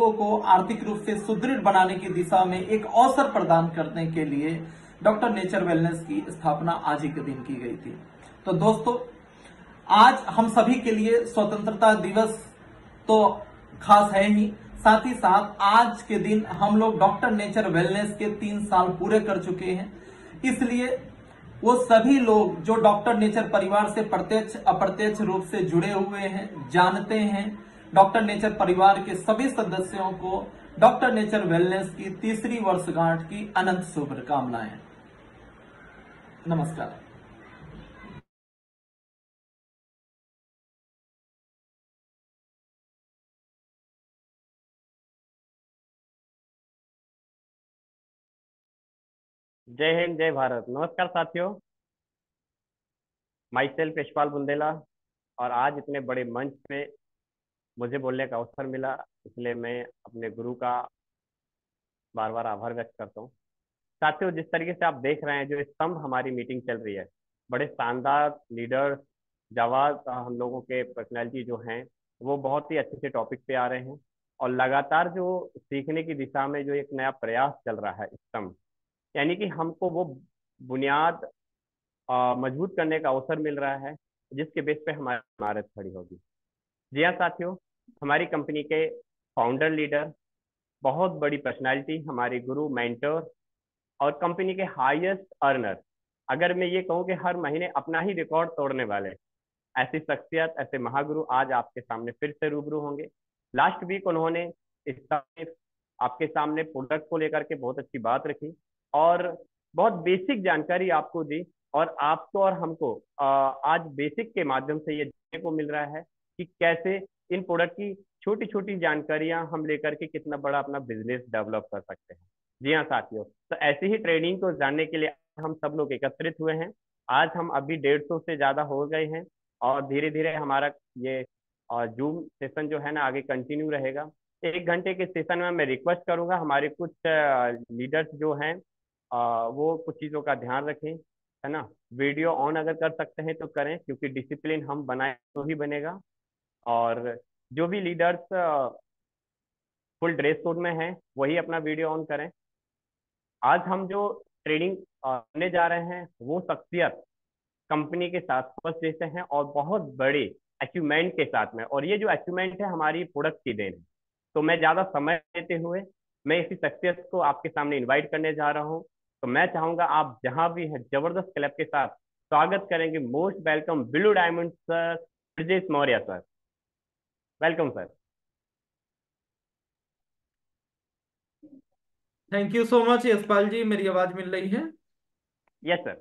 नागरिकों को आर्थिक रूप से सुदृढ़ बनाने की दिशा में एक अवसर प्रदान करने के लिए डॉक्टर नेचर वेलनेस की स्थापना आज ही के दिन की गई थी। तो दोस्तों, आज हम सभी के लिए स्वतंत्रता दिवस तो खास है ही, साथ ही साथ आज के दिन हम लोग डॉक्टर नेचर वेलनेस के 3 साल पूरे कर चुके हैं। इसलिए वो सभी लोग जो डॉक्टर नेचर परिवार से प्रत्यक्ष अप्रत्यक्ष रूप से जुड़े हुए हैं, जानते हैं, डॉक्टर नेचर परिवार के सभी सदस्यों को डॉक्टर नेचर वेलनेस की तीसरी वर्षगांठ की अनंत शुभकामनाएं। नमस्कार। जय हिंद, जय भारत। नमस्कार साथियों, माई सेल्फ यशपाल बुंदेला। और आज इतने बड़े मंच पे मुझे बोलने का अवसर मिला, इसलिए मैं अपने गुरु का बार बार आभार व्यक्त करता हूँ। साथियों, जिस तरीके से आप देख रहे हैं, जो स्तंभ हमारी मीटिंग चल रही है, बड़े शानदार लीडर्स, जावाज हम लोगों के पर्सनैलिटी जो हैं, वो बहुत ही अच्छे से टॉपिक पे आ रहे हैं। और लगातार जो सीखने की दिशा में जो एक नया प्रयास चल रहा है, स्तंभ, यानी कि हमको वो बुनियाद मजबूत करने का अवसर मिल रहा है जिसके बेस पे हमारी इमारत खड़ी होगी। जी हाँ साथियों, हमारी कंपनी के फाउंडर लीडर, बहुत बड़ी पर्सनालिटी, हमारे गुरु, मेंटर और कंपनी के हाईएस्ट अर्नर, अगर मैं ये कहूँ कि हर महीने अपना ही रिकॉर्ड तोड़ने वाले, ऐसी शख्सियत, ऐसे महागुरु आज आपके सामने फिर से रूबरू होंगे। लास्ट वीक उन्होंने इस आपके सामने प्रोडक्ट को लेकर के बहुत अच्छी बात रखी और बहुत बेसिक जानकारी आपको दी। और आपको और हमको आज बेसिक के माध्यम से ये जानने को मिल रहा है कि कैसे इन प्रोडक्ट की छोटी छोटी जानकारियां हम लेकर के कितना बड़ा अपना बिजनेस डेवलप कर सकते हैं। जी हाँ साथियों, तो ऐसी ही ट्रेनिंग को जानने के लिए हम सब लोग एकत्रित हुए हैं। आज हम अभी 150 से ज्यादा हो गए हैं और धीरे धीरे हमारा ये जूम सेशन जो है ना आगे कंटिन्यू रहेगा। 1 घंटे के सेशन में मैं रिक्वेस्ट करूंगा हमारे कुछ लीडर्स जो हैं वो कुछ चीज़ों का ध्यान रखें, है ना। वीडियो ऑन अगर कर सकते हैं तो करें, क्योंकि डिसिप्लिन हम बनाए तो ही बनेगा। और जो भी लीडर्स फुल ड्रेस कोड में हैं वही अपना वीडियो ऑन करें। आज हम जो ट्रेनिंग करने जा रहे हैं वो शख्सियत कंपनी के साथ फर्स्ट डे से हैं और बहुत बड़े अचीवमेंट के साथ में, और ये जो अचीवमेंट है हमारी प्रोडक्ट की देन है। तो मैं ज़्यादा समय लेते हुए मैं इसी शख्सियत को आपके सामने इनवाइट करने जा रहा हूँ। तो मैं चाहूंगा आप जहां भी हैं जबरदस्त क्लब के साथ स्वागत करेंगे। Most welcome blue diamond sir, Brajesh Maurya sir. Welcome sir. Thank you so much Yashpal ji, मेरी आवाज मिल रही है? Yes sir,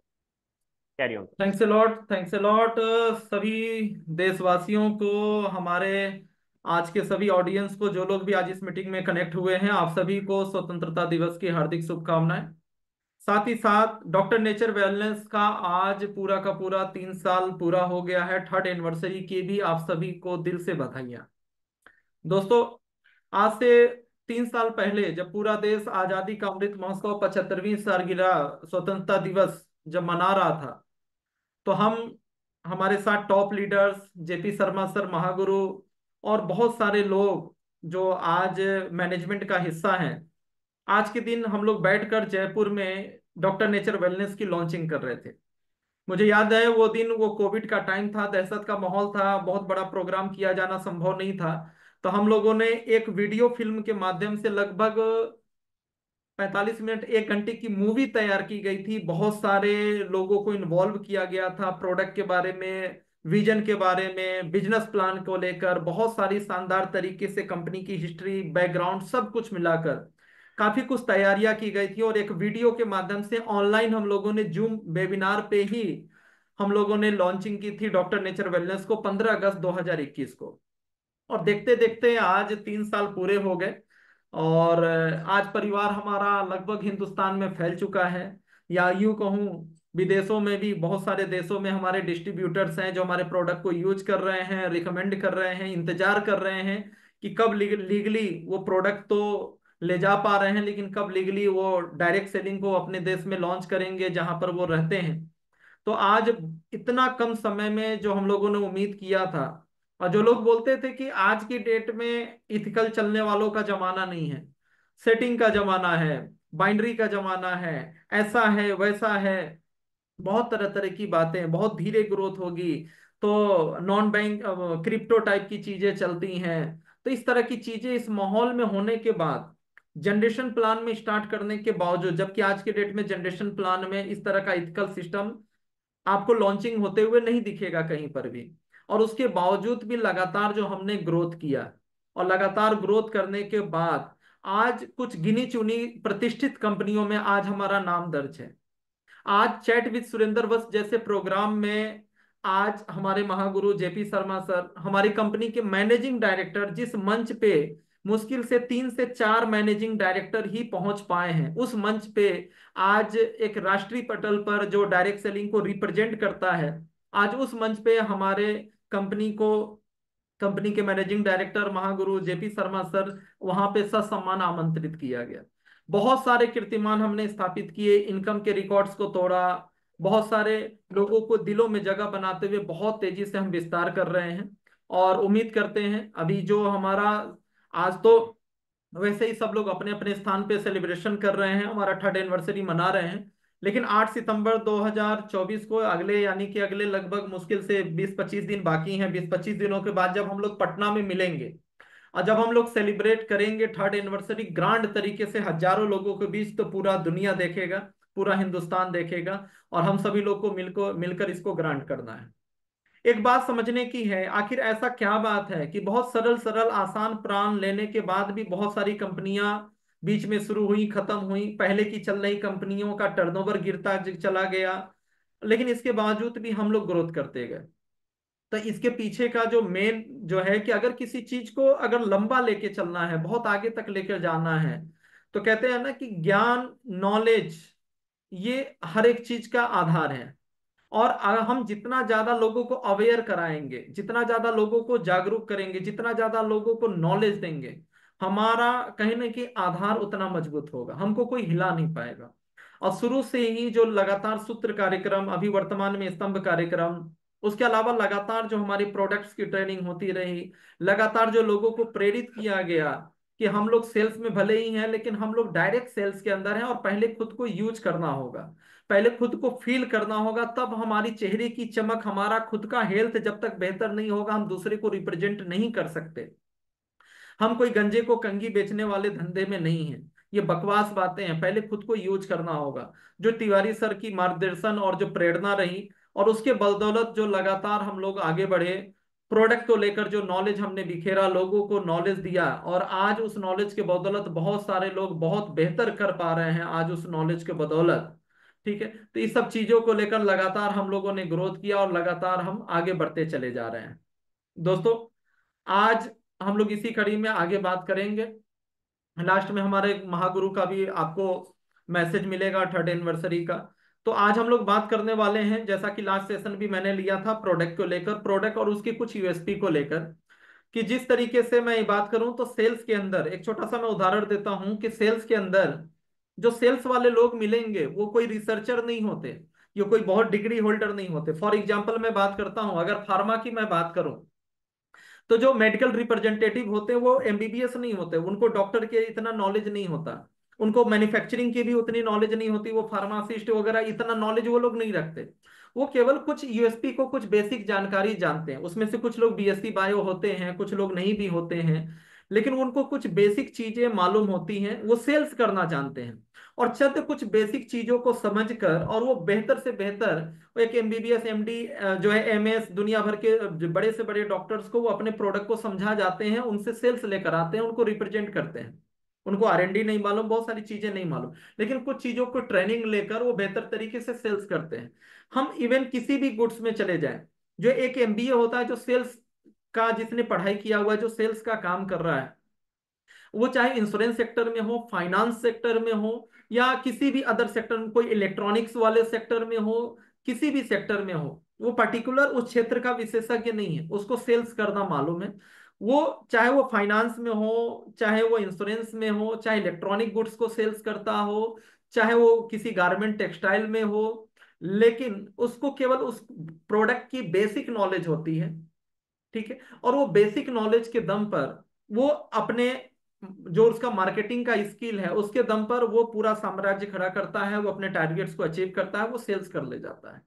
carry on. Thanks a lot, thanks a lot सभी देशवासियों को, हमारे आज के सभी ऑडियंस को, जो लोग भी आज इस मीटिंग में कनेक्ट हुए हैं, आप सभी को स्वतंत्रता दिवस की हार्दिक शुभकामनाएं। साथ ही साथ डॉक्टर नेचर वेलनेस का आज पूरा का पूरा 3 साल पूरा हो गया है। थर्ड एनिवर्सरी की भी आप सभी को दिल से बधाइयां। दोस्तों, आज से 3 साल पहले जब पूरा देश आजादी का अमृत महोत्सव 75वीं सालगिरह स्वतंत्रता दिवस जब मना रहा था, तो हम, हमारे साथ top leaders JP Sharma sir, Mahaguru, और बहुत सारे लोग जो आज मैनेजमेंट का हिस्सा हैं, आज के दिन हम लोग बैठकर जयपुर में डॉक्टर नेचर वेलनेस की लॉन्चिंग कर रहे थे। मुझे याद है वो दिन, वो कोविड का टाइम था, दहशत का माहौल था, बहुत बड़ा प्रोग्राम किया जाना संभव नहीं था। तो हम लोगों ने एक वीडियो फिल्म के माध्यम से लगभग 45 मिनट, 1 घंटे की मूवी तैयार की गई थी। बहुत सारे लोगों को इन्वॉल्व किया गया था, प्रोडक्ट के बारे में, विजन के बारे में, बिजनेस प्लान को लेकर, बहुत सारी शानदार तरीके से कंपनी की हिस्ट्री, बैकग्राउंड, सब कुछ मिलाकर काफी कुछ तैयारियां की गई थी। और एक वीडियो के माध्यम से ऑनलाइन हम लोगों ने जूम वेबिनार पे ही हम लोगों ने लॉन्चिंग की थी डॉक्टर नेचर वेलनेस को 15 अगस्त 2021 को। और देखते देखते आज 3 साल पूरे हो गए और आज परिवार हमारा लगभग हिंदुस्तान में फैल चुका है, या यूं कहूं विदेशों में भी, बहुत सारे देशों में हमारे डिस्ट्रीब्यूटर्स हैं जो हमारे प्रोडक्ट को यूज कर रहे हैं, रिकमेंड कर रहे हैं, इंतजार कर रहे हैं कि कब लीगली वो प्रोडक्ट तो ले जा पा रहे हैं, लेकिन कब लीगली वो डायरेक्ट सेलिंग को अपने देश में लॉन्च करेंगे जहां पर वो रहते हैं। तो आज इतना कम समय में जो हम लोगों ने उम्मीद किया था और जो लोग बोलते थे कि आज की डेट में इथिकल चलने वालों का जमाना नहीं है, सेटिंग का जमाना है, बाइनरी का जमाना है, ऐसा है वैसा है, बहुत तरह तरह की बातें, बहुत धीरे ग्रोथ होगी, तो नॉन बैंक क्रिप्टो टाइप की चीजें चलती हैं। तो इस तरह की चीजें इस माहौल में होने के बाद जनरेशन प्लान में स्टार्ट करने के बावजूद, जबकि आज के डेट में जनरेशन प्लान में इस तरह का इथिकल सिस्टम आपको लॉन्चिंग होते हुए नहीं दिखेगा कहीं पर भी, और उसके बावजूद भी लगातार जो हमने ग्रोथ किया, और लगातार ग्रोथ करने के बाद आज कुछ गिनी चुनी प्रतिष्ठित कंपनियों में आज हमारा नाम दर्ज है। आज चैट विद सुरेंद्र वत्स जैसे प्रोग्राम में आज हमारे महागुरु जेपी शर्मा सर, हमारी कंपनी के मैनेजिंग डायरेक्टर, जिस मंच पे मुश्किल से 3 से 4 मैनेजिंग डायरेक्टर ही पहुंच पाए हैं, उस मंच पे आज एक राष्ट्रीय पटल पर जो डायरेक्ट सेलिंग को रिप्रेजेंट करता है, आज उस मंच पे हमारे कंपनी को, कंपनी के managing director Mahaguru JP Sharma sir, वहां पे ससम्मान आमंत्रित किया गया। बहुत सारे कीर्तिमान हमने स्थापित किए, इनकम के रिकॉर्ड्स को तोड़ा, बहुत सारे लोगों को दिलों में जगह बनाते हुए बहुत तेजी से हम विस्तार कर रहे हैं। और उम्मीद करते हैं अभी जो हमारा, आज तो वैसे ही सब लोग अपने अपने स्थान पे सेलिब्रेशन कर रहे हैं, हमारा थर्ड एनिवर्सरी मना रहे हैं, लेकिन 8 सितंबर 2024 को, अगले यानी कि अगले लगभग मुश्किल से 20-25 दिन बाकी हैं, 20-25 दिनों के बाद जब हम लोग पटना में मिलेंगे और जब हम लोग सेलिब्रेट करेंगे थर्ड एनिवर्सरी ग्रांड तरीके से हजारों लोगों के बीच, तो पूरा दुनिया देखेगा, पूरा हिंदुस्तान देखेगा, और हम सभी लोग को मिलकर इसको ग्रांट करना है। एक बात समझने की है, आखिर ऐसा क्या बात है कि बहुत सरल सरल आसान प्लान लेने के बाद भी बहुत सारी कंपनियां बीच में शुरू हुई, खत्म हुई, पहले की चल रही कंपनियों का टर्नओवर गिरता चला गया, लेकिन इसके बावजूद भी हम लोग ग्रोथ करते गए। तो इसके पीछे का जो मेन जो है कि अगर किसी चीज को अगर लंबा लेके चलना है, बहुत आगे तक लेकर जाना है, तो कहते हैं ना कि ज्ञान, नॉलेज, ये हर एक चीज का आधार है। और हम जितना ज्यादा लोगों को अवेयर कराएंगे, जितना ज्यादा लोगों को जागरूक करेंगे, जितना ज्यादा लोगों को नॉलेज देंगे, हमारा कहीं ना कहीं आधार उतना मजबूत होगा, हमको कोई हिला नहीं पाएगा। और शुरू से ही जो लगातार सूत्र कार्यक्रम, अभी वर्तमान में स्तंभ कार्यक्रम, उसके अलावा लगातार जो हमारी प्रोडक्ट्स की ट्रेनिंग होती रही, लगातार जो लोगों को प्रेरित किया गया कि हम लोग सेल्स में भले ही हैं लेकिन हम लोग डायरेक्ट सेल्स के अंदर हैं, और पहले खुद को यूज करना होगा, पहले खुद को फील करना होगा, तब हमारी चेहरे की चमक, हमारा खुद का हेल्थ जब तक बेहतर नहीं होगा, हम दूसरे को रिप्रेजेंट नहीं कर सकते। हम कोई गंजे को कंघी बेचने वाले धंधे में नहीं है, ये बकवास बातें हैं, पहले खुद को यूज करना होगा। जो तिवारी सर की मार्गदर्शन और जो प्रेरणा रही, और उसके बदौलत जो लगातार हम लोग आगे बढ़े, प्रोडक्ट को लेकर जो नॉलेज हमने बिखेरा, लोगों को नॉलेज दिया, और आज उस नॉलेज के बदौलत बहुत सारे लोग बहुत बेहतर कर पा रहे हैं आज उस नॉलेज के बदौलत। ठीक है, तो इस सब चीजों को लेकर लगातार हम लोगों ने ग्रोथ किया और लगातार हम आगे बढ़ते चले जा रहे हैं। दोस्तों, आज हम लोग इसी कड़ी में आगे बात करेंगे। लास्ट में हमारे महागुरु का भी आपको मैसेज मिलेगा थर्ड एनिवर्सरी का। तो आज हम लोग बात करने वाले हैं, जैसा कि लास्ट सेशन भी मैंने लिया था, प्रोडक्ट को लेकर, प्रोडक्ट और उसकी कुछ यूएसपी को लेकर, कि जिस तरीके से मैं ये बात करूं तो सेल्स के अंदर एक छोटा सा मैं उदाहरण देता हूं कि सेल्स के अंदर जो सेल्स वाले लोग मिलेंगे वो कोई रिसर्चर नहीं होते, ये कोई बहुत डिग्री होल्डर नहीं होते। फॉर एग्जाम्पल मैं बात करता हूं, अगर फार्मा की मैं बात करूं, तो जो मेडिकल रिप्रेजेंटेटिव होते हैं वो एमबीबीएस नहीं होते, उनको डॉक्टर के इतना नॉलेज नहीं होता, उनको मैन्युफैक्चरिंग की भी उतनी नॉलेज नहीं होती, वो फार्मासिस्ट वगैरह इतना नॉलेज वो लोग नहीं रखते। वो केवल कुछ यूएसपी को, कुछ बेसिक जानकारी जानते हैं, उसमें से कुछ लोग बीएससी बायो होते हैं, कुछ लोग नहीं भी होते हैं, लेकिन उनको कुछ बेसिक चीजें मालूम होती हैं, वो सेल्स करना जानते हैं। और चंद कुछ बेसिक चीजों को समझकर और वो बेहतर से बेहतर, वो एक एमबीबीएस एमडी जो है एमएस, दुनिया भर के जो बड़े से बड़े डॉक्टर्स को वो अपने प्रोडक्ट को समझा जाते हैं, उनसे सेल्स लेकर आते हैं, उनको रिप्रेजेंट करते हैं। उनको आरएनडी नहीं मालूम, बहुत सारी चीजें नहीं मालूम, लेकिन कुछ चीजों को ट्रेनिंग लेकर वो बेहतर तरीके से सेल्स करते हैं। हम इवन किसी भी गुड्स में चले जाएं, जो एक एमबीए होता है, जो सेल्स का, जिसने पढ़ाई किया हुआ है, जो सेल्स का काम कर रहा है, वो चाहे इंश्योरेंस सेक्टर में हो, फाइनेंस सेक्टर में हो, या किसी भी अदर सेक्टर में, कोई इलेक्ट्रॉनिक्स वाले सेक्टर में हो, किसी भी सेक्टर में हो, वो पर्टिकुलर उस क्षेत्र का विशेषज्ञ नहीं है, उसको सेल्स करना मालूम है। वो चाहे वो फाइनेंस में हो, चाहे वो इंश्योरेंस में हो, चाहे इलेक्ट्रॉनिक गुड्स को सेल्स करता हो, चाहे वो किसी गारमेंट टेक्सटाइल में हो, लेकिन उसको केवल उस प्रोडक्ट की बेसिक नॉलेज होती है। ठीक है। और वो बेसिक नॉलेज के दम पर वो अपने जो उसका मार्केटिंग का स्किल है उसके दम पर वो पूरा साम्राज्य खड़ा करता है, वो अपने टारगेट्स को अचीव करता है, वो सेल्स कर ले जाता है।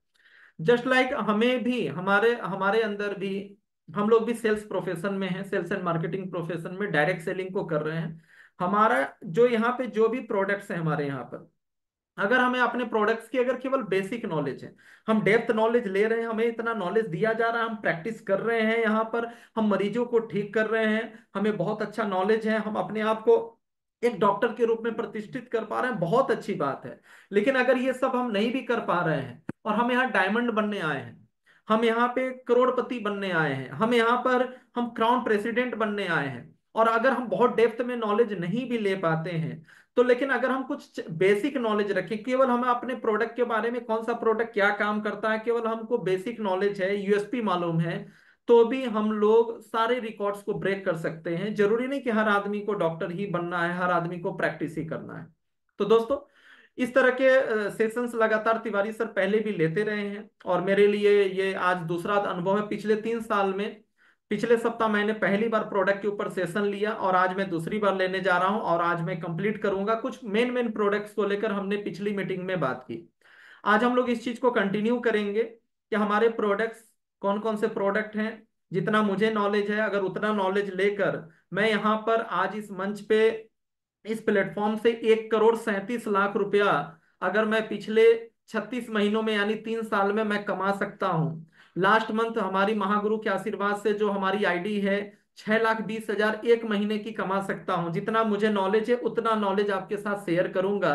जस्ट लाइक हमें भी, हमारे हमारे अंदर भी, हम लोग भी सेल्स प्रोफेशन में हैं, सेल्स एंड मार्केटिंग प्रोफेशन में डायरेक्ट सेलिंग को कर रहे हैं। हमारा जो यहाँ पे जो भी प्रोडक्ट्स हैं हमारे यहाँ पर, अगर हमें अपने प्रोडक्ट्स की अगर केवल बेसिक नॉलेज है, हम डेप्थ नॉलेज ले रहे हैं, हमें इतना नॉलेज दिया जा रहा है, हम प्रैक्टिस कर रहे हैं यहाँ पर, हम मरीजों को ठीक कर रहे हैं, हमें बहुत अच्छा नॉलेज है, हम अपने आप को एक डॉक्टर के रूप में प्रतिष्ठित कर पा रहे हैं, बहुत अच्छी बात है। लेकिन अगर ये सब हम नहीं भी कर पा रहे हैं और हम यहाँ डायमंड बनने आए हैं, हम यहाँ पे करोड़पति बनने आए हैं, हम यहाँ पर हम क्राउन प्रेसिडेंट बनने आए हैं, और अगर हम बहुत डेप्थ में नॉलेज नहीं भी ले पाते हैं, तो लेकिन अगर हम कुछ बेसिक नॉलेज रखें, केवल हमें अपने प्रोडक्ट के बारे में कौन सा प्रोडक्ट क्या काम करता है केवल हमको बेसिक नॉलेज है, यूएसपी मालूम है, तो भी हम लोग सारे रिकॉर्ड्स को ब्रेक कर सकते हैं। जरूरी नहीं कि हर आदमी को डॉक्टर ही बनना है, हर आदमी को प्रैक्टिस ही करना है। तो दोस्तों, इस तरह के सेशंस लगातार तिवारी सर पहले भी लेते रहे हैं, और मेरे लिए ये आज दूसरा अनुभव है। पिछले 3 साल में पिछले सप्ताह मैंने पहली बार प्रोडक्ट के ऊपर सेशन लिया, और आज मैं दूसरी बार लेने जा रहा हूं, और आज मैं कंप्लीट करूंगा। कुछ मेन मेन प्रोडक्ट्स को लेकर हमने पिछली मीटिंग में बात की, आज हम लोग इस चीज को कंटिन्यू करेंगे कि हमारे प्रोडक्ट्स कौन कौन से प्रोडक्ट हैं। जितना मुझे नॉलेज है, अगर उतना नॉलेज लेकर मैं यहाँ पर आज इस मंच पे, इस प्लेटफॉर्म से 1,37,00,000 रुपया अगर मैं पिछले 36 महीनों में यानी 3 साल में मैं कमा सकता हूं। लास्ट मंथ हमारी महागुरु के आशीर्वाद से जो हमारी आईडी है, 6,20,000 एक महीने की कमा सकता हूं। जितना मुझे नॉलेज है उतना नॉलेज आपके साथ शेयर करूंगा।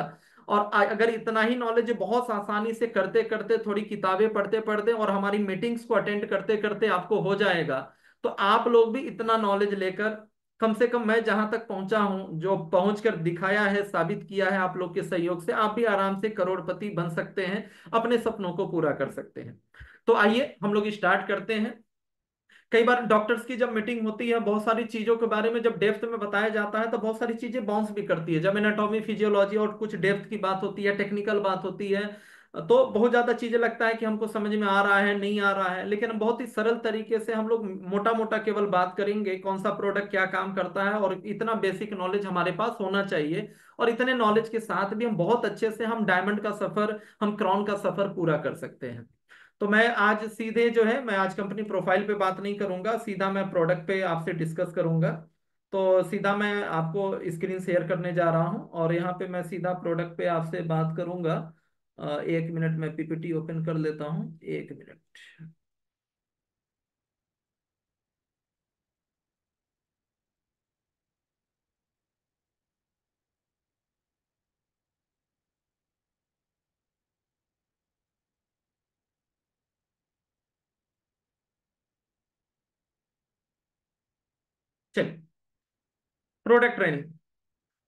और अगर इतना ही नॉलेज बहुत आसानी से करते करते, थोड़ी किताबें पढ़ते पढ़ते और हमारी मीटिंग्स को अटेंड करते करते आपको हो जाएगा, तो आप लोग भी इतना नॉलेज लेकर, कम से कम मैं जहां तक पहुंचा हूं, जो पहुंच कर दिखाया है, साबित किया है आप लोग के सहयोग से, आप भी आराम से करोड़पति बन सकते हैं, अपने सपनों को पूरा कर सकते हैं। तो आइए हम लोग स्टार्ट करते हैं। कई बार डॉक्टर्स की जब मीटिंग होती है, बहुत सारी चीजों के बारे में जब डेप्थ में बताया जाता है, तो बहुत सारी चीजें बाउंस भी करती है। जब एनाटॉमी फिजियोलॉजी और कुछ डेप्थ की बात होती है, टेक्निकल बात होती है, तो बहुत ज्यादा चीजें लगता है कि हमको समझ में आ रहा है, नहीं आ रहा है। लेकिन बहुत ही सरल तरीके से हम लोग मोटा मोटा केवल बात करेंगे, कौन सा प्रोडक्ट क्या काम करता है, और इतना बेसिक नॉलेज हमारे पास होना चाहिए। और इतने नॉलेज के साथ भी हम बहुत अच्छे से हम डायमंड का सफर, हम क्राउन का सफर पूरा कर सकते हैं। तो मैं आज सीधे जो है, मैं आज कंपनी प्रोफाइल पे बात नहीं करूंगा, सीधा मैं प्रोडक्ट पे आपसे डिस्कस करूंगा। तो सीधा मैं आपको स्क्रीन शेयर करने जा रहा हूं, और यहाँ पे मैं सीधा प्रोडक्ट पे आपसे बात करूंगा। 1 मिनट में पीपीटी ओपन कर लेता हूँ, 1 मिनट। चलिए, प्रोडक्ट ट्रेनिंग।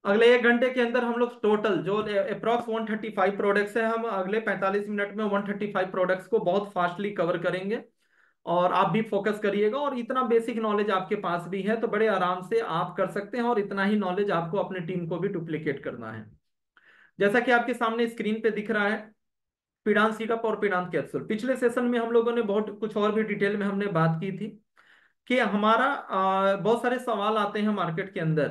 अगले 1 घंटे के अंदर हम लोग टोटल जो अप्रॉक्स 135 प्रोडक्ट्स हैं, हम अगले 45 मिनट में 135 प्रोडक्ट्स को बहुत फास्टली कवर करेंगे। और आप भी फोकस करिएगा, और इतना बेसिक नॉलेज आपके पास भी है तो बड़े आराम से आप कर सकते हैं, और इतना ही नॉलेज आपको अपने टीम को भी डुप्लीकेट करना है। जैसा कि आपके सामने स्क्रीन पे दिख रहा है, पीडान सीरप और पीडान कैप्सूल। पिछले सेशन में हम लोगों ने बहुत कुछ और भी डिटेल में हमने बात की थी कि हमारा बहुत सारे सवाल आते हैं मार्केट के अंदर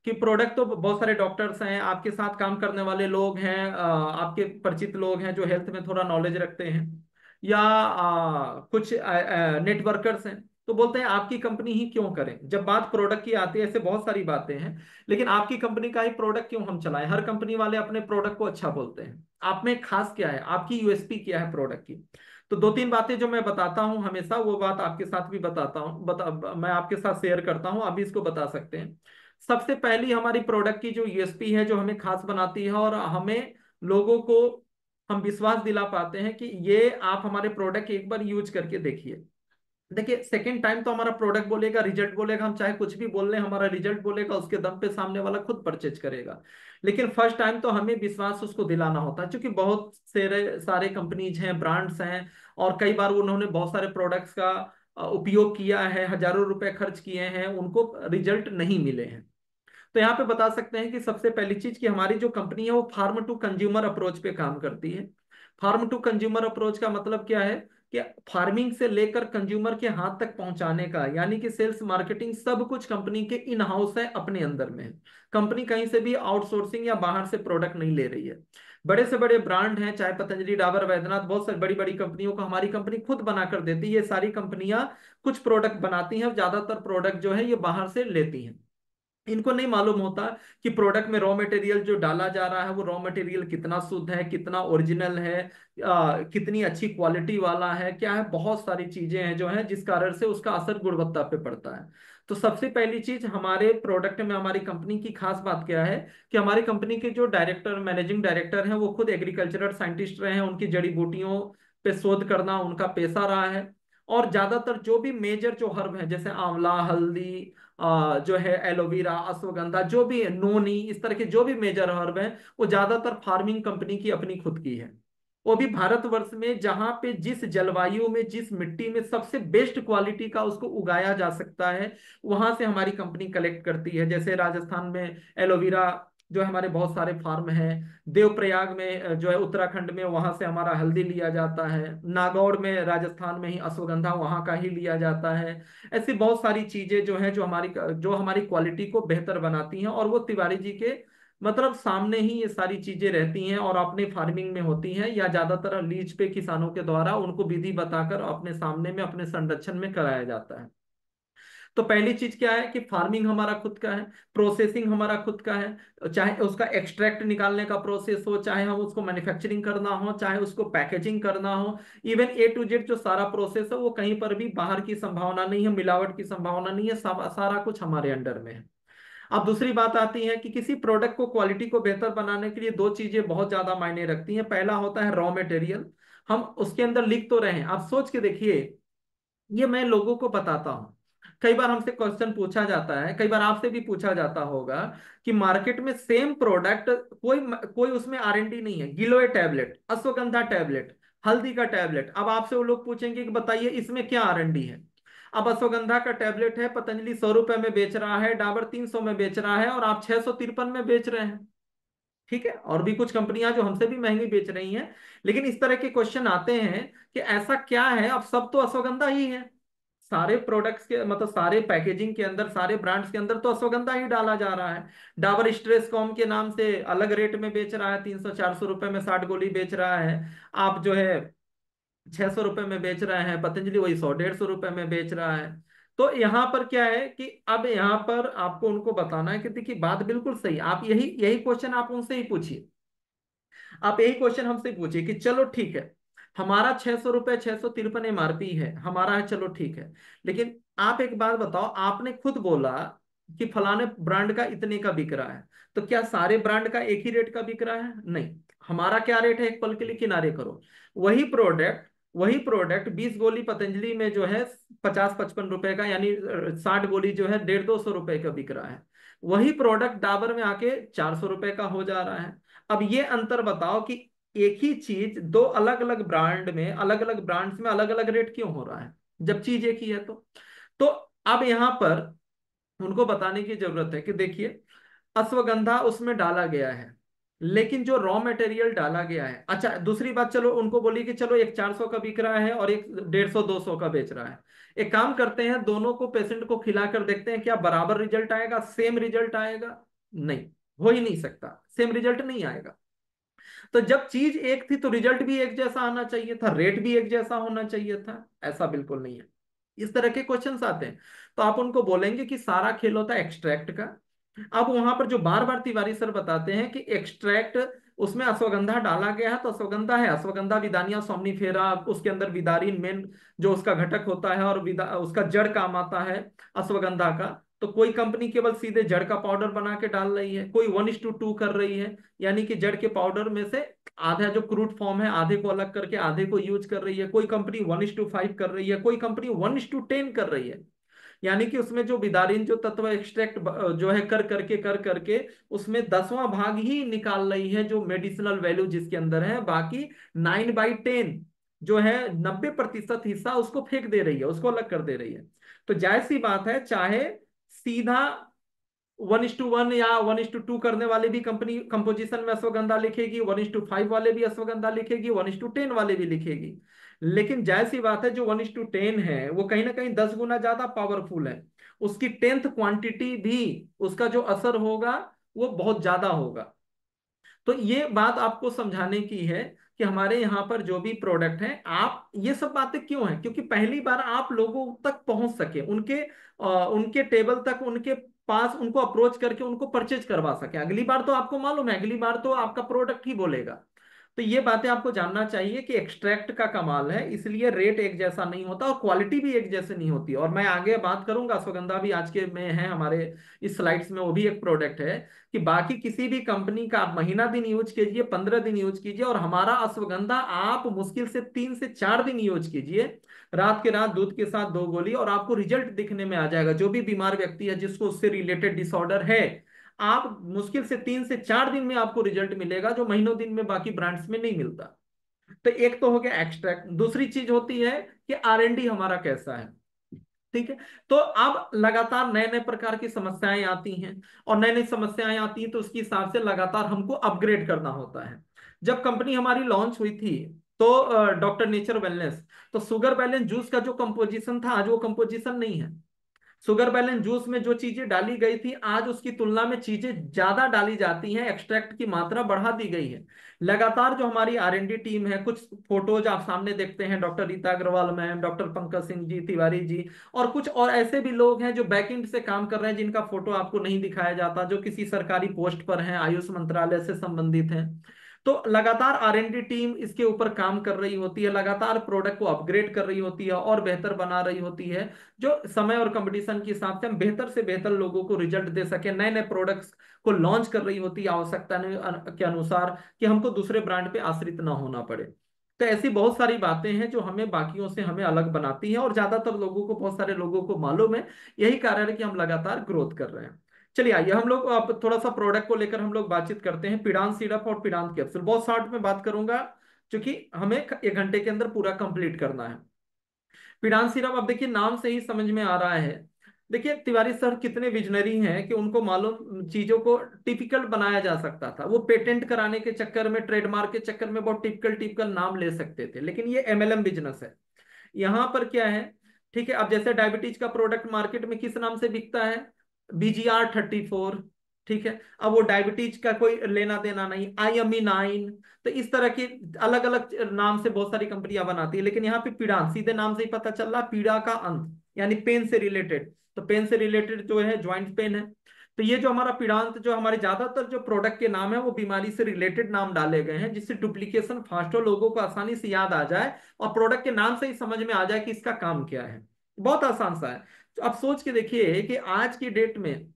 कि प्रोडक्ट तो बहुत सारे डॉक्टर्स हैं, आपके साथ काम करने वाले लोग हैं, आपके परिचित लोग हैं जो हेल्थ में थोड़ा नॉलेज रखते हैं, या कुछ नेटवर्कर्स हैं, तो बोलते हैं आपकी कंपनी ही क्यों करें। जब बात प्रोडक्ट की आती है, ऐसे बहुत सारी बातें हैं, लेकिन आपकी कंपनी का ही प्रोडक्ट क्यों हम चलाएं। हर कंपनी वाले अपने प्रोडक्ट को अच्छा बोलते हैं, आप में खास क्या है, आपकी यूएसपी क्या है प्रोडक्ट की। तो 2-3 बातें जो मैं बताता हूं हमेशा, वो बात आपके साथ भी बताता हूं, मैं आपके साथ शेयर करता हूं, आप भी इसको बता सकते हैं। सबसे पहली हमारी प्रोडक्ट की जो यूएसपी है, जो हमें खास बनाती है, और हमें लोगों को हम विश्वास दिला पाते हैं कि ये आप हमारे प्रोडक्ट एक बार यूज करके देखिए। देखिए, सेकेंड टाइम तो हमारा प्रोडक्ट बोलेगा, रिजल्ट बोलेगा, हम चाहे कुछ भी बोल लें, हमारा रिजल्ट बोलेगा, उसके दम पे सामने वाला खुद परचेज करेगा। लेकिन फर्स्ट टाइम तो हमें विश्वास उसको दिलाना होता है, क्योंकि बहुत सारे सारे कंपनीज हैं, ब्रांड्स हैं, और कई बार उन्होंने बहुत सारे प्रोडक्ट्स का उपयोग किया है, हजारों रुपए खर्च किए हैं, उनको रिजल्ट नहीं मिले हैं। तो यहाँ पे बता सकते हैं कि सबसे पहली चीज कि हमारी जो कंपनी है वो फार्म टू कंज्यूमर अप्रोच पे काम करती है। फार्म टू कंज्यूमर अप्रोच का मतलब क्या है कि फार्मिंग से लेकर कंज्यूमर के हाथ तक पहुंचाने का, यानी कि सेल्स मार्केटिंग सब कुछ कंपनी के इन हाउस है, अपने अंदर में है। कंपनी कहीं से भी आउटसोर्सिंग या बाहर से प्रोडक्ट नहीं ले रही है। बड़े से बड़े ब्रांड हैं, चाहे पतंजलि, डाबर, वैद्यनाथ, बहुत सारी बड़ी बड़ी कंपनियों को हमारी कंपनी खुद बना कर देती है। ये सारी कंपनियां कुछ प्रोडक्ट बनाती हैं, ज्यादातर प्रोडक्ट जो है ये बाहर से लेती हैं। इनको नहीं मालूम होता कि प्रोडक्ट में रॉ मटेरियल जो डाला जा रहा है वो रॉ मटेरियल कितना शुद्ध है, कितना ओरिजिनल है, कितनी अच्छी क्वालिटी वाला है, क्या है, बहुत सारी चीजें हैं जो है जिस कारण से उसका असर गुणवत्ता पे पड़ता है। तो सबसे पहली चीज हमारे प्रोडक्ट में हमारी कंपनी की खास बात क्या है कि हमारी कंपनी के जो डायरेक्टर, मैनेजिंग डायरेक्टर हैं, वो खुद एग्रीकल्चरल साइंटिस्ट रहे हैं। उनकी जड़ी बूटियों पे शोध करना उनका पेशा रहा है। और ज्यादातर जो भी मेजर जो हर्ब है, जैसे आंवला, हल्दी, जो है एलोवेरा, अश्वगंधा, जो भी है, नोनी, इस तरह के जो भी मेजर हर्ब हैं, वो ज्यादातर फार्मिंग कंपनी की अपनी खुद की है। वो भी भारतवर्ष में, जहां पे जिस जलवायु में, जिस मिट्टी में सबसे बेस्ट क्वालिटी का उसको उगाया जा सकता है, वहां से हमारी कंपनी कलेक्ट करती है। जैसे राजस्थान में एलोवेरा जो है, हमारे बहुत सारे फार्म हैं। देवप्रयाग में जो है उत्तराखंड में, वहां से हमारा हल्दी लिया जाता है। नागौर में राजस्थान में ही अश्वगंधा वहां का ही लिया जाता है। ऐसी बहुत सारी चीजें जो है जो हमारी क्वालिटी को बेहतर बनाती हैं, और वो तिवारी जी के मतलब सामने ही ये सारी चीजें रहती हैं और अपने फार्मिंग में होती हैं, या ज्यादातर लीज पे किसानों के द्वारा उनको विधि बताकर अपने सामने में, अपने संरक्षण में कराया जाता है। तो पहली चीज क्या है कि फार्मिंग हमारा खुद का है, प्रोसेसिंग हमारा खुद का है। चाहे उसका एक्सट्रैक्ट निकालने का प्रोसेस हो, चाहे हम उसको मैन्युफैक्चरिंग करना हो, चाहे उसको पैकेजिंग करना हो, इवन ए टू जेड जो सारा प्रोसेस है, वो कहीं पर भी बाहर की संभावना नहीं है, मिलावट की संभावना नहीं है, सब सारा कुछ हमारे अंडर में है। अब दूसरी बात आती है कि किसी प्रोडक्ट को, क्वालिटी को बेहतर बनाने के लिए दो चीजें बहुत ज्यादा मायने रखती हैं। पहला होता है रॉ मटेरियल। हम उसके अंदर लिख तो रहे हैं, आप सोच के देखिए, ये मैं लोगों को बताता हूं। कई बार हमसे क्वेश्चन पूछा जाता है, कई बार आपसे भी पूछा जाता होगा कि मार्केट में सेम प्रोडक्ट, कोई कोई उसमें आरएनडी नहीं है, गिलोय टैबलेट, अश्वगंधा टैबलेट, हल्दी का टैबलेट, अब आपसे वो लोग पूछेंगे कि बताइए इसमें क्या आरएनडी है। अब अश्वगंधा का टैबलेट है, पतंजलि 100 रुपए में बेच रहा है, डाबर 300 में बेच रहा है, और आप 653 में बेच रहे हैं। ठीक है, और भी कुछ कंपनियां जो हमसे भी महंगी बेच रही हैं। लेकिन इस तरह के क्वेश्चन आते हैं कि ऐसा क्या है, अब सब तो अश्वगंधा ही है। सारे प्रोडक्ट्स के मतलब सारे पैकेजिंग के अंदर, सारे ब्रांड्स के अंदर तो अश्वगंधा ही डाला जा रहा है। डाबर स्ट्रेस कॉम के नाम से अलग रेट में बेच रहा है, 300 400 रुपए में 60 गोली बेच रहा है। आप जो है 600 रुपए में बेच रहे हैं, पतंजलि वही 100 150 रुपए में बेच रहा है। तो यहाँ पर क्या है कि अब यहाँ पर आपको उनको बताना है कि देखिए बात बिल्कुल सही, आप यही यही क्वेश्चन आप उनसे ही पूछिए। आप यही क्वेश्चन हमसे पूछिए कि चलो ठीक है, हमारा 600 रुपये, 653 MRP है हमारा, है, चलो ठीक है। लेकिन आप एक बात बताओ, आपने खुद बोला कि फलाने ब्रांड का इतने का बिक रहा है, तो क्या सारे ब्रांड का एक ही रेट का बिक रहा है? नहीं। हमारा क्या रेट है, एक पल के लिए किनारे करो। वही प्रोडक्ट 20 गोली पतंजलि में जो है 50 55 रुपए का, यानी 60 गोली जो है 150 200 रुपए का बिक रहा है। वही प्रोडक्ट डाबर में आके 400 रुपए का हो जा रहा है। अब ये अंतर बताओ कि एक ही चीज दो अलग अलग ब्रांड में, अलग अलग ब्रांड्स में अलग अलग रेट क्यों हो रहा है, जब चीज एक ही है तो अब यहां पर उनको बताने की जरूरत है कि देखिए, अश्वगंधा उसमें डाला गया है, लेकिन जो रॉ मटेरियल डाला गया है, अच्छा दूसरी बात, चलो उनको बोलिए कि चलो एक 400 का बिक रहा है और एक 150 200 का बेच रहा है। एक काम करते हैं, दोनों को पेशेंट को खिलाकर देखते हैं, क्या बराबर रिजल्ट आएगा, सेम रिजल्ट आएगा? नहीं, हो ही नहीं सकता, सेम रिजल्ट नहीं आएगा। तो जब चीज एक थी तो रिजल्ट भी एक जैसा आना चाहिए था, रेट भी एक जैसा होना चाहिए था। ऐसा बिल्कुल नहीं है। इस तरह के क्वेश्चंस आते हैं, तो आप उनको बोलेंगे कि सारा खेल होता है एक्सट्रैक्ट का। अब वहां पर जो बार बार तिवारी सर बताते हैं कि एक्सट्रैक्ट, उसमें अश्वगंधा डाला गया है तो अश्वगंधा है, अश्वगंधा विदानिया सोमनीफेरा, उसके अंदर विदारिन मेन जो उसका घटक होता है, और उसका जड़ काम आता है अश्वगंधा का। तो कोई कंपनी केवल सीधे जड़ का पाउडर बना के डाल रही है, कोई 1:2 कर रही है, यानी कि जड़ के पाउडर में से आधा जो क्रूड फॉर्म है आधे को अलग करके आधे को यूज कर रही है, कोई कंपनी 1:5 कर रही है, कोई कंपनी 1:10 कर रही है। यानी कि उसमें जो बिदारिन जो तत्व एक्सट्रैक्ट जो है कर करके उसमें 10वां भाग ही निकाल रही है, जो मेडिसिनल वैल्यू जिसके अंदर है, बाकी 9/10 जो है 90% हिस्सा उसको फेंक दे रही है, उसको अलग कर दे रही है। तो जाहिर सी बात है, चाहे सीधा 1:1 या 1:2 करने वाले भी कंपनी कंपोजिशन में अश्वगंधा लिखेगी, 1:5 वाले भी अश्वगंधा लिखेगी, 1:10 वाले भी लिखेगी। लेकिन जाहिर सी बात है जो 1:10 है वो कहीं ना कहीं 10 गुना ज्यादा पावरफुल है। उसकी 10th क्वांटिटी भी, उसका जो असर होगा वो बहुत ज्यादा होगा। तो ये बात आपको समझाने की है कि हमारे यहाँ पर जो भी प्रोडक्ट है, आप ये सब बातें क्यों हैं, क्योंकि पहली बार आप लोगों तक पहुंच सके, उनके टेबल तक, उनके पास उनको अप्रोच करके उनको परचेज करवा सके। अगली बार तो आपको मालूम है, अगली बार तो आपका प्रोडक्ट ही बोलेगा। तो ये बातें आपको जानना चाहिए कि एक्सट्रैक्ट का कमाल है, इसलिए रेट एक जैसा नहीं होता और क्वालिटी भी एक जैसे नहीं होती। और मैं आगे बात करूंगा, अश्वगंधा भी आज के में है हमारे इस स्लाइड्स में, वो भी एक प्रोडक्ट है कि बाकी किसी भी कंपनी का आप महीना दिन यूज कीजिए, 15 दिन यूज कीजिए, और हमारा अश्वगंधा आप मुश्किल से 3 से 4 दिन यूज कीजिए, रात के रात दूध के साथ 2 गोली, और आपको रिजल्ट दिखने में आ जाएगा। जो भी बीमार व्यक्ति है जिसको उससे रिलेटेड डिसऑर्डर है, आप मुश्किल से 3 से 4 दिन में आपको रिजल्ट मिलेगा, जो महीनों दिन में बाकी ब्रांड्स में नहीं मिलता। तो एक तो हो गया एक्सट्रैक्ट, दूसरी चीज होती है कि R&D हमारा कैसा है। ठीक है। तो अब लगातार नए नए प्रकार की समस्याएं आती हैं, और नई नई समस्याएं आती हैं तो उसके हिसाब से लगातार हमको अपग्रेड करना होता है। जब कंपनी हमारी लॉन्च हुई थी, तो डॉक्टर नेचर वेलनेस, तो शुगर बैलेंस जूस का जो कंपोजिशन था, आज वो कंपोजिशन नहीं है। शुगर बैलेंस जूस में जो चीजें डाली गई थी, आज उसकी तुलना में चीजें ज्यादा डाली जाती हैं, एक्सट्रैक्ट की मात्रा बढ़ा दी गई है। लगातार जो हमारी R&D टीम है, कुछ फोटोज आप सामने देखते हैं, doctor Rita Agarwal ma'am, doctor Pankaj Singh ji Tiwari ji, और कुछ और ऐसे भी लोग हैं जो बैकएंड से काम कर रहे हैं, जिनका फोटो आपको नहीं दिखाया जाता, जो किसी सरकारी पोस्ट पर हैं, आयुष मंत्रालय से संबंधित हैं। तो लगातार R&D टीम इसके ऊपर काम कर रही होती है, लगातार प्रोडक्ट को अपग्रेड कर रही होती है और बेहतर बना रही होती है, जो समय और कंपटीशन के हिसाब से हम बेहतर से बेहतर लोगों को रिजल्ट दे सके। नए नए प्रोडक्ट्स को लॉन्च कर रही होती है आवश्यकता के अनुसार, कि हमको दूसरे ब्रांड पे आश्रित ना होना पड़े। तो ऐसी बहुत सारी बातें हैं जो हमें बाकियों से हमें अलग बनाती हैं, और ज्यादातर लोगों को, बहुत सारे लोगों को मालूम है। यही कारण है कि हम लगातार ग्रोथ कर रहे हैं। चलिए आइए हम लोग अब थोड़ा सा प्रोडक्ट को लेकर हम लोग बातचीत करते हैं। पिडान सिरप और पिडान कैप्सूल, बहुत शॉर्ट में बात करूंगा, क्योंकि हमें 1 घंटे के अंदर पूरा कंप्लीट करना है। पिडान सिरप, अब देखिए नाम से ही समझ में आ रहा है। देखिए तिवारी सर कितने विजनरी हैं कि उनको मालूम चीजों को टिपिकल बनाया जा सकता था। वो पेटेंट कराने के चक्कर में, ट्रेडमार्क के चक्कर में बहुत टिपिकल टिपिकल नाम ले सकते थे, लेकिन ये MLM बिजनेस है। यहाँ पर क्या है, ठीक है, अब जैसे डायबिटीज का प्रोडक्ट मार्केट में किस नाम से बिकता है, BGR 34। ठीक है, अब वो डायबिटीज का कोई लेना देना नहीं, IME 9। तो इस तरह के अलग अलग नाम से बहुत सारी कंपनियां बनाती है, लेकिन यहाँ पे पीड़ान, सीधे नाम से ही पता चल रहा, पीड़ा का अंत यानी पेन से रिलेटेड। तो पेन से रिलेटेड जो है ज्वाइंट पेन है। तो ये जो हमारा पीड़ांत, जो हमारे ज्यादातर जो प्रोडक्ट के नाम है वो बीमारी से रिलेटेड नाम डाले गए हैं, जिससे डुप्लीकेशन फास्ट हो, लोगों को आसानी से याद आ जाए, और प्रोडक्ट के नाम से ही समझ में आ जाए कि इसका काम क्या है। बहुत आसान सा है। तो आप सोच के देखिए कि आज की डेट में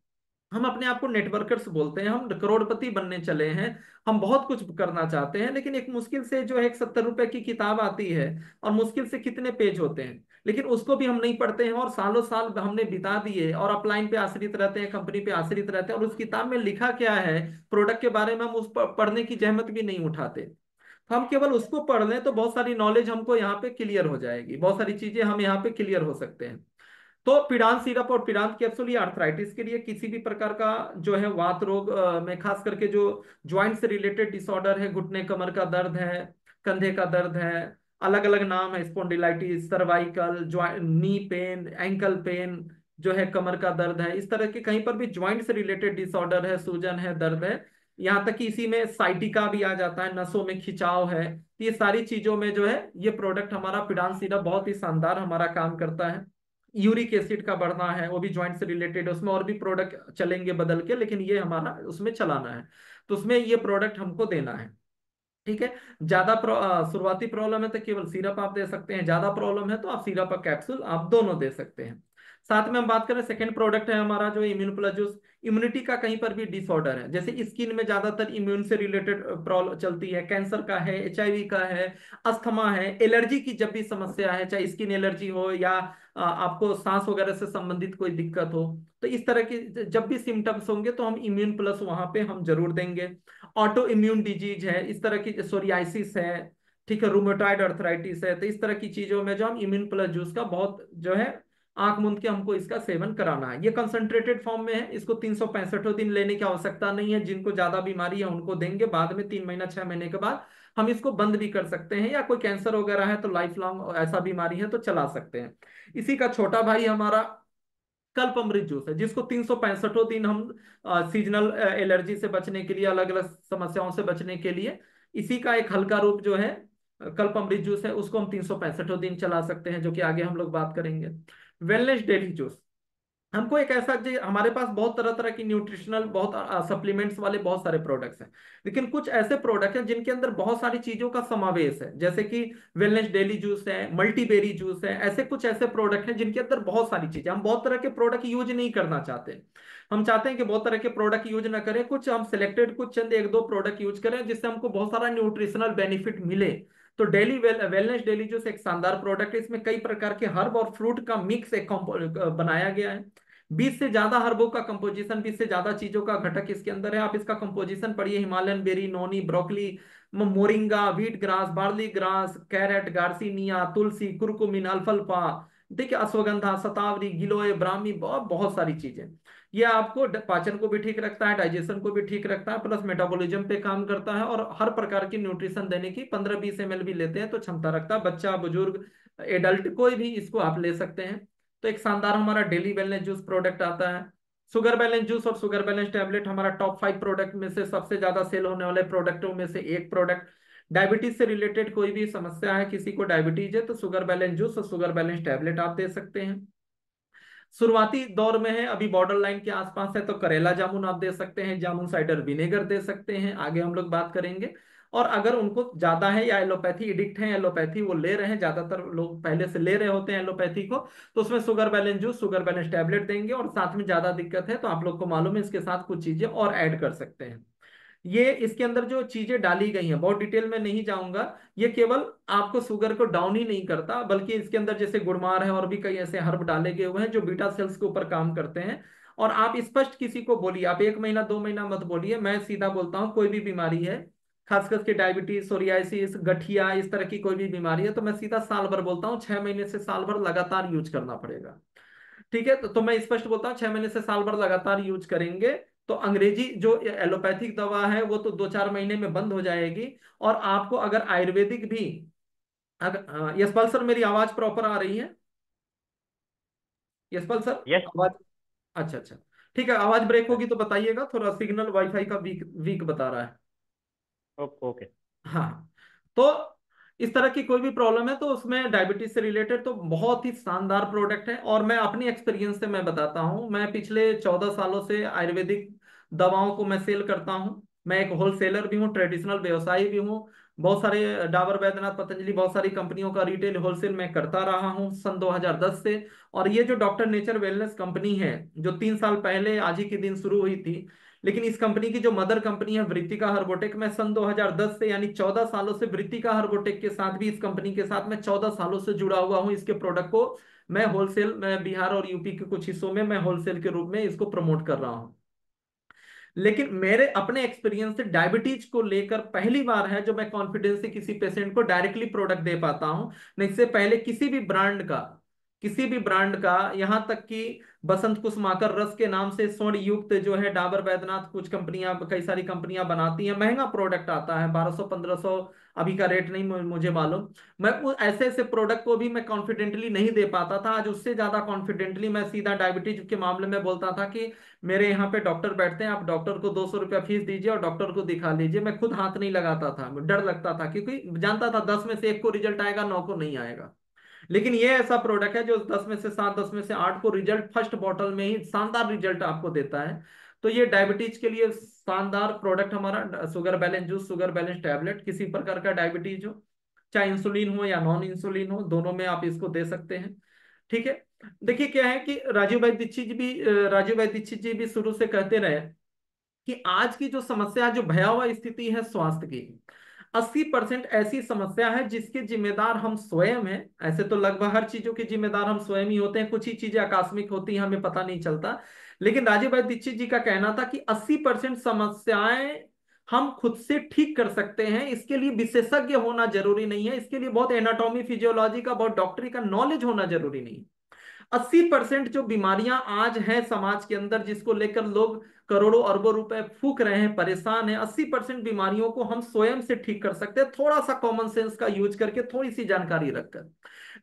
हम अपने आप को नेटवर्कर्स बोलते हैं, हम करोड़पति बनने चले हैं, हम बहुत कुछ करना चाहते हैं, लेकिन एक मुश्किल से जो है एक 70 रुपए की किताब आती है, और मुश्किल से कितने पेज होते हैं, लेकिन उसको भी हम नहीं पढ़ते हैं, और सालों साल हमने बिता दिए और अपलाइन पे आश्रित रहते हैं, कंपनी पे आश्रित रहते हैं, और उस किताब में लिखा क्या है प्रोडक्ट के बारे में हम उस पढ़ने की जहमत भी नहीं उठाते। तो हम केवल उसको पढ़ लें तो बहुत सारी नॉलेज हमको यहाँ पे क्लियर हो जाएगी, बहुत सारी चीजें हम यहाँ पे क्लियर हो सकते हैं। तो पिडान सिरप और पिडान कैप्सूल ये आर्थराइटिस के लिए, किसी भी प्रकार का जो है वात रोग में, खास करके जो ज्वाइंट से रिलेटेड डिसऑर्डर है, घुटने कमर का दर्द है, कंधे का दर्द है, अलग अलग नाम है, spondylitis, cervical, joint, knee pain, ankle pain, जो है कमर का दर्द है, इस तरह के कहीं पर भी ज्वाइंट से रिलेटेड डिसऑर्डर है, सूजन है, दर्द है, यहाँ तक कि इसी में साइटिका भी आ जाता है, नसों में खिंचाव है, तो ये सारी चीजों में जो है ये प्रोडक्ट हमारा पिडान सिरप बहुत ही शानदार हमारा काम करता है। यूरिक एसिड का बढ़ना है, वो भी ज्वाइंट से रिलेटेड है, उसमें और भी प्रोडक्ट चलेंगे बदल के, लेकिन ये हमारा उसमें चलाना है, तो उसमें ये प्रोडक्ट हमको देना है। ठीक है। ज्यादा शुरुआती प्रॉब्लम है तो केवल सिरप आप दे सकते हैं, ज्यादा प्रॉब्लम है तो आप सिरप और कैप्सूल आप दोनों दे सकते हैं। साथ में हम बात करें, सेकंड प्रोडक्ट है हमारा जो इम्यून प्लस जूस। इम्यूनिटी का कहीं पर भी डिसऑर्डर है, जैसे स्किन में ज्यादातर इम्यून से रिलेटेड प्रॉब्लम चलती है, कैंसर का है, HIV का है, अस्थमा है, एलर्जी की जब भी समस्या है, चाहे स्किन एलर्जी हो या आपको सांस वगैरह से संबंधित कोई दिक्कत हो, तो इस तरह की जब भी सिम्टम्स होंगे तो हम इम्यून प्लस वहां पे हम जरूर देंगे। ऑटो इम्यून डिजीज है, इस तरह की सोरियासिस है, ठीक है, रूमेटॉइड अर्थराइटिस है, तो इस तरह की चीजों में जो हम इम्यून प्लस जूस का बहुत जो है आंख मूंद के हमको इसका सेवन कराना है। ये कंसंट्रेटेड फॉर्म में है, इसको 365 दिन लेने की आवश्यकता नहीं है। जिनको ज्यादा बीमारी है उनको देंगे, बाद में 3 महीना 6 महीने के बाद हम इसको बंद भी कर सकते हैं, या कोई कैंसर वगैरह है तो लाइफ लॉन्ग ऐसा बीमारी है तो चला सकते हैं। इसी का छोटा भाई हमारा कल्पमृत जूस है, जिसको 365 दिन हम सीजनल एलर्जी से बचने के लिए, अलग अलग समस्याओं से बचने के लिए, इसी का एक हल्का रूप जो है कल्पमृत जूस है, उसको हम 365 दिन चला सकते हैं, जो कि आगे हम लोग बात करेंगे। वेलनेस डेली जूस, हमको एक ऐसा हमारे पास बहुत तरह तरह की न्यूट्रिशनल, बहुत सप्लीमेंट्स वाले बहुत सारे प्रोडक्ट्स हैं, लेकिन कुछ ऐसे प्रोडक्ट हैं जिनके अंदर बहुत सारी चीजों का समावेश है, जैसे कि वेलनेस डेली जूस है, मल्टीबेरी जूस है, ऐसे कुछ ऐसे प्रोडक्ट हैं जिनके अंदर बहुत सारी चीजें। हम बहुत तरह के प्रोडक्ट यूज नहीं करना चाहते। हम चाहते हैं कि बहुत तरह के प्रोडक्ट यूज ना करें, कुछ हम सिलेक्टेड कुछ चंद एक दो प्रोडक्ट यूज करें जिससे हमको बहुत सारा न्यूट्रिशनल बेनिफिट मिले। तो डेली वेलनेस डेली जूस एक शानदार प्रोडक्ट है। इसमें कई प्रकार के हर्ब और फ्रूट का मिक्स एक बनाया गया है। 20 से ज्यादा हर्बों का कंपोजिशन, 20 से ज्यादा चीजों का घटक इसके अंदर है। आप इसका कंपोजिशन पढ़िए, Himalayan berry, noni, broccoli, moringa, wheat grass, barley grass, carrot, garcinia, tulsi, curcumin, अल्फाल्फा, ठीक है, अश्वगंधा, शतावरी, गिलोय, ब्राह्मी, बहुत बहुत सारी चीजें। ये आपको पाचन को भी ठीक रखता है, डाइजेशन को भी ठीक रखता है, प्लस मेटाबॉलिज्म पे काम करता है, और हर प्रकार की न्यूट्रिशन देने की 15-20 ml भी लेते हैं तो क्षमता रखता है। बच्चा, बुजुर्ग, एडल्ट कोई भी इसको आप ले सकते हैं। तो एक शानदार हमारा डेली वेलनेस जूस प्रोडक्ट आता है। शुगर बैलेंस जूस और शुगर बैलेंस टैबलेट हमारा टॉप 5 प्रोडक्ट में से सबसे ज्यादा सेल होने वाले प्रोडक्टों में से एक प्रोडक्ट। डायबिटीज से रिलेटेड कोई भी समस्या है, किसी को डायबिटीज है, तो शुगर बैलेंस जूस और शुगर बैलेंस टैबलेट आप दे सकते हैं। शुरुआती दौर में है, अभी बॉर्डर लाइन के आसपास है, तो करेला जामुन आप दे सकते हैं, जामुन साइडर विनेगर दे सकते हैं, आगे हम लोग बात करेंगे। और अगर उनको ज्यादा है या एलोपैथी एडिक्ट है, एलोपैथी वो ले रहे हैं, ज्यादातर लोग पहले से ले रहे होते हैं एलोपैथी को, तो उसमें sugar balance juice, sugar balance tablet देंगे। और साथ में ज्यादा दिक्कत है तो आप लोग को मालूम है, इसके साथ कुछ चीजें और ऐड कर सकते हैं। ये इसके अंदर जो चीजें डाली गई हैं, बहुत डिटेल में नहीं जाऊंगा, ये केवल आपको शुगर को डाउन ही नहीं करता, बल्कि इसके अंदर जैसे गुड़मार है और भी कई ऐसे हर्ब डाले गए हुए हैं जो बीटा सेल्स के ऊपर काम करते हैं। और आप स्पष्ट किसी को बोलिए, आप 1 महीना 2 महीना मत बोलिए, मैं सीधा बोलता हूँ, कोई भी बीमारी है, खास करके डायबिटीज, सोरियासिस, गठिया, इस तरह की कोई भी बीमारी है, तो मैं सीधा साल भर बोलता हूँ, 6 महीने से साल भर लगातार यूज करना पड़ेगा। ठीक है, तो मैं स्पष्ट बोलता हूँ, 6 महीने से साल भर लगातार यूज करेंगे तो अंग्रेजी जो एलोपैथिक दवा है वो तो 2-4 महीने में बंद हो जाएगी। और आपको अगर आयुर्वेदिक भी, अगर यशपाल सर मेरी आवाज प्रॉपर आ रही है? Yashpal sir yes. आवाज, अच्छा अच्छा, ठीक है, आवाज ब्रेक सर। होगी तो बताइएगा, थोड़ा सिग्नल वाईफाई का वीक वीक बता रहा है। ओके। हाँ, तो इस तरह की कोई भी प्रॉब्लम है तो उसमें डायबिटीज से रिलेटेड तो बहुत ही शानदार प्रोडक्ट है। और मैं अपनी एक्सपीरियंस से मैं बताता हूँ, मैं पिछले 14 सालों से आयुर्वेदिक दवाओं को मैं सेल करता हूँ। मैं एक होलसेलर भी हूँ, ट्रेडिशनल व्यवसायी भी हूँ। बहुत सारे डाबर, बैद्यनाथ, पतंजलि, बहुत सारी कंपनियों का रिटेल होलसेल मैं करता रहा हूँ सन 2010 से। और ये जो डॉक्टर नेचर वेलनेस कंपनी है, जो 3 साल पहले आज ही के दिन शुरू हुई थी, लेकिन इस कंपनी की जो मदर कंपनी है वृत्तिका हर्बोटेक, मैं सन 2010 से यानी 14 सालों से वृत्तिका हर्बोटेक के साथ भी, इस कंपनी के साथ मैं 14 सालों से जुड़ा हुआ हूं। इसके प्रोडक्ट को मैं होलसेल, मैं बिहार और यूपी के कुछ हिस्सों में मैं होलसेल के रूप में इसको प्रमोट कर रहा हूं। लेकिन मेरे अपने एक्सपीरियंस से डायबिटीज को लेकर पहली बार है जो मैं कॉन्फिडेंस से किसी पेशेंट को डायरेक्टली प्रोडक्ट दे पाता हूं। नहीं, इससे पहले किसी भी ब्रांड का, यहां तक कि बसंत कुसुमाकर रस के नाम से स्वर्ण युक्त जो है डाबर बैद्यनाथ, कुछ कंपनियां, कई सारी कंपनियां बनाती हैं, महंगा प्रोडक्ट आता है, 1200-1500, अभी का रेट नहीं मुझे मालूम। मैं ऐसे ऐसे प्रोडक्ट को भी मैं कॉन्फिडेंटली नहीं दे पाता था, आज उससे ज्यादा कॉन्फिडेंटली मैं सीधा डायबिटीज के मामले में बोलता था कि मेरे यहाँ पे डॉक्टर बैठते हैं, आप डॉक्टर को 200 रुपया फीस दीजिए और डॉक्टर को दिखा लीजिए। मैं खुद हाथ नहीं लगाता था, डर लगता था, क्योंकि जानता था 10 में से 1 को रिजल्ट आएगा, 9 को नहीं आएगा। लेकिन ये ऐसा प्रोडक्ट है जो 10 में से 7, 10 में से 8 को रिजल्ट फर्स्ट बॉटल में ही शानदार रिजल्ट आपको देता है। तो ये डायबिटीज के लिए शानदार प्रोडक्ट हमारा sugar balance juice, sugar balance tablet, किसी प्रकार का डायबिटीज हो, चाहे इंसुलिन हो या नॉन इंसुलिन हो, दोनों में आप इसको दे सकते हैं। ठीक है, देखिए क्या है कि राजीव भाई दीक्षित जी भी शुरू से कहते रहे कि आज की जो समस्या, जो भयावह स्थिति है स्वास्थ्य की, 80% ऐसी समस्या है जिसके जिम्मेदार हम स्वयं हैं। ऐसे तो लगभग हर चीजों के जिम्मेदार हम स्वयं ही होते हैं, कुछ ही चीजें आकस्मिक होती हैं, हमें पता नहीं चलता। लेकिन राजीव भाई दीक्षित जी का कहना था कि 80% समस्याएं हम खुद से ठीक कर सकते हैं, इसके लिए विशेषज्ञ होना जरूरी नहीं है, इसके लिए बहुत एनाटॉमी फिजियोलॉजी का, बहुत डॉक्टरी का नॉलेज होना जरूरी नहीं है। 80% जो बीमारियां आज हैं समाज के अंदर, जिसको लेकर लोग करोड़ों अरबों रुपए फूक रहे हैं, परेशान हैं, 80% बीमारियों को हम स्वयं से ठीक कर सकते हैं, थोड़ा सा कॉमन सेंस का यूज करके, थोड़ी सी जानकारी रखकर।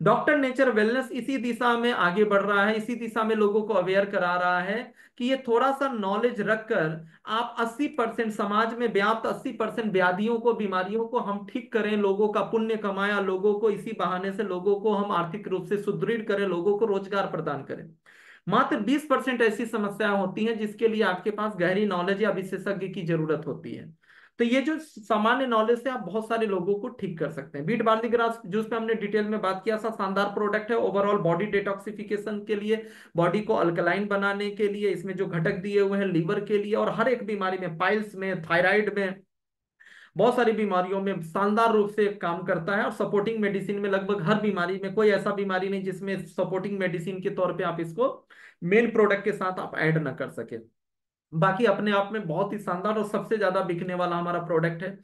डॉक्टर नेचर वेलनेस इसी दिशा में आगे बढ़ रहा है, इसी दिशा में लोगों को अवेयर करा रहा है कि ये थोड़ा सा नॉलेज रखकर आप 80% समाज में व्याप्त 80% व्याधियों को, बीमारियों को हम ठीक करें, लोगों का पुण्य कमाया, लोगों को इसी बहाने से लोगों को हम आर्थिक रूप से सुदृढ़ करें, लोगों को रोजगार प्रदान करें। मात्र 20% ऐसी समस्याएं होती हैं जिसके लिए आपके पास गहरी नॉलेज या विशेषज्ञ की जरूरत होती है। तो ये जो सामान्य नॉलेज से आप बहुत सारे लोगों को ठीक कर सकते हैं। बीट बार्ली ग्रास जूस पे हमने डिटेल में बात किया, सा शानदार प्रोडक्ट है ओवरऑल बॉडी डिटॉक्सिफिकेशन के लिए, बॉडी को अल्कलाइन बनाने के लिए, इसमें जो घटक दिए हुए हैं लीवर के लिए और हर एक बीमारी में, पाइल्स में, थायराइड में, बहुत सारी बीमारियों में शानदार रूप से काम करता है। और सपोर्टिंग मेडिसिन में लगभग हर बीमारी में, कोई ऐसा बीमारी नहीं जिसमें सपोर्टिंग मेडिसिन के तौर पे आप इसको मेन प्रोडक्ट के साथ आप ऐड ना कर सके। बाकी अपने आप में बहुत ही शानदार और सबसे ज्यादा बिकने वाला हमारा प्रोडक्ट है।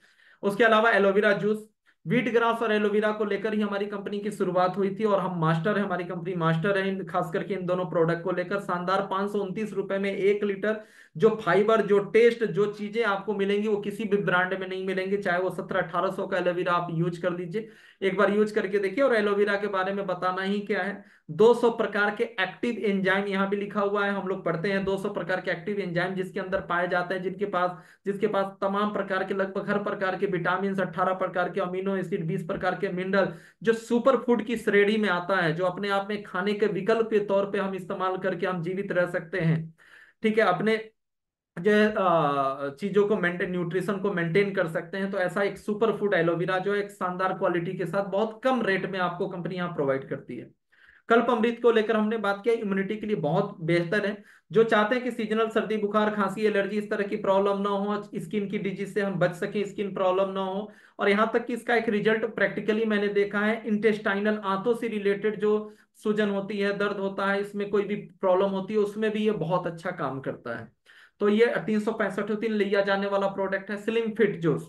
उसके अलावा एलोवेरा जूस, व्हीट ग्रास और एलोवेरा को लेकर ही हमारी कंपनी की शुरुआत हुई थी और हम मास्टर है, हमारी कंपनी मास्टर है खास करके इन दोनों प्रोडक्ट को लेकर। शानदार 529 रुपए में 1 लीटर, जो फाइबर, जो टेस्ट, जो चीजें आपको मिलेंगी वो किसी भी ब्रांड में नहीं मिलेंगी, चाहे वो 1700-1800 का एलोवेरा आप यूज कर लीजिए, एक बार यूज करके देखिए। और एलोवेरा के बारे में बताना ही क्या है, 200 प्रकार के एक्टिव एंजाइम यहाँ भी लिखा हुआ है, हम लोग पढ़ते हैं 200 प्रकार के एक्टिव एंजाइम जिसके अंदर पाए जाते हैं, जिसके पास तमाम प्रकार के, लगभग हर प्रकार के विटामिन, 18 प्रकार के अमीनो एसिड, 20 प्रकार के मिनरल, जो सुपर फूड की श्रेणी में आता है, जो अपने आप में खाने के विकल्प के तौर पे हम इस्तेमाल करके हम जीवित रह सकते हैं। ठीक है, अपने जो चीजों को मेंटेन, न्यूट्रिशन को मेंटेन कर सकते हैं। तो ऐसा एक सुपर फूड एलोवेरा जो एक शानदार क्वालिटी के साथ बहुत कम रेट में आपको कंपनी यहाँ प्रोवाइड करती है। कल्प अमृत को लेकर हमने बात किया, इम्यूनिटी के लिए बहुत बेहतर है। जो चाहते हैं कि सीजनल सर्दी, बुखार, खांसी, एलर्जी, इस तरह की प्रॉब्लम ना हो, स्किन की डिजीज से हम बच सकें, स्किन प्रॉब्लम ना हो, और यहाँ तक कि इसका एक रिजल्ट प्रैक्टिकली मैंने देखा है, इंटेस्टाइनल, आंतों से रिलेटेड जो सूजन होती है, दर्द होता है, इसमें कोई भी प्रॉब्लम होती है, उसमें भी ये बहुत अच्छा काम करता है। तो ये 365 दिन लिया जाने वाला प्रोडक्ट है। Slim fit juice,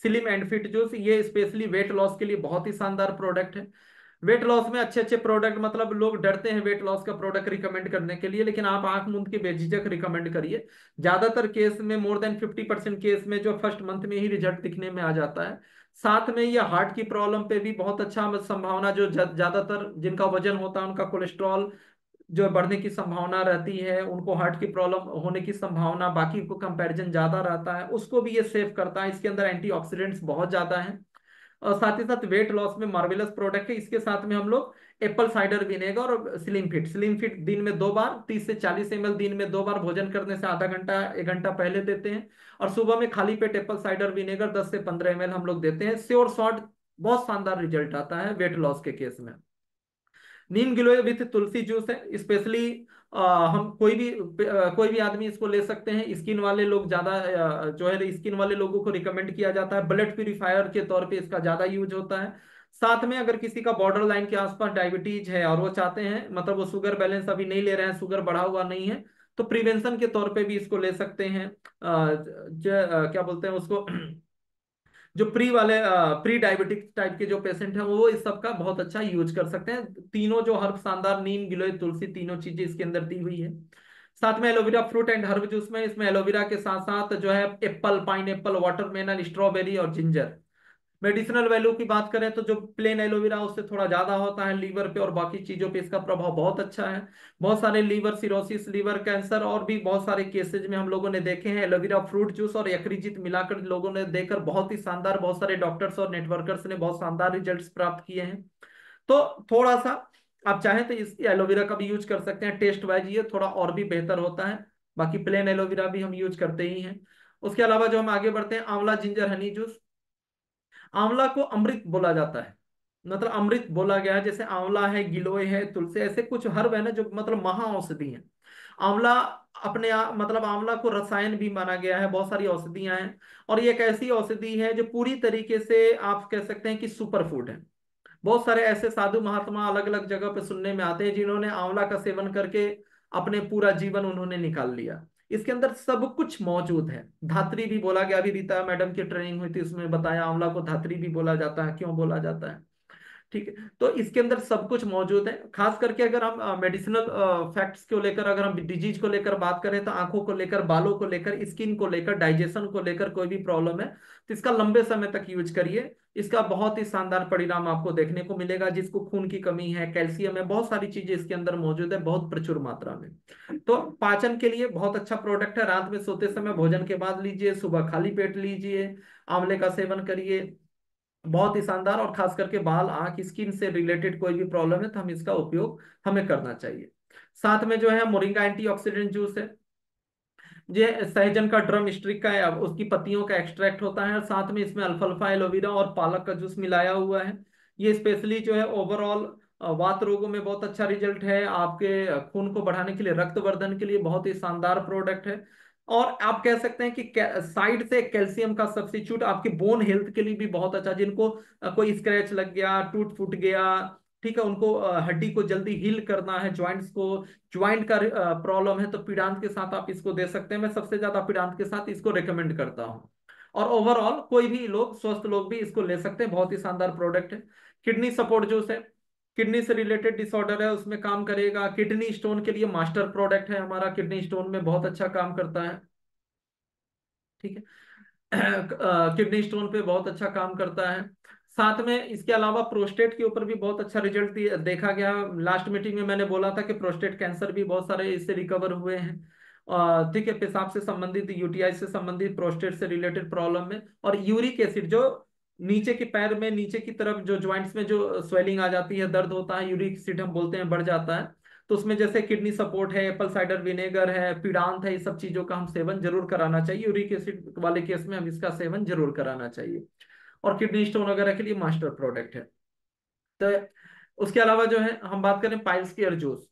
slim and fit juice, ये स्पेशली वेट लॉस के लिए बहुत ही शानदार प्रोडक्ट है। वेट लॉस में अच्छे अच्छे प्रोडक्ट, मतलब लोग डरते हैं वेट लॉस का प्रोडक्ट रिकमेंड करने के लिए, लेकिन आप आंख मूंद के बेझिझक रिकमेंड करिए। ज्यादातर केस में, मोर देन 50% केस में, जो फर्स्ट मंथ में ही रिजल्ट दिखने में आ जाता है। साथ में ये हार्ट की प्रॉब्लम पे भी बहुत अच्छा संभावना, जो ज्यादातर जिनका वजन होता है उनका कोलेस्ट्रॉल जो बढ़ने की संभावना रहती है, उनको हार्ट की प्रॉब्लम होने की संभावना बाकी को कंपैरिजन ज्यादा रहता है, उसको भी ये सेव करता है। इसके अंदर एंटीऑक्सीडेंट्स बहुत ज्यादा हैं। और साथ ही साथ वेट लॉस में मार्वेलस प्रोडक्ट है। इसके साथ में हम लोग एप्पल साइडर विनेगर और स्लिम फिट दिन में 2 बार, 30 से 40 ml दिन में 2 बार, भोजन करने से आधा घंटा 1 घंटा पहले देते हैं। और सुबह में खाली पेट एप्पल साइडर विनेगर 10 से 15 ml हम लोग देते हैं। श्योर शॉट बहुत शानदार रिजल्ट आता है वेट लॉस के केस में। नीम गिलोय विथ तुलसी जूस है, स्पेशली हम कोई भी आदमी इसको ले सकते हैं। स्किन वाले लोग ज्यादा, जो है स्किन वाले लोगों को रिकमेंड किया जाता है, ब्लड प्यूरिफायर के तौर पे इसका ज्यादा यूज होता है। साथ में अगर किसी का बॉर्डर लाइन के आसपास डायबिटीज है और वो चाहते हैं, मतलब वो शुगर बैलेंस अभी नहीं ले रहे हैं, शुगर बढ़ा हुआ नहीं है, तो प्रिवेंशन के तौर पे भी इसको ले सकते हैं। क्या बोलते हैं उसको जो प्री डायबिटिक टाइप के जो पेशेंट हैं वो इस सब का बहुत अच्छा यूज कर सकते हैं। तीनों जो हर्ब शानदार, नीम, गिलोय, तुलसी, तीनों चीजें इसके अंदर दी हुई है। साथ में aloe vera fruit and herb juice में, इसमें एलोवेरा के साथ साथ जो है Apple, pine Apple, watermelon, strawberry और जिंजर। मेडिसिनल वैल्यू की बात करें तो जो प्लेन एलोवेरा उससे थोड़ा ज्यादा होता है लीवर पे और बाकी चीजों पे, इसका प्रभाव बहुत अच्छा है। बहुत सारे लीवर सिरोसिस, लीवर कैंसर और भी बहुत सारे केसेज में हम लोगों ने देखे हैं एलोवेरा फ्रूट जूस और यकृत मिलाकर लोगों ने देकर बहुत ही शानदार, बहुत सारे डॉक्टर्स और नेटवर्कर्स ने बहुत शानदार रिजल्ट्स प्राप्त किए हैं। तो थोड़ा सा आप चाहें तो इस एलोवेरा का भी यूज कर सकते हैं, टेस्ट वाइज ये थोड़ा और भी बेहतर होता है। बाकी प्लेन एलोवेरा भी हम यूज करते ही हैं। उसके अलावा जो हम आगे बढ़ते हैं, आंवला जिंजर हनी जूस। आंवला को अमृत बोला जाता है, मतलब अमृत बोला गया है। जैसे आंवला है, गिलोय है, तुलसी, ऐसे कुछ हर्ब है ना जो मतलब महा औषधि है। आंवला अपने आप, मतलब आंवला को रसायन भी माना गया है, बहुत सारी औषधियां हैं। और ये एक ऐसी औषधि है जो पूरी तरीके से आप कह सकते हैं कि सुपर फूड है। बहुत सारे ऐसे साधु महात्मा अलग अलग जगह पे सुनने में आते हैं जिन्होंने आंवला का सेवन करके अपने पूरा जीवन उन्होंने निकाल लिया। इसके अंदर सब कुछ मौजूद है। धात्री भी बोला गया, अभी रीता मैडम की ट्रेनिंग हुई थी उसमें बताया आंवला को धात्री भी बोला जाता है, क्यों बोला जाता है। ठीक है, तो इसके अंदर सब कुछ मौजूद है। खास करके अगर हम मेडिसिनल फैक्ट्स को लेकर, अगर हम डिजीज को लेकर बात करें, तो आंखों को लेकर, बालों को लेकर, स्किन को लेकर, डाइजेशन को लेकर कोई भी प्रॉब्लम है तो इसका लंबे समय तक यूज करिए। इसका बहुत ही शानदार परिणाम आपको देखने को मिलेगा। जिसको खून की कमी है, कैल्शियम है, बहुत सारी चीजें इसके अंदर मौजूद है, बहुत प्रचुर मात्रा में। तो पाचन के लिए बहुत अच्छा प्रोडक्ट है। रात में सोते समय भोजन के बाद लीजिए, सुबह खाली पेट लीजिए, आंवले का सेवन करिए, बहुत ही शानदार। और खास करके बाल, आंख, स्किन से रिलेटेड कोई भी प्रॉब्लम है तो हम इसका उपयोग हमें करना चाहिए। साथ में जो है मोरिंगा एंटीऑक्सीडेंट जूस है। ये सहजन का, ड्रम स्टिक का है, उसकी पत्तियों का एक्सट्रैक्ट होता है, और साथ में इसमें अल्फाल्फा, एलोवेरा और पालक का जूस मिलाया हुआ है। ये स्पेशली जो है ओवरऑल वात रोगों में बहुत अच्छा रिजल्ट है। आपके खून को बढ़ाने के लिए, रक्तवर्धन के लिए बहुत ही शानदार प्रोडक्ट है। और आप कह सकते हैं कि साइड से कैल्शियम का सब्स्टिट्यूट आपके बोन हेल्थ के लिए भी बहुत अच्छा। जिनको कोई स्क्रैच लग गया, टूट फूट गया, ठीक है, उनको हड्डी को जल्दी हील करना है, ज्वाइंट्स को, ज्वाइंट का प्रॉब्लम है, तो पीड़ांत के साथ आप इसको दे सकते हैं। मैं सबसे ज्यादा पीड़ांत के साथ इसको रेकमेंड करता हूँ। और ओवरऑल कोई भी लोग, स्वस्थ लोग भी इसको ले सकते हैं। बहुत ही शानदार प्रोडक्ट है। किडनी सपोर्ट जूस है, किडनी से रिलेटेड डिसऑर्डर है उसमें काम करेगा। किडनी स्टोन के लिए मास्टर प्रोडक्ट है हमारा, किडनी स्टोन में बहुत अच्छा काम करता है। ठीक है, किडनी स्टोन पे बहुत अच्छा काम करता है। साथ में इसके अलावा प्रोस्टेट के ऊपर भी बहुत अच्छा रिजल्ट देखा गया। लास्ट मीटिंग में मैंने बोला था कि प्रोस्टेट कैंसर भी बहुत सारे इससे रिकवर हुए हैं। ठीक है, पेशाब से संबंधित, यूटीआई से संबंधित, प्रोस्टेट से रिलेटेड प्रॉब्लम में। और यूरिक एसिड, जो नीचे के पैर में, नीचे की तरफ जो ज्वाइंट्स में जो स्वेलिंग आ जाती है, दर्द होता है, यूरिक एसिड हम बोलते हैं, बढ़ जाता है, तो उसमें जैसे किडनी सपोर्ट है, एप्पल साइडर विनेगर है, पीड़ांत है, ये सब चीजों का हम सेवन जरूर कराना चाहिए। यूरिक एसिड वाले केस में हम इसका सेवन जरूर कराना चाहिए। और किडनी स्टोन वगैरह के लिए मास्टर प्रोडक्ट है। तो उसके अलावा जो है, हम बात करें पाइल्स केयर जूस।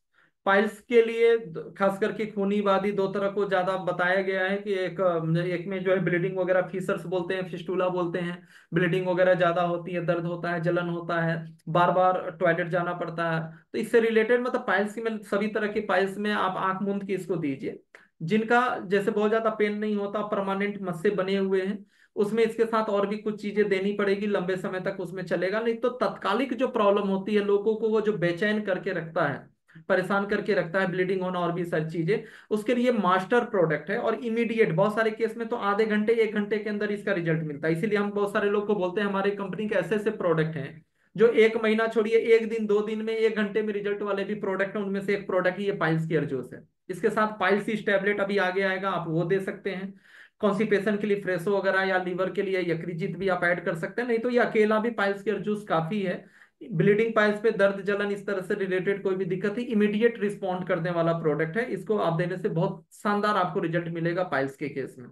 पाइल्स के लिए खास करके खूनी वादी दो तरह को ज्यादा बताया गया है कि एक में जो है ब्लीडिंग वगैरह, फीसर्स बोलते हैं, फिस्टूला बोलते हैं, ब्लीडिंग वगैरह ज्यादा होती है, दर्द होता है, जलन होता है, बार बार टॉयलेट जाना पड़ता है। तो इससे रिलेटेड, मतलब पाइल्स की, में सभी तरह की पाइल्स में आप आंख मूंद के इसको दीजिए। जिनका जैसे बहुत ज्यादा पेन नहीं होता, परमानेंट मस्से बने हुए हैं, उसमें इसके साथ और भी कुछ चीजें देनी पड़ेगी, लंबे समय तक उसमें चलेगा। नहीं तो तत्कालिक जो प्रॉब्लम होती है लोगों को, वो जो बेचैन करके रखता है, परेशान करके रखता है, ब्लीडिंग होना और भी सारी चीजें, उसके लिए मास्टर प्रोडक्ट है। और इमीडिएट, बहुत सारे केस में तो आधे घंटे, एक घंटे के अंदर इसका रिजल्ट मिलता है। इसीलिए हम बहुत सारे लोग को बोलते हैं, हमारे कंपनी के ऐसे ऐसे प्रोडक्ट हैं जो एक महीना छोड़िए, एक दिन, दो दिन में, एक घंटे में रिजल्ट वाले भी प्रोडक्ट हैं। उनमें से एक प्रोडक्ट ही ये पाइल्स केयर जूस है। इसके साथ पाइल्स टैबलेट अभी आगे आएगा, आप वो दे सकते हैं। कॉन्स्टिपेशन के लिए फ्रेशो वगैरह, या लीवर के लिए यकृत भी आप ऐड कर सकते हैं। नहीं तो ये अकेला भी पाइल्स केयर जूस काफी है। ब्लीडिंग पाइल्स पे, दर्द, जलन, इस तरह से रिलेटेड कोई भी दिक्कत है, इमीडिएट रिस्पॉन्ड करने वाला प्रोडक्ट है। इसको आप देने से बहुत शानदार आपको रिजल्ट मिलेगा पाइल्स के केस में।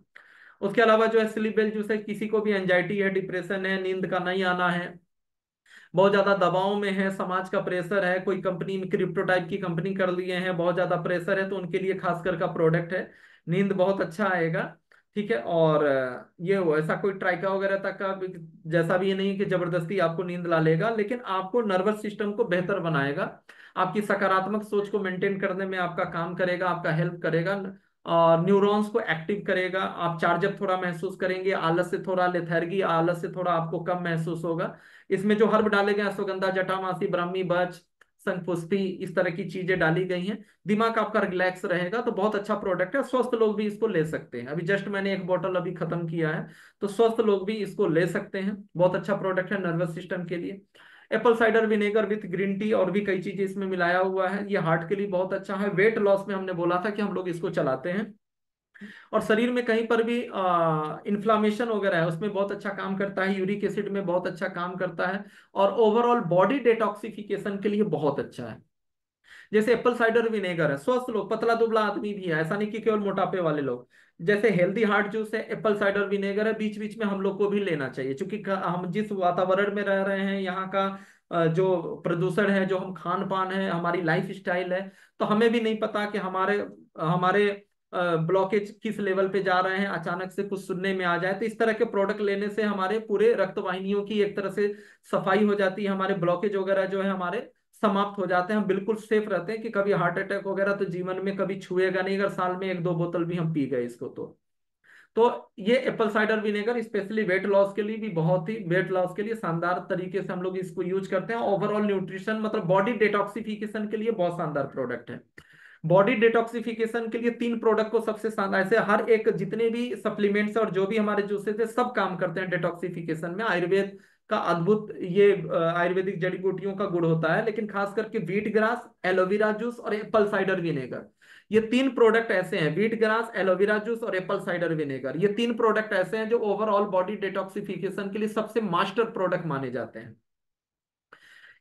उसके अलावा जो है स्लीप बेल जूस है। किसी को भी एंजाइटी है, डिप्रेशन है, नींद का नहीं आना है, बहुत ज्यादा दबाव में है, समाज का प्रेशर है, कोई कंपनी में क्रिप्टो टाइप की कंपनी कर लिए हैं, बहुत ज्यादा प्रेशर है, तो उनके लिए खासकर का प्रोडक्ट है। नींद बहुत अच्छा आएगा। ठीक है। और ये ऐसा कोई ट्राइका वगैरह तक का जैसा भी ये नहीं कि जबरदस्ती आपको नींद ला लेगा, लेकिन आपको नर्वस सिस्टम को बेहतर बनाएगा, आपकी सकारात्मक सोच को मेंटेन करने में आपका काम करेगा, आपका हेल्प करेगा, और न्यूरॉन्स को एक्टिव करेगा। आप चार्जअप थोड़ा महसूस करेंगे, आलस से थोड़ा, लेथर्गी, आलस से थोड़ा आपको कम महसूस होगा। इसमें जो हर्ब डाले गए हैं, अश्वगंधा, जटामासी, ब्राह्मी, बच, शंखपुष्पी, इस तरह की चीजें डाली गई हैं। दिमाग आपका रिलैक्स रहेगा, तो बहुत अच्छा प्रोडक्ट है। स्वस्थ लोग भी इसको ले सकते हैं। अभी जस्ट मैंने एक बोतल अभी खत्म किया है, तो स्वस्थ लोग भी इसको ले सकते हैं। बहुत अच्छा प्रोडक्ट है नर्वस सिस्टम के लिए। Apple cider vinegar with green tea, और भी कई चीजें इसमें मिलाया हुआ है। ये हार्ट के लिए बहुत अच्छा है। वेट लॉस में हमने बोला था कि हम लोग इसको चलाते हैं। और शरीर में कहीं पर भी इन्फ्लामेशन वगैरह है, उसमें बहुत अच्छा काम करता है। यूरिक एसिड में बहुत अच्छा काम करता है। और ओवरऑल बॉडी डिटॉक्सिफिकेशन के लिए बहुत अच्छा है। जैसे एप्पल साइडर विनेगर है, स्वस्थ लोग, पतला दुबला आदमी भी है, ऐसा नहीं कि केवल मोटापे वाले लोग। जैसे हेल्दी हार्ट जूस है, एप्पल साइडर विनेगर है, बीच बीच में हम लोग को भी लेना चाहिए, क्योंकि हम जिस वातावरण में रह रहे हैं, यहाँ का जो प्रदूषण है, जो हम खान पान है, हमारी लाइफ स्टाइल है, तो हमें भी नहीं पता कि हमारे हमारे ब्लॉकेज किस लेवल पे जा रहे हैं। अचानक से कुछ सुनने में आ जाए, तो इस तरह के प्रोडक्ट लेने से हमारे पूरे रक्त वाहिनियों की एक तरह से सफाई हो जाती है, हमारे ब्लॉकेज वगैरह जो है हमारे समाप्त हो जाते हैं, हम बिल्कुल सेफ रहते हैं कि कभी हार्ट अटैक वगैरह तो जीवन में कभी छुएगा नहीं, अगर साल में एक दो बोतल भी हम पी गए इसको तो। तो ये Apple cider vinegar specially weight loss के लिए भी बहुत ही, वेट लॉस के लिए शानदार तरीके से हम लोग इसको यूज करते हैं। ओवरऑल न्यूट्रिशन मतलब बॉडी डिटॉक्सिफिकेशन के लिए बहुत शानदार प्रोडक्ट है। बॉडी डिटॉक्सिफिकेशन के लिए तीन प्रोडक्ट को सबसे शानदार, ऐसे हर एक जितने भी सप्लीमेंट्स और जो भी हमारे जूसेस है सब काम करते हैं डिटॉक्सिफिकेशन में। आयुर्वेद का अद्भुत ये आयुर्वेदिक जड़ी बूटियों का गुण होता है, लेकिन खास करके व्हीट ग्रास, एलोवेरा जूस और एप्पल साइडर विनेगर, ये तीन प्रोडक्ट ऐसे हैं, व्हीट ग्रास, एलोवेरा जूस और एप्पल साइडर विनेगर, ये तीन प्रोडक्ट ऐसे हैं जो ओवरऑल बॉडी डिटॉक्सिफिकेशन के लिए सबसे मास्टर प्रोडक्ट माने जाते हैं।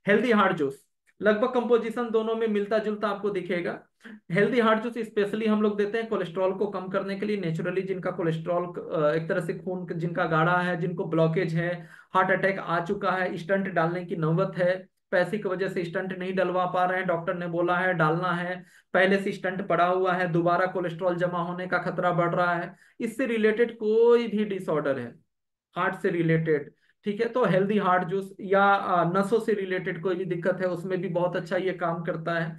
हेल्दी हार्ट जूस, लगभग कंपोजिशन दोनों में मिलता जुलता आपको दिखेगा। हेल्दी हार्ट जूस स्पेशली हम लोग देते हैं कोलेस्ट्रॉल को कम करने के लिए, नेचुरली जिनका कोलेस्ट्रॉल एक तरह से खून जिनका गाढ़ा है, जिनको ब्लॉकेज है, हार्ट अटैक आ चुका है, स्टंट डालने की नौबत है, पैसे की वजह से स्टंट नहीं डलवा पा रहे हैं, डॉक्टर ने बोला है डालना है, पहले से स्टंट पड़ा हुआ है, दोबारा कोलेस्ट्रॉल जमा होने का खतरा बढ़ रहा है, इससे रिलेटेड कोई भी डिसऑर्डर है हार्ट से रिलेटेड, ठीक है, तो हेल्दी हार्ट जूस, या नसों से रिलेटेड कोई भी दिक्कत है उसमें भी बहुत अच्छा ये काम करता है,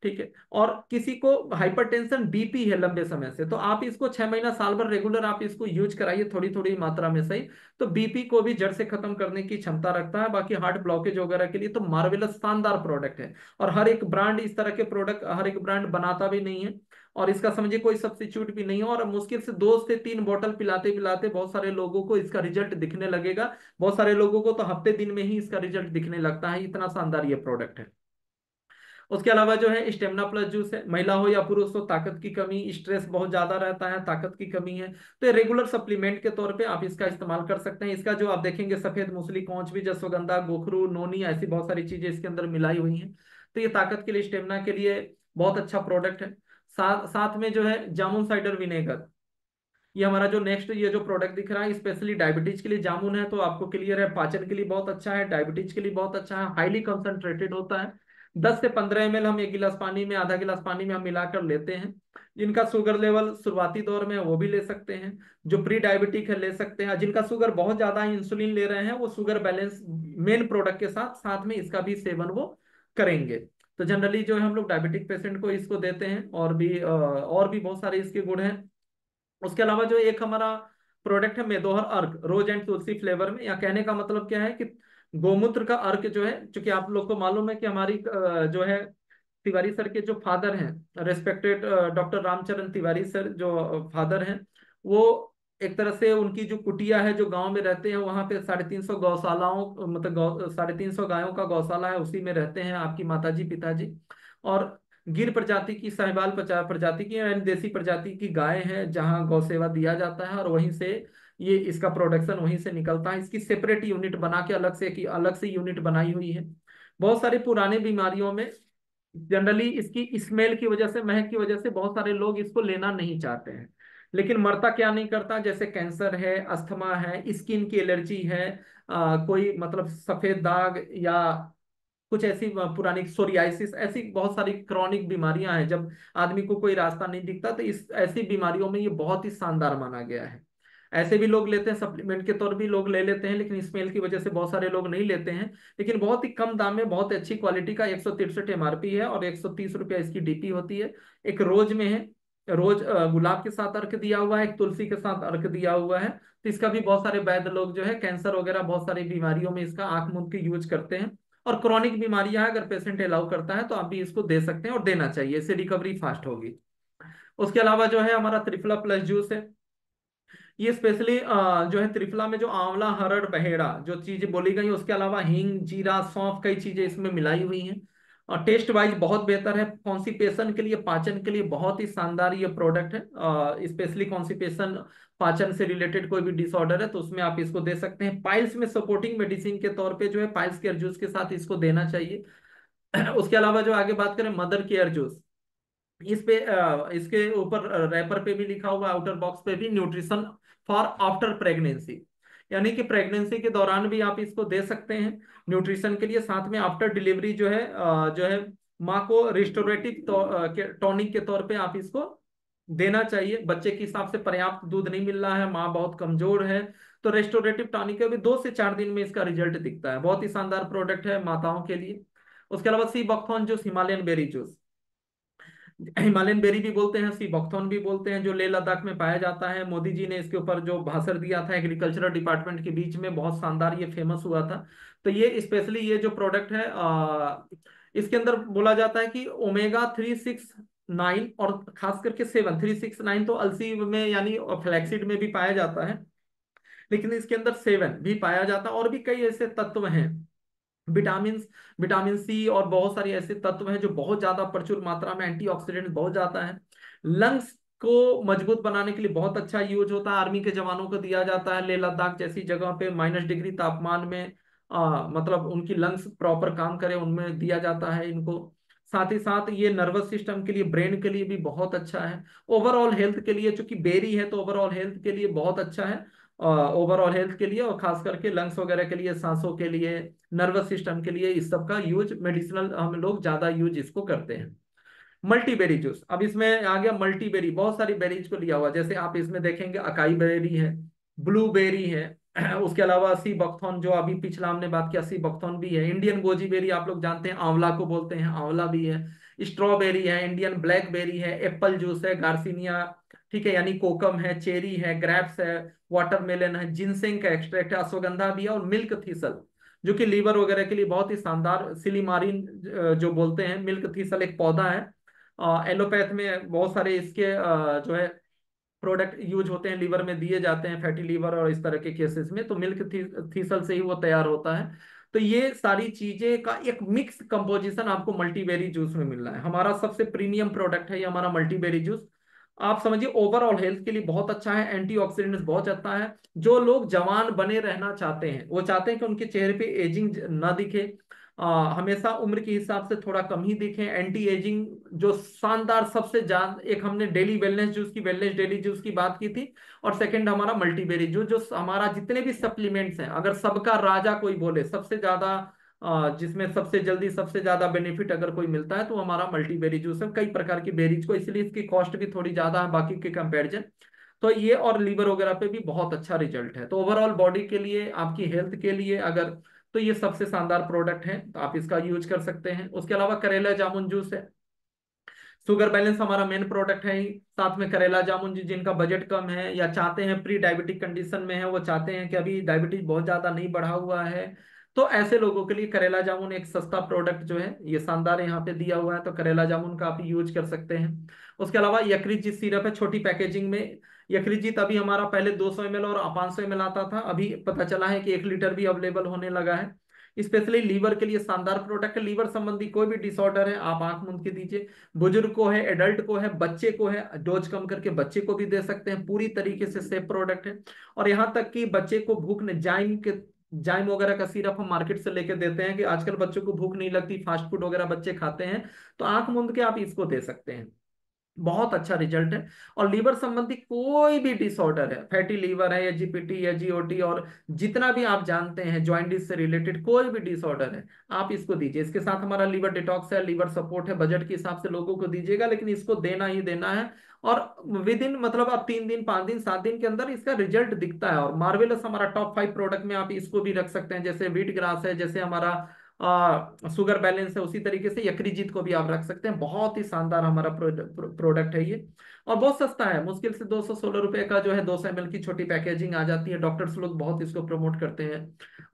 ठीक है। और किसी को हाइपरटेंशन बीपी है लंबे समय से, तो आप इसको 6 महीना साल भर रेगुलर आप इसको यूज कराइए, थोड़ी थोड़ी मात्रा में सही, तो बीपी को भी जड़ से खत्म करने की क्षमता रखता है। बाकी हार्ट ब्लॉकेज वगैरह के लिए तो मार्वेलस शानदार प्रोडक्ट है। और हर एक ब्रांड इस तरह के प्रोडक्ट हर एक ब्रांड बनाता भी नहीं है, और इसका समझिए कोई सब्स्टिट्यूट भी नहीं है, और मुश्किल से 2 से 3 बोतल पिलाते पिलाते बहुत सारे लोगों को इसका रिजल्ट दिखने लगेगा। बहुत सारे लोगों को तो हफ्ते दिन में ही इसका रिजल्ट दिखने लगता है, इतना शानदार ये प्रोडक्ट है। उसके अलावा जो है स्टेमिना प्लस जूस है, महिला हो या पुरुष हो, ताकत की कमी, स्ट्रेस बहुत ज्यादा रहता है, ताकत की कमी है, तो ये रेगुलर सप्लीमेंट के तौर पे आप इसका इस्तेमाल कर सकते हैं। इसका जो आप देखेंगे सफेद मूसली, कौच भी, जसवगंधा, गोखरू, नोनी, ऐसी बहुत सारी चीजें इसके अंदर मिलाई हुई हैं, तो ये ताकत के लिए, स्टेमिना के लिए बहुत अच्छा प्रोडक्ट है। साथ साथ में जो है जामुन साइडर विनेगर, ये हमारा जो नेक्स्ट ये जो प्रोडक्ट दिख रहा है स्पेशली डायबिटीज के लिए जामुन है, तो आपको क्लियर है, पाचन के लिए बहुत अच्छा है, डायबिटीज के लिए बहुत अच्छा है, हाईली कंसंट्रेटेड होता है। 10 से 15 ml हम 1 गिलास पानी में, आधा गिलास पानी में हम मिलाकर लेते हैं। जिनका शुगर लेवल शुरुआती दौर में है वो भी ले सकते हैं, जो प्री डायबिटिक है ले सकते हैं, जिनका शुगर बहुत ज्यादा है, इंसुलिन ले रहे हैं, वो शुगर बैलेंस मेन प्रोडक्ट के साथ साथ में इसका भी सेवन वो करेंगे। तो जनरली जो है हम लोग डायबिटिक पेशेंट को इसको देते हैं, और भी बहुत सारे इसके गुण हैं। उसके अलावा जो एक हमारा प्रोडक्ट है मेदोहर अर्क, रोज एंड तुलसी फ्लेवर में, या कहने का मतलब क्या है कि गोमूत्र का अर्क जो है, चूंकि आप लोग को मालूम है कि हमारी जो है तिवारी सर के जो फादर हैं, respected doctor Ramcharan Tiwari sir जो फादर हैं, वो एक तरह से उनकी जो कुटिया है जो गांव में रहते हैं, वहां पे 350 गौशालाओं मतलब 350 गायों का गौशाला है, उसी में रहते हैं आपकी माताजी पिताजी। और गिर प्रजाति की, साहिवाल प्रजाति की यानी देसी प्रजाति की गाय है, जहाँ गौ सेवा दिया जाता है, और वहीं से ये इसका प्रोडक्शन वहीं से निकलता है। इसकी सेपरेट यूनिट बना के अलग से यूनिट बनाई हुई है। बहुत सारी पुरानी बीमारियों में जनरली इसकी स्मेल की वजह से, महक की वजह से बहुत सारे लोग इसको लेना नहीं चाहते हैं, लेकिन मरता क्या नहीं करता, जैसे कैंसर है, अस्थमा है, स्किन की एलर्जी है, कोई मतलब सफेद दाग, या कुछ ऐसी पुरानी सोरियासिस, ऐसी बहुत सारी क्रॉनिक बीमारियां हैं, जब आदमी को कोई रास्ता नहीं दिखता, तो इस ऐसी बीमारियों में ये बहुत ही शानदार माना गया है। ऐसे भी लोग लेते हैं, सप्लीमेंट के तौर भी लोग ले लेते हैं, लेकिन स्मेल की वजह से बहुत सारे लोग नहीं लेते हैं। लेकिन बहुत ही कम दाम में बहुत अच्छी क्वालिटी का, 163 MRP है, और 130 रुपया इसकी डीपी होती है। एक रोज में है, रोज गुलाब के साथ अर्क दिया हुआ है, एक तुलसी के साथ अर्क दिया हुआ है, तो इसका भी बहुत सारे वैद्य लोग जो है कैंसर वगैरह बहुत सारी बीमारियों में इसका आंख मूंद के यूज करते हैं। और क्रॉनिक बीमारियां अगर पेशेंट अलाउ करता है तो आप भी इसको दे सकते हैं, और देना चाहिए, इससे रिकवरी फास्ट होगी। उसके अलावा जो है हमारा त्रिफला प्लस जूस है, ये स्पेशली जो है त्रिफला में जो आंवला, हरड़, बहेड़ा जो चीजें बोली गई, उसके अलावा हींग, जीरा, सौंफ, कई चीजें इसमें मिलाई हुई हैं, और टेस्ट वाइज बहुत बेहतर है। कॉन्स्टिपेशन के लिए, पाचन के लिए बहुत ही शानदार ये प्रोडक्ट है, स्पेशली कॉन्स्टिपेशन, पाचन से रिलेटेड कोई भी डिसऑर्डर है तो उसमें आप इसको दे सकते हैं। पाइल्स में सपोर्टिंग मेडिसिन के तौर पे जो है पाइल्स केयर जूस के साथ इसको देना चाहिए। उसके अलावा जो आगे बात करें मदर केयर जूस, इस पे इसके ऊपर रैपर पे भी लिखा हुआ, आउटर बॉक्स पे भी, न्यूट्रिशन फॉर आफ्टर प्रेगनेंसी, यानी कि प्रेगनेंसी के दौरान भी आप इसको दे सकते हैं न्यूट्रिशन के लिए। साथ में आफ्टर डिलीवरी जो है माँ को रिस्टोरेटिव टॉनिक के तौर पे आप इसको देना चाहिए। बच्चे के हिसाब से पर्याप्त दूध नहीं मिल रहा है, माँ बहुत कमजोर है, तो रेस्टोरेटिव टॉनिक का भी 2 से 4 दिन में इसका रिजल्ट दिखता है। बहुत ही शानदार प्रोडक्ट है माताओं के लिए। उसके अलावा sea buckthorn juice, Himalayan berry juice, Himalayan berry भी बोलते हैं, सी बॉक्थॉर्न भी बोलते हैं, जो लेह लद्दाख में पाया जाता है। मोदी जी ने इसके ऊपर जो भाषण दिया था एग्रीकल्चरल डिपार्टमेंट के बीच में, बहुत शानदार ये फेमस हुआ था। तो ये स्पेशली ये जो प्रोडक्ट है इसके अंदर बोला जाता है कि ओमेगा 369 और खास करके 7 369 तो अलसी में यानी फ्लैक्सीड में भी पाया जाता है, लेकिन इसके अंदर 7 भी पाया जाता है। और भी कई ऐसे तत्व हैं, विटामिन विटामिन सी और बहुत सारे ऐसे तत्व हैं जो बहुत ज्यादा प्रचुर मात्रा में, एंटीऑक्सीडेंट बहुत ज्यादा है। लंग्स को मजबूत बनाने के लिए बहुत अच्छा यूज होता है। आर्मी के जवानों को दिया जाता है लेह लद्दाख जैसी जगह पे -डिग्री तापमान में, मतलब उनकी लंग्स प्रॉपर काम करे उनमें दिया जाता है इनको। साथ ही साथ ये नर्वस सिस्टम के लिए, ब्रेन के लिए भी बहुत अच्छा है। ओवरऑल हेल्थ के लिए, चूंकि बेरी है तो ओवरऑल हेल्थ के लिए बहुत अच्छा है। ओवरऑल हेल्थ के लिए और खास करके लंग्स वगैरह के लिए, सांसों के लिए, नर्वस सिस्टम के लिए, इस सब का यूज मेडिसिनल हम लोग ज्यादा यूज इसको करते हैं। मल्टीबेरी जूस, अब इसमें आ गया मल्टीबेरी, बहुत सारी बेरीज को लिया हुआ, जैसे आप इसमें देखेंगे अकाई बेरी है, ब्लूबेरी है, उसके अलावा सी बकथॉर्न जो अभी पिछला हमने बात किया, सी बकथॉर्न भी है। इंडियन गोजी बेरी आप लोग जानते हैं, आंवला को बोलते हैं, आंवला भी है। स्ट्रॉबेरी है, इंडियन ब्लैकबेरी है, एप्पल जूस है, गार्सिनिया, ठीक है, यानी कोकम है, चेरी है, ग्रेप्स है, वाटरमेलन है, जिनसेंग का एक्सट्रैक्ट है, अश्वगंधा भी है, और मिल्क थीसल जो कि लीवर वगैरह के लिए बहुत ही शानदार, सिलीमारिन जो बोलते हैं, मिल्क थीसल एक पौधा है। एलोपैथ में बहुत सारे इसके जो है प्रोडक्ट यूज होते हैं, लीवर में दिए जाते हैं, फैटी लीवर और इस तरह के केसेस में, तो मिल्क थीसल से ही वो तैयार होता है। तो ये सारी चीजें का एक मिक्स कंपोजिशन आपको मल्टीबेरी जूस में मिल रहा है। हमारा सबसे प्रीमियम प्रोडक्ट है ये हमारा मल्टीबेरी जूस। आप समझिए ओवरऑल हेल्थ के लिए बहुत अच्छा है, एंटीऑक्सीडेंट्स बहुत अच्छा है। जो लोग जवान बने रहना चाहते हैं, वो चाहते हैं कि उनके चेहरे पे एजिंग ना दिखे, हमेशा उम्र के हिसाब से थोड़ा कम ही दिखे, एंटी एजिंग जो शानदार सबसे ज्यादा, एक हमने डेली वेलनेस जूस की, वेलनेस डेली जूस की बात की थी, और सेकंड हमारा मल्टीबेरी जूस, जो हमारा जितने भी सप्लीमेंट्स हैं, अगर सबका राजा कोई बोले सबसे ज्यादा जिसमें सबसे जल्दी सबसे ज्यादा बेनिफिट अगर कोई मिलता है तो हमारा मल्टीबेरी जूस है, कई प्रकार की बेरीज को, इसलिए इसकी कॉस्ट भी थोड़ी ज्यादा है बाकी के कंपैरिजन। तो ये और लीवर वगैरह पे भी बहुत अच्छा रिजल्ट है। तो ओवरऑल बॉडी के लिए, आपकी हेल्थ के लिए अगर, तो ये सबसे शानदार प्रोडक्ट है, तो आप इसका यूज कर सकते हैं। उसके अलावा करेला जामुन जूस है, शुगर बैलेंस हमारा मेन प्रोडक्ट है ही, साथ में करेला जामुन जी, जिनका बजट कम है या चाहते हैं प्री डायबिटिक कंडीशन में है, वो चाहते हैं कि अभी डायबिटीज बहुत ज्यादा नहीं बढ़ा हुआ है, तो ऐसे लोगों के लिए करेला जामुन एक सस्ता प्रोडक्ट जो है, ये शानदार यहाँ पे दिया हुआ है, तो करेला जामुन का आप यूज कर सकते हैं। उसके अलावा यकृत सिरप है छोटी पैकेजिंग में। यकृत अभी हमारा पहले 200 ml और 500 ml आता था, अभी पता चला है कि 1 लीटर भी अवेलेबल होने लगा है। स्पेशली लीवर के लिए शानदार प्रोडक्ट है। लीवर संबंधी कोई भी डिसऑर्डर है, आप आंख मूंद के दीजिए, बुजुर्ग को है, एडल्ट को है, बच्चे को है, डोज कम करके बच्चे को भी दे सकते हैं, पूरी तरीके से सेफ प्रोडक्ट है। और यहाँ तक कि बच्चे को भूख ने जाइम वगैरह का सिरप हम मार्केट से लेके देते हैं, कि आजकल बच्चों को भूख नहीं लगती, फास्ट फूड वगैरह बच्चे खाते हैं, तो आंख मूंद के आप इसको दे सकते हैं, बहुत अच्छा रिजल्ट है। और लीवर संबंधी कोई भी डिसऑर्डर है, फैटी लीवर है या जीपीटी या जीओटी, और जितना भी आप जानते हैं जॉइंटिस से रिलेटेड कोई भी डिसऑर्डर है, आप इसको दीजिए। इसके साथ हमारा लीवर डिटॉक्स है, लीवर सपोर्ट है, बजट के हिसाब से लोगों को दीजिएगा, लेकिन इसको देना ही देना है। और विद इन मतलब आप 3 दिन 5 दिन 7 दिन के अंदर इसका रिजल्ट दिखता है। और मार्वेलस हमारा टॉप 5 प्रोडक्ट में आप इसको भी रख सकते हैं, जैसे व्हीट ग्रास है, जैसे हमारा शुगर बैलेंस है, उसी तरीके से यकृजीत को भी आप रख सकते हैं। बहुत ही शानदार हमारा प्रोडक्ट है ये, और बहुत सस्ता है, मुश्किल से 216 रुपए का जो है 200 ml की छोटी पैकेजिंग आ जाती है। डॉक्टर्स लोग बहुत इसको प्रमोट करते हैं।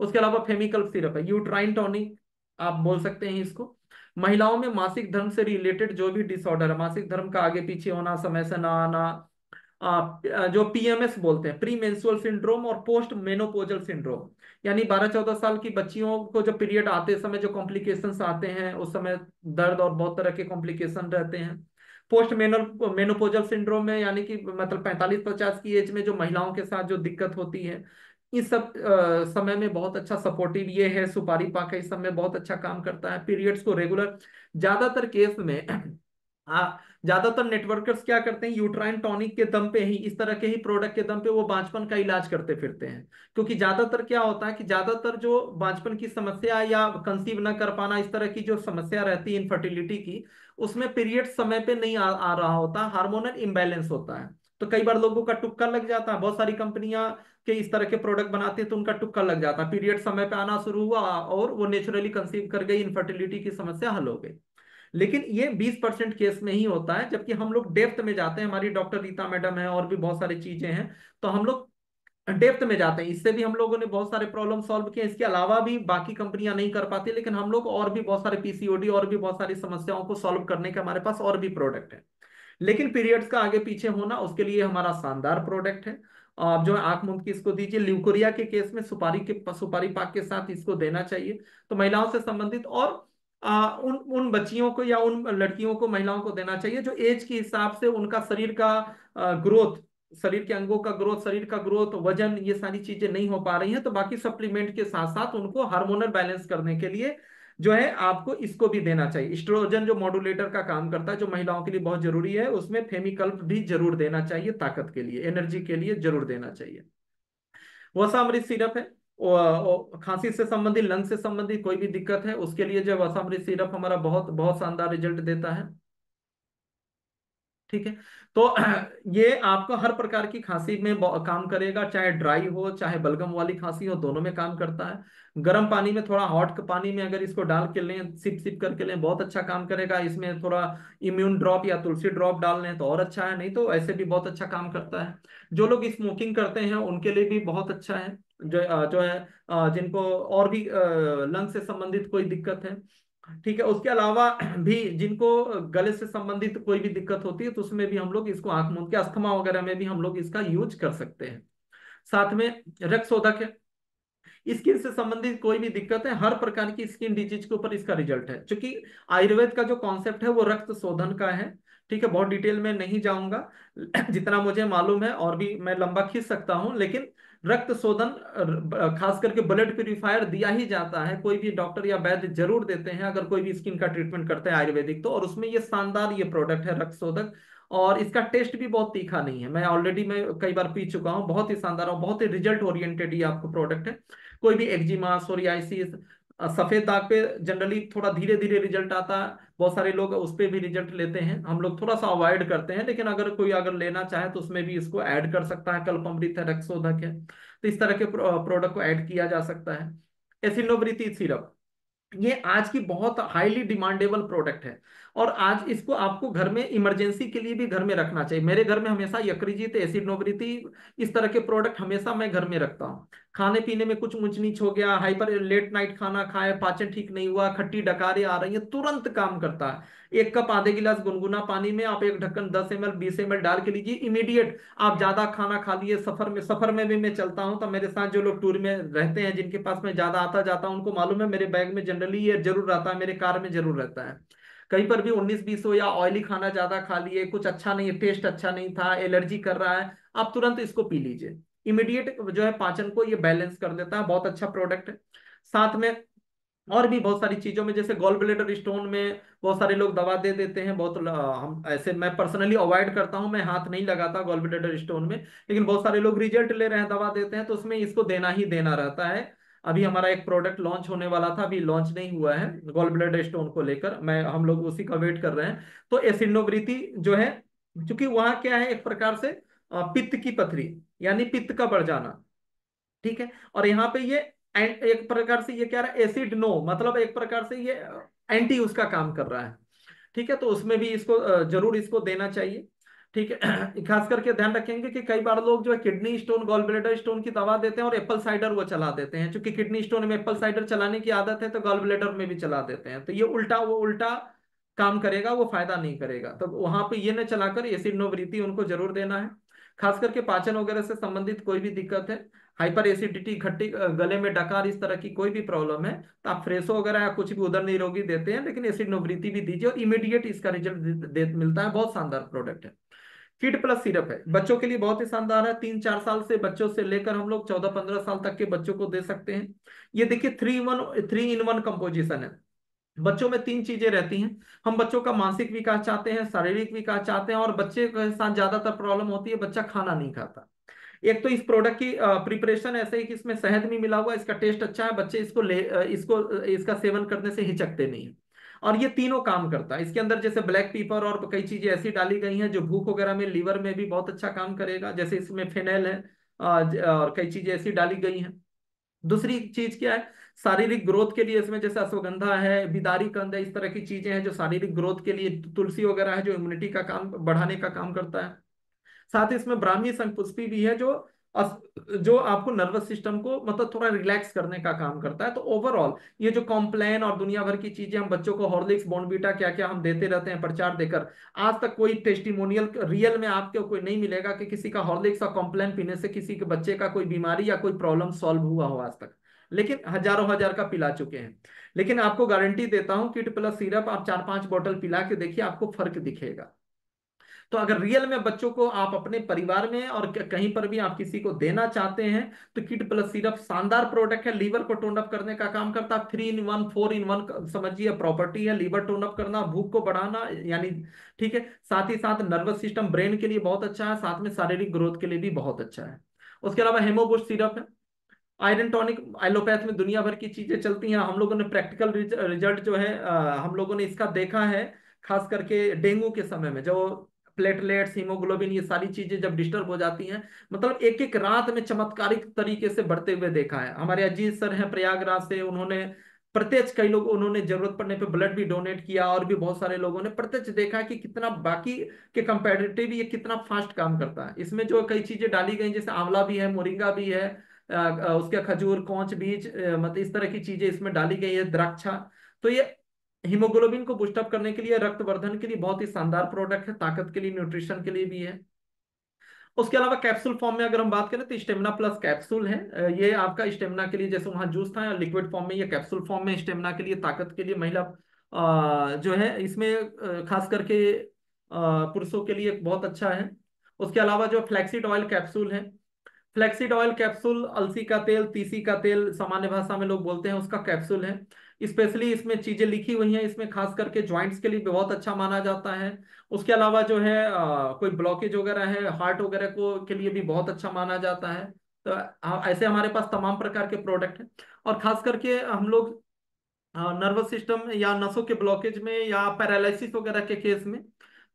उसके अलावा फेमिकल सिरप है, यूट्राइन टॉनिक आप बोल सकते हैं इसको। महिलाओं में मासिक धर्म से रिलेटेड जो भी डिसऑर्डर है, मासिक धर्म का आगे पीछे होना, समय से ना आना, जो पीएमएस बोलते हैं, प्री मेंस्ट्रुअल सिंड्रोम, और पोस्ट मेनोपोजल सिंड्रोम, यानी 12 14 साल की बच्चियों को जब पीरियड आते समय जो कॉम्प्लिकेशंस आते हैं, उस समय दर्द और बहुत तरह के कॉम्प्लिकेशन रहते हैं। पोस्ट मेनोपोजल सिंड्रोम में यानी कि मतलब 45 50 की एज में जो महिलाओं के साथ जो दिक्कत होती है, इस सब समय में बहुत अच्छा सपोर्टिव ये है। सुपारी पाक है, इस समय बहुत अच्छा काम करता है पीरियड्स को रेगुलर, ज्यादातर केस में हाँ, ज्यादातर नेटवर्कर्स क्या करते हैं, यूट्राइन टॉनिक के दम पे ही, इस तरह के ही प्रोडक्ट के दम पे वो बांझपन का इलाज करते फिरते हैं। क्योंकि ज्यादातर क्या होता है कि ज्यादातर जो बांझपन की समस्या या कंसीव न कर पाना, इस तरह की जो समस्या रहती है इनफर्टिलिटी की, उसमें पीरियड समय पे नहीं आ रहा होता, हार्मोनल इम्बैलेंस होता है। तो कई बार लोगों का तुक्का लग जाता है, बहुत सारी कंपनियां के इस तरह के प्रोडक्ट बनाती है, तो उनका तुक्का लग जाता है, पीरियड समय पे आना शुरू हुआ और वो नेचुरली कंसीव कर गई, इनफर्टिलिटी की समस्या हल हो गई। लेकिन ये 20% केस में ही होता है, जबकि हम लोग डेप्थ में जाते हैं, हमारी डॉक्टर रीता मैडम है और भी बहुत सारी चीजें हैं, तो हम लोग डेप्थ में जाते हैं। इससे भी हम लोगों ने बहुत सारे प्रॉब्लम सॉल्व किए, इसके अलावा भी बाकी कंपनियां नहीं कर पाती, लेकिन हम लोग और भी बहुत सारे पीसीओडी और भी बहुत सारी समस्याओं को सॉल्व करने के हमारे पास और भी प्रोडक्ट है। लेकिन पीरियड्स का आगे पीछे होना, उसके लिए हमारा शानदार प्रोडक्ट है। आप जो है आंख मूंद की इसको दीजिए। ल्यूकोरिया के केस में सुपारी पाक के साथ इसको देना चाहिए। तो महिलाओं से संबंधित और उन उन बच्चियों को या उन लड़कियों को, महिलाओं को देना चाहिए जो एज के हिसाब से उनका शरीर का ग्रोथ, शरीर के अंगों का ग्रोथ, शरीर का ग्रोथ, वजन, ये सारी चीजें नहीं हो पा रही हैं, तो बाकी सप्लीमेंट के साथ साथ उनको हार्मोनल बैलेंस करने के लिए जो है आपको इसको भी देना चाहिए। एस्ट्रोजन जो मॉड्यूलेटर का काम करता है, जो महिलाओं के लिए बहुत जरूरी है, उसमें फेमिकल्प भी जरूर देना चाहिए, ताकत के लिए, एनर्जी के लिए जरूर देना चाहिए। वसामृत सिरप है, खांसी से संबंधित, लंग से संबंधित कोई भी दिक्कत है उसके लिए जो वसामृत सिरप हमारा बहुत बहुत शानदार रिजल्ट देता है। ठीक है। तो ये आपको हर प्रकार की खांसी में काम करेगा, चाहे ड्राई हो चाहे बलगम वाली खांसी हो, दोनों में काम करता है। गर्म पानी में, थोड़ा हॉट पानी में अगर इसको डाल के लें, सिप सिप करके लें, बहुत अच्छा काम करेगा। इसमें थोड़ा इम्यून ड्रॉप या तुलसी ड्रॉप डाल लें तो और अच्छा है, नहीं तो ऐसे भी बहुत अच्छा काम करता है। जो लोग स्मोकिंग करते हैं उनके लिए भी बहुत अच्छा है। जो है जिनको और भी लंग से संबंधित कोई दिक्कत है। ठीक है। उसके अलावा भी जिनको गले से संबंधित कोई भी दिक्कत होती है, तो उसमें भी हम लोग इसको, आंख मूंद के अस्थमा वगैरह में भी हम लोग इसका यूज कर सकते हैं। साथ में रक्त शोधक है। स्किन से संबंधित कोई भी दिक्कत है, हर प्रकार की स्किन डिजीज के ऊपर इसका रिजल्ट है, क्योंकि आयुर्वेद का जो कॉन्सेप्ट है वो रक्त शोधन का है। ठीक है। बहुत डिटेल में नहीं जाऊंगा, जितना मुझे मालूम है, और भी मैं लंबा खींच सकता हूं, लेकिन रक्त शोधन, खास करके ब्लड प्यूरिफायर दिया ही जाता है, कोई भी डॉक्टर या वैद्य जरूर देते हैं अगर कोई भी स्किन का ट्रीटमेंट करते हैं आयुर्वेदिक तो। और उसमें ये शानदार ये प्रोडक्ट है रक्त शोधक। और इसका टेस्ट भी बहुत तीखा नहीं है, मैं कई बार पी चुका हूँ, बहुत ही शानदार और बहुत ही रिजल्ट ओरिएंटेड ये आपको प्रोडक्ट है। कोई भी एक्जिमा, सोरियासिस, सफेद दाग पे जनरली थोड़ा धीरे धीरे रिजल्ट आता है, बहुत सारे लोग उस पे भी रिजल्ट लेते हैं, हम लोग थोड़ा सा अवॉइड करते हैं, लेकिन अगर कोई अगर लेना चाहे तो उसमें भी इसको ऐड कर सकता है। कल्पमृत है, रक्तशोधक है, तो इस तरह के प्रोडक्ट को ऐड किया जा सकता है। एसिनोब्रिति सिरप, ये आज की बहुत हाईली डिमांडेबल प्रोडक्ट है, और आज इसको आपको घर में इमरजेंसी के लिए भी घर में रखना चाहिए। मेरे घर में हमेशा यकृजीत, एसिड नोब्रिति, इस तरह के प्रोडक्ट हमेशा मैं घर में रखता हूँ। खाने पीने में कुछ ऊंच नीच हो गया, हाइपर लेट नाइट खाना खाए, पाचन ठीक नहीं हुआ, खट्टी डकारें आ रही है, तुरंत काम करता है। एक कप आधे गिलास गुनगुना पानी में आप एक ढक्कन 10 ml 20 ml डाल के लीजिए, इमीडिएट। आप ज्यादा खाना खा लिए, सफर में भी मैं चलता हूँ, तो मेरे साथ जो लोग टूर में रहते हैं, जिनके पास मैं ज्यादा आता जाता हूँ, उनको मालूम है मेरे बैग में जनरली ये जरूर रहता है, मेरे कार में जरूर रहता है। कहीं पर भी 19-20 हो, या ऑयली खाना ज्यादा खा लिए, कुछ अच्छा नहीं, टेस्ट अच्छा नहीं था, एलर्जी कर रहा है, आप तुरंत इसको पी लीजिए। इमीडिएट जो है पाचन को ये बैलेंस कर देता है, बहुत अच्छा प्रोडक्ट है। साथ में और भी बहुत सारी चीजों में, जैसे गॉल ब्लेडर स्टोन में बहुत सारे लोग दवा दे देते हैं, बहुत हम ऐसे, मैं पर्सनली अवॉइड करता हूं, मैं हाथ नहीं लगाता गॉल ब्लेडर स्टोन में, लेकिन बहुत सारे लोग रिजल्ट ले रहे हैं, दवा देते हैं, तो उसमें इसको देना ही देना रहता है। अभी हमारा एक प्रोडक्ट लॉन्च होने वाला था, अभी लॉन्च नहीं हुआ है गॉल ब्लेडर स्टोन को लेकर, मैं हम लोग उसी का वेट कर रहे हैं। तो एसिडोवृत्ति जो है, क्योंकि वहां क्या है, एक प्रकार से पित्त की पथरी, यानी पित्त का बढ़ जाना। ठीक है। और यहाँ पे ये एक प्रकार से ये क्या रहा है, एसिड नो, मतलब एक प्रकार से ये एंटी उसका काम कर रहा है। ठीक है। तो उसमें भी इसको जरूर इसको देना चाहिए। ठीक है। खास करके ध्यान रखेंगे कि कई बार लोग जो है kidney stone, gall bladder stone की दवा देते हैं और एप्पल साइडर वो चला देते हैं, क्योंकि किडनी स्टोन में एप्पल साइडर चलाने की आदत है, तो गॉल ब्लैडर में भी चला देते हैं, तो ये उल्टा, वो उल्टा काम करेगा, वो फायदा नहीं करेगा। तो वहां पे ये न चलाकर एसिड नोब्रिति उनको जरूर देना है। खास करके पाचन वगैरह से संबंधित कोई भी दिक्कत है, हाइपर एसिडिटी, खट्टी गले में डकार, इस तरह की कोई भी प्रॉब्लम है, तो आप फ्रेशो वगैरह या कुछ भी उदर निरोगी देते हैं, लेकिन एसिड नोब्रिति भी दीजिए और इमीडिएट इसका रिजल्ट मिलता है। बहुत शानदार प्रोडक्ट है। किड प्लस सिरप है, बच्चों के लिए बहुत ही शानदार है, 3-4 साल से बच्चों से लेकर हम लोग 14-15 साल तक के बच्चों को दे सकते हैं। ये देखिए 3-in-1 कंपोजिशन है। बच्चों में 3 चीजें रहती हैं। हम बच्चों का मानसिक विकास चाहते हैं, शारीरिक विकास चाहते हैं, और बच्चे के साथ ज्यादातर प्रॉब्लम होती है, बच्चा खाना नहीं खाता। एक तो इस प्रोडक्ट की प्रिपरेशन ऐसे है कि इसमें शहद भी मिला हुआ है, इसका टेस्ट अच्छा है, बच्चे इसका सेवन करने से हिचकते नहीं है। और ये तीनों काम करता है, इसके अंदर जैसे ब्लैक पीपर और कई चीजें ऐसी डाली गई हैं जो भूख वगैरह में, लीवर में भी बहुत अच्छा काम करेगा, जैसे इसमें फेनेल है, और कई चीजें ऐसी डाली गई हैं। दूसरी चीज क्या है, शारीरिक ग्रोथ के लिए इसमें जैसे अश्वगंधा है, बिदारी कंद है, इस तरह की चीजें हैं जो शारीरिक ग्रोथ के लिए, तुलसी वगैरह है जो इम्यूनिटी का काम बढ़ाने का काम करता है। साथ ही इसमें ब्राह्मी शंखपुष्पी भी है जो जो आपको नर्वस सिस्टम को मतलब थोड़ा रिलैक्स करने का काम करता है। तो ओवरऑल ये जो कॉम्प्लेन और दुनिया भर की चीजें हम बच्चों को हॉर्लिक्स बॉर्नवीटा क्या क्या हम देते रहते हैं प्रचार देकर, आज तक कोई टेस्टिमोनियल रियल में आपको कोई नहीं मिलेगा कि किसी का हॉर्लिक्स और कॉम्प्लेन पीने से किसी के बच्चे का कोई बीमारी या कोई प्रॉब्लम सॉल्व हुआ हो आज तक। लेकिन हजारों हजार का पिला चुके हैं। लेकिन आपको गारंटी देता हूं किड प्लस सिरप आप 4-5 बोतल पिला के देखिए, आपको फर्क दिखेगा। तो अगर रियल में बच्चों को आप अपने परिवार में और कहीं पर भी आप किसी को देना चाहते हैं, तो किड प्लस सिरप शानदार प्रोडक्ट है। लीवर को टोन अप करने का काम करता है, 3 in 1 4 in 1 समझिए प्रॉपर्टी है। लीवर टोन अप करना, भूख को बढ़ाना यानी, ठीक है। साथ ही साथ नर्वस सिस्टम ब्रेन के लिए बहुत अच्छा है, साथ में शारीरिक ग्रोथ के लिए भी बहुत अच्छा है। उसके अलावा हेमोबूस्ट सिरप है, आयरन टॉनिक। एलोपैथ में दुनिया भर की चीजें चलती हैं, हम लोगों ने प्रैक्टिकल रिजल्ट जो है हम लोगों ने इसका देखा है। खास करके डेंगू के समय में जो प्लेटलेट्स, हीमोग्लोबिन, ये सारी चीजें जब डिस्टर्ब हो जाती हैं, मतलब एक एक रात में चमत्कारिक तरीके से बढ़ते हुए देखा है। हमारे अजीत सर हैं प्रयागराज से, उन्होंने प्रत्यक्ष, कई लोग उन्होंने जरूरत पड़ने पे ब्लड भी डोनेट किया, और भी बहुत सारे लोगों ने प्रत्यक्ष देखा कि कितना बाकी के कंपैरेटिव ये कितना फास्ट काम करता है। इसमें जो कई चीजें डाली गई जैसे आंवला भी है, मोरिंगा भी है, उसके खजूर, कौच बीज, मतलब इस तरह की चीजें इसमें डाली गई है, द्राक्षा। तो ये हीमोग्लोबिन को बूस्टअप करने के लिए, रक्तवर्धन के लिए बहुत ही शानदार प्रोडक्ट है, ताकत के लिए, न्यूट्रिशन के लिए भी है। उसके अलावा कैप्सूल फॉर्म में अगर हम बात करें तो स्टेमिना प्लस कैप्सूल है। ये आपका स्टेमिना के लिए, जैसे वहां जूस था लिक्विड फॉर्म में, ये कैप्सूल फॉर्म में स्टेमिना के लिए, ताकत के लिए, महिला जो है इसमें खास करके पुरुषों के लिए बहुत अच्छा है। उसके अलावा जो फ्लैक्सीड ऑयल कैप्सूल है, फ्लैक्सीड ऑयल कैप्सूल, अलसी का तेल, तीसी का तेल सामान्य भाषा में लोग बोलते हैं, उसका कैप्सूल है। स्पेशली इसमें चीजें लिखी हुई हैं, इसमें खास करके जॉइंट्स के लिए भी बहुत अच्छा माना जाता है। उसके अलावा जो है कोई ब्लॉकेज वगैरह है हार्ट वगैरह को के लिए भी बहुत अच्छा माना जाता है। तो ऐसे हमारे पास तमाम प्रकार के प्रोडक्ट हैं। और खास करके हम लोग नर्वस सिस्टम या नसों के ब्लॉकेज में या पैरालिसिस वगैरह के केस में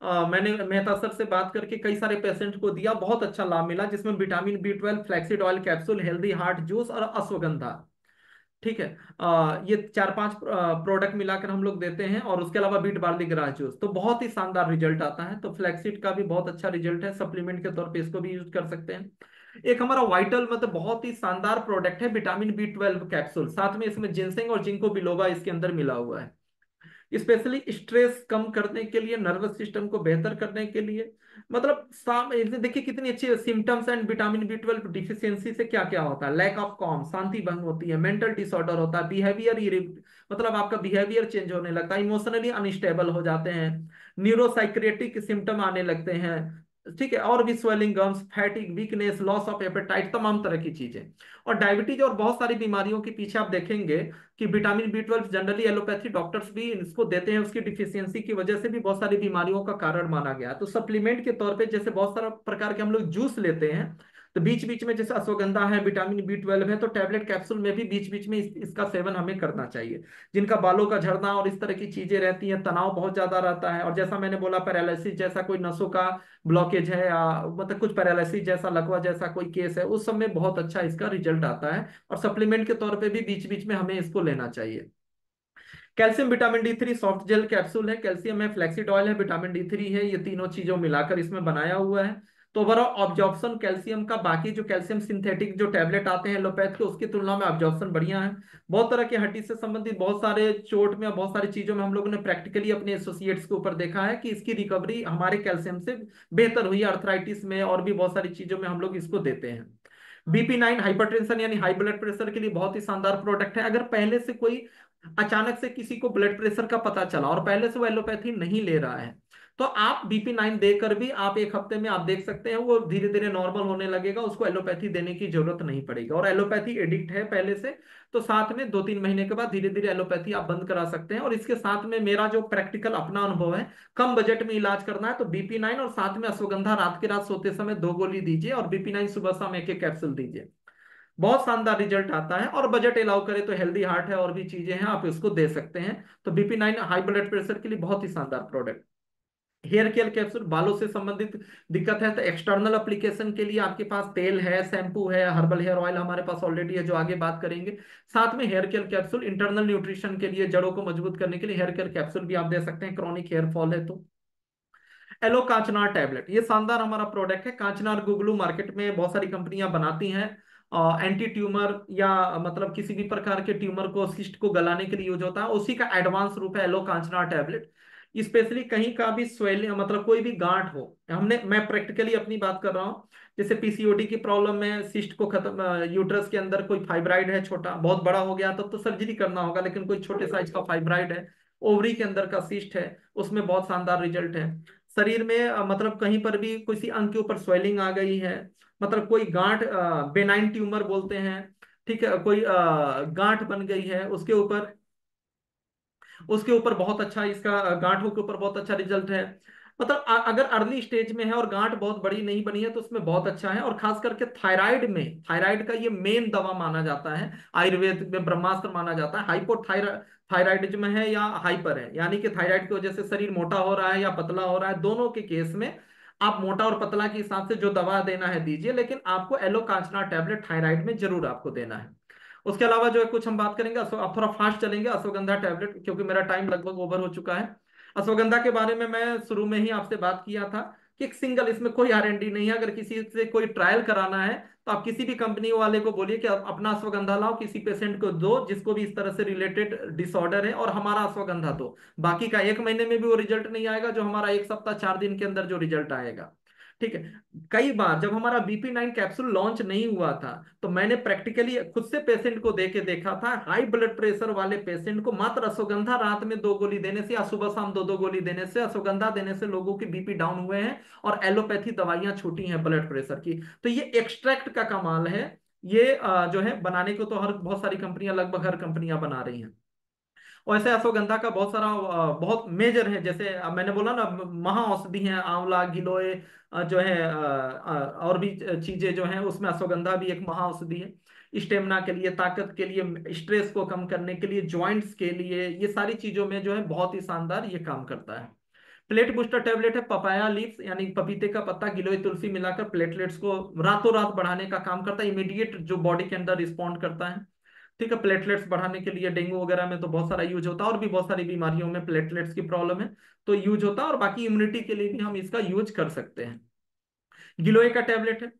मैंने मेहता सर से बात करके कई सारे पेशेंट को दिया, बहुत अच्छा लाभ मिला, जिसमें vitamin B12, flaxseed oil capsule, healthy heart juice और अश्वगंधा, ठीक है। ये 4-5 प्रोडक्ट मिलाकर हम लोग देते हैं, और उसके अलावा बीट बार्ली ग्रास जूस, तो बहुत ही शानदार रिजल्ट आता है। तो फ्लैक्सीड का भी बहुत अच्छा रिजल्ट है, सप्लीमेंट के तौर पे इसको भी यूज कर सकते हैं। एक हमारा वाइटल मतलब बहुत ही शानदार प्रोडक्ट है, विटामिन B12 कैप्सूल, साथ में इसमें जिंसेंग और जिंको बिलोबा इसके अंदर मिला हुआ है। स्पेशली स्ट्रेस कम करने के लिए, नर्वस सिस्टम को बेहतर करने के लिए, मतलब इसमें देखिए कितनी अच्छी symptoms and vitamin B12 deficiency से क्या क्या होता है, लैक ऑफ कॉम, शांति भंग होती है, मेंटल डिसऑर्डर होता है, बिहेवियर, मतलब आपका बिहेवियर चेंज होने लगता है, इमोशनली अनस्टेबल हो जाते हैं, न्यूरोसाइक्रेटिक सिम्टम आने लगते हैं, ठीक है, और भी swelling gums, फैटिक, weakness, loss of appetite, तमाम तरह की चीजें। और डायबिटीज और बहुत सारी बीमारियों के पीछे आप देखेंगे कि vitamin B12 generally allopathy doctors भी इसको देते हैं, उसकी डिफिशियंसी की वजह से भी बहुत सारी बीमारियों का कारण माना गया है। तो सप्लीमेंट के तौर पे जैसे बहुत सारा प्रकार के हम लोग जूस लेते हैं, तो बीच बीच में जैसे अश्वगंधा है, विटामिन B12 है, तो टैबलेट कैप्सूल में भी बीच बीच में इसका सेवन हमें करना चाहिए। जिनका बालों का झड़ना और इस तरह की चीजें रहती हैं, तनाव बहुत ज्यादा रहता है, और जैसा मैंने बोला पैरालिसिस जैसा कोई नसों का ब्लॉकेज है, या मतलब कुछ पैरालिसिस जैसा, लकवा जैसा कोई केस है, उस समय बहुत अच्छा इसका रिजल्ट आता है। और सप्लीमेंट के तौर पे भी बीच बीच में हमें इसको लेना चाहिए। Calcium, vitamin D3 soft gel capsule है, कैल्शियम है, फ्लैक्सीड ऑयल है, विटामिन D3 है, ये तीनों चीजों मिलाकर इसमें बनाया हुआ है। तो ओवरऑल ऑब्जॉर्प्शन कैल्शियम का, बाकी जो कैल्शियम सिंथेटिक जो टैबलेट आते हैं एलोपैथ के, उसकी तुलना में ऑब्जॉर्प्शन बढ़िया है। बहुत तरह की हड्डी से संबंधित बहुत सारे चोट में और बहुत सारी चीजों में हम लोगों ने प्रैक्टिकली अपने एसोसिएट्स के ऊपर देखा है कि इसकी रिकवरी हमारे कैल्शियम से बेहतर हुई है, अर्थराइटिस में और भी बहुत सारी चीजों में हम लोग इसको देते हैं। BP9 हाइपरटेंशन यानी हाई ब्लड प्रेशर के लिए बहुत ही शानदार प्रोडक्ट है। अगर पहले से कोई अचानक से किसी को ब्लड प्रेशर का पता चला और पहले से वो एलोपैथी नहीं ले रहा है, तो आप BP9 देकर भी आप 1 हफ्ते में आप देख सकते हैं वो धीरे धीरे नॉर्मल होने लगेगा, उसको एलोपैथी देने की जरूरत नहीं पड़ेगी। और एलोपैथी एडिक्ट है पहले से, तो साथ में 2-3 महीने के बाद धीरे धीरे एलोपैथी आप बंद करा सकते हैं। और इसके साथ में मेरा जो प्रैक्टिकल अपना अनुभव है, कम बजट में इलाज करना है तो BP9 और साथ में अश्वगंधा रात के रात सोते समय 2 गोली दीजिए, और BP9 सुबह शाम 1-1 कैप्सूल दीजिए, बहुत शानदार रिजल्ट आता है। और बजट अलाउ करे तो हेल्दी हार्ट है और भी चीजें हैं, आप इसको दे सकते हैं। तो BP9 हाई ब्लड प्रेशर के लिए बहुत ही शानदार प्रोडक्ट। हेयर केयर कैप्सूल, बालों से संबंधित दिक्कत है तो एक्सटर्नल एप्लीकेशन के लिए आपके पास तेल है, शैम्पू है, हर्बल हेयर ऑयल हमारे पास ऑलरेडी है जो आगे बात करेंगे। साथ में hair care capsule internal nutrition के लिए, जड़ों को मजबूत करने के लिए हेयर केयर कैप्सूल भी आप दे सकते हैं, क्रॉनिक हेयर फॉल है तो। एलो कांचनार टैबलेट, ये शानदार हमारा प्रोडक्ट है। कांचनार गुगलू मार्केट में बहुत सारी कंपनियां बनाती हैं। एंटी ट्यूमर या मतलब किसी भी प्रकार के ट्यूमर को, सिस्ट को गलाने के लिए यूज होता है, उसी का एडवांस रूप है एलो कांचनार टैबलेट। स्पेशली कहीं का भी स्वेलिंग, मतलब कोई भी गांठ हो, मैं प्रैक्टिकली अपनी बात कर रहा हूँ, जैसे पीसीओडी की प्रॉब्लम में सिस्ट को खत्म, यूट्रस के अंदर कोई फाइब्राइड है छोटा, बहुत बड़ा हो गया तब तो सर्जरी करना होगा, लेकिन कोई छोटे साइज का फाइब्राइड है, ओवरी के अंदर का सिस्ट है, उसमें बहुत शानदार रिजल्ट है। शरीर में मतलब कहीं पर भी किसी अंग के ऊपर स्वेलिंग आ गई है, मतलब कोई गांठ, बेनाइन ट्यूमर बोलते हैं, ठीक है, कोई गांठ बन गई है उसके ऊपर बहुत अच्छा इसका, गांठों के ऊपर बहुत अच्छा रिजल्ट है। मतलब अगर अर्ली स्टेज में है और गांठ बहुत बड़ी नहीं बनी है तो उसमें बहुत अच्छा है। और खास करके थायराइड में, थायराइड का ये मेन दवा माना जाता है, आयुर्वेद में ब्रह्मास्त्र माना जाता है। थायराइडिज्म है या हाइपर है, यानी कि थायराइड की वजह से शरीर मोटा हो रहा है या पतला हो रहा है, दोनों के केस में आप मोटा और पतला के हिसाब से जो दवा देना है दीजिए, लेकिन आपको एलो कांचना टैबलेट थायराइड में जरूर आपको देना है। उसके अलावा जो है कुछ हम बात करेंगे, आप थोड़ा फास्ट चलेंगे, अश्वगंधा टैबलेट, क्योंकि मेरा टाइम लगभग ओवर हो चुका है। अश्वगंधा के बारे में मैं शुरू में ही आपसे बात किया था कि एक सिंगल, इसमें कोई आरएनडी नहीं है। अगर किसी से कोई ट्रायल कराना है तो आप किसी भी कंपनी वाले को बोलिए कि आप अपना अश्वगंधा लाओ, किसी पेशेंट को दो जिसको भी इस तरह से रिलेटेड डिसऑर्डर है, और हमारा अश्वगंधा दो। बाकी का 1 महीने में भी वो रिजल्ट नहीं आएगा जो हमारा 1 सप्ताह 4 दिन के अंदर जो रिजल्ट आएगा। ठीक है। कई बार जब हमारा BP9 कैप्सूल लॉन्च नहीं हुआ था तो मैंने प्रैक्टिकली खुद से पेशेंट को देके देखा था, हाई ब्लड प्रेशर वाले पेशेंट को मात्र अश्वगंधा रात में 2 गोली देने से या सुबह शाम 2-2 गोली देने से, अश्वगंधा देने से लोगों के बीपी डाउन हुए हैं और एलोपैथी दवाइयां छूटी हैं ब्लड प्रेशर की। तो ये एक्सट्रैक्ट का कमाल है। ये जो है बनाने को तो हर बहुत सारी कंपनियां, लगभग हर कंपनियां बना रही हैं। वैसे अश्वगंधा का बहुत सारा बहुत मेजर है, जैसे मैंने बोला ना, महा औषधि है, आंवला, गिलोय, जो है और भी चीजें जो हैं उसमें अश्वगंधा भी एक महा औषधि है। स्टेमिना के लिए, ताकत के लिए, स्ट्रेस को कम करने के लिए, जॉइंट्स के लिए, ये सारी चीजों में जो है बहुत ही शानदार ये काम करता है। प्लेट बूस्टर टेबलेट है, पपाया लीव्स यानी पपीते का पत्ता, गिलोय, तुलसी मिलाकर प्लेटलेट्स को रातों रात बढ़ाने का काम करता है, इमीडिएट जो बॉडी के अंदर रिस्पॉन्ड करता है। ठीक है, प्लेटलेट्स बढ़ाने के लिए डेंगू वगैरह में तो बहुत सारा यूज होता है, और भी बहुत सारी बीमारियों में प्लेटलेट्स की प्रॉब्लम है तो यूज होता है, और बाकी इम्यूनिटी के लिए भी हम इसका यूज कर सकते हैं। गिलोय का टेबलेट है,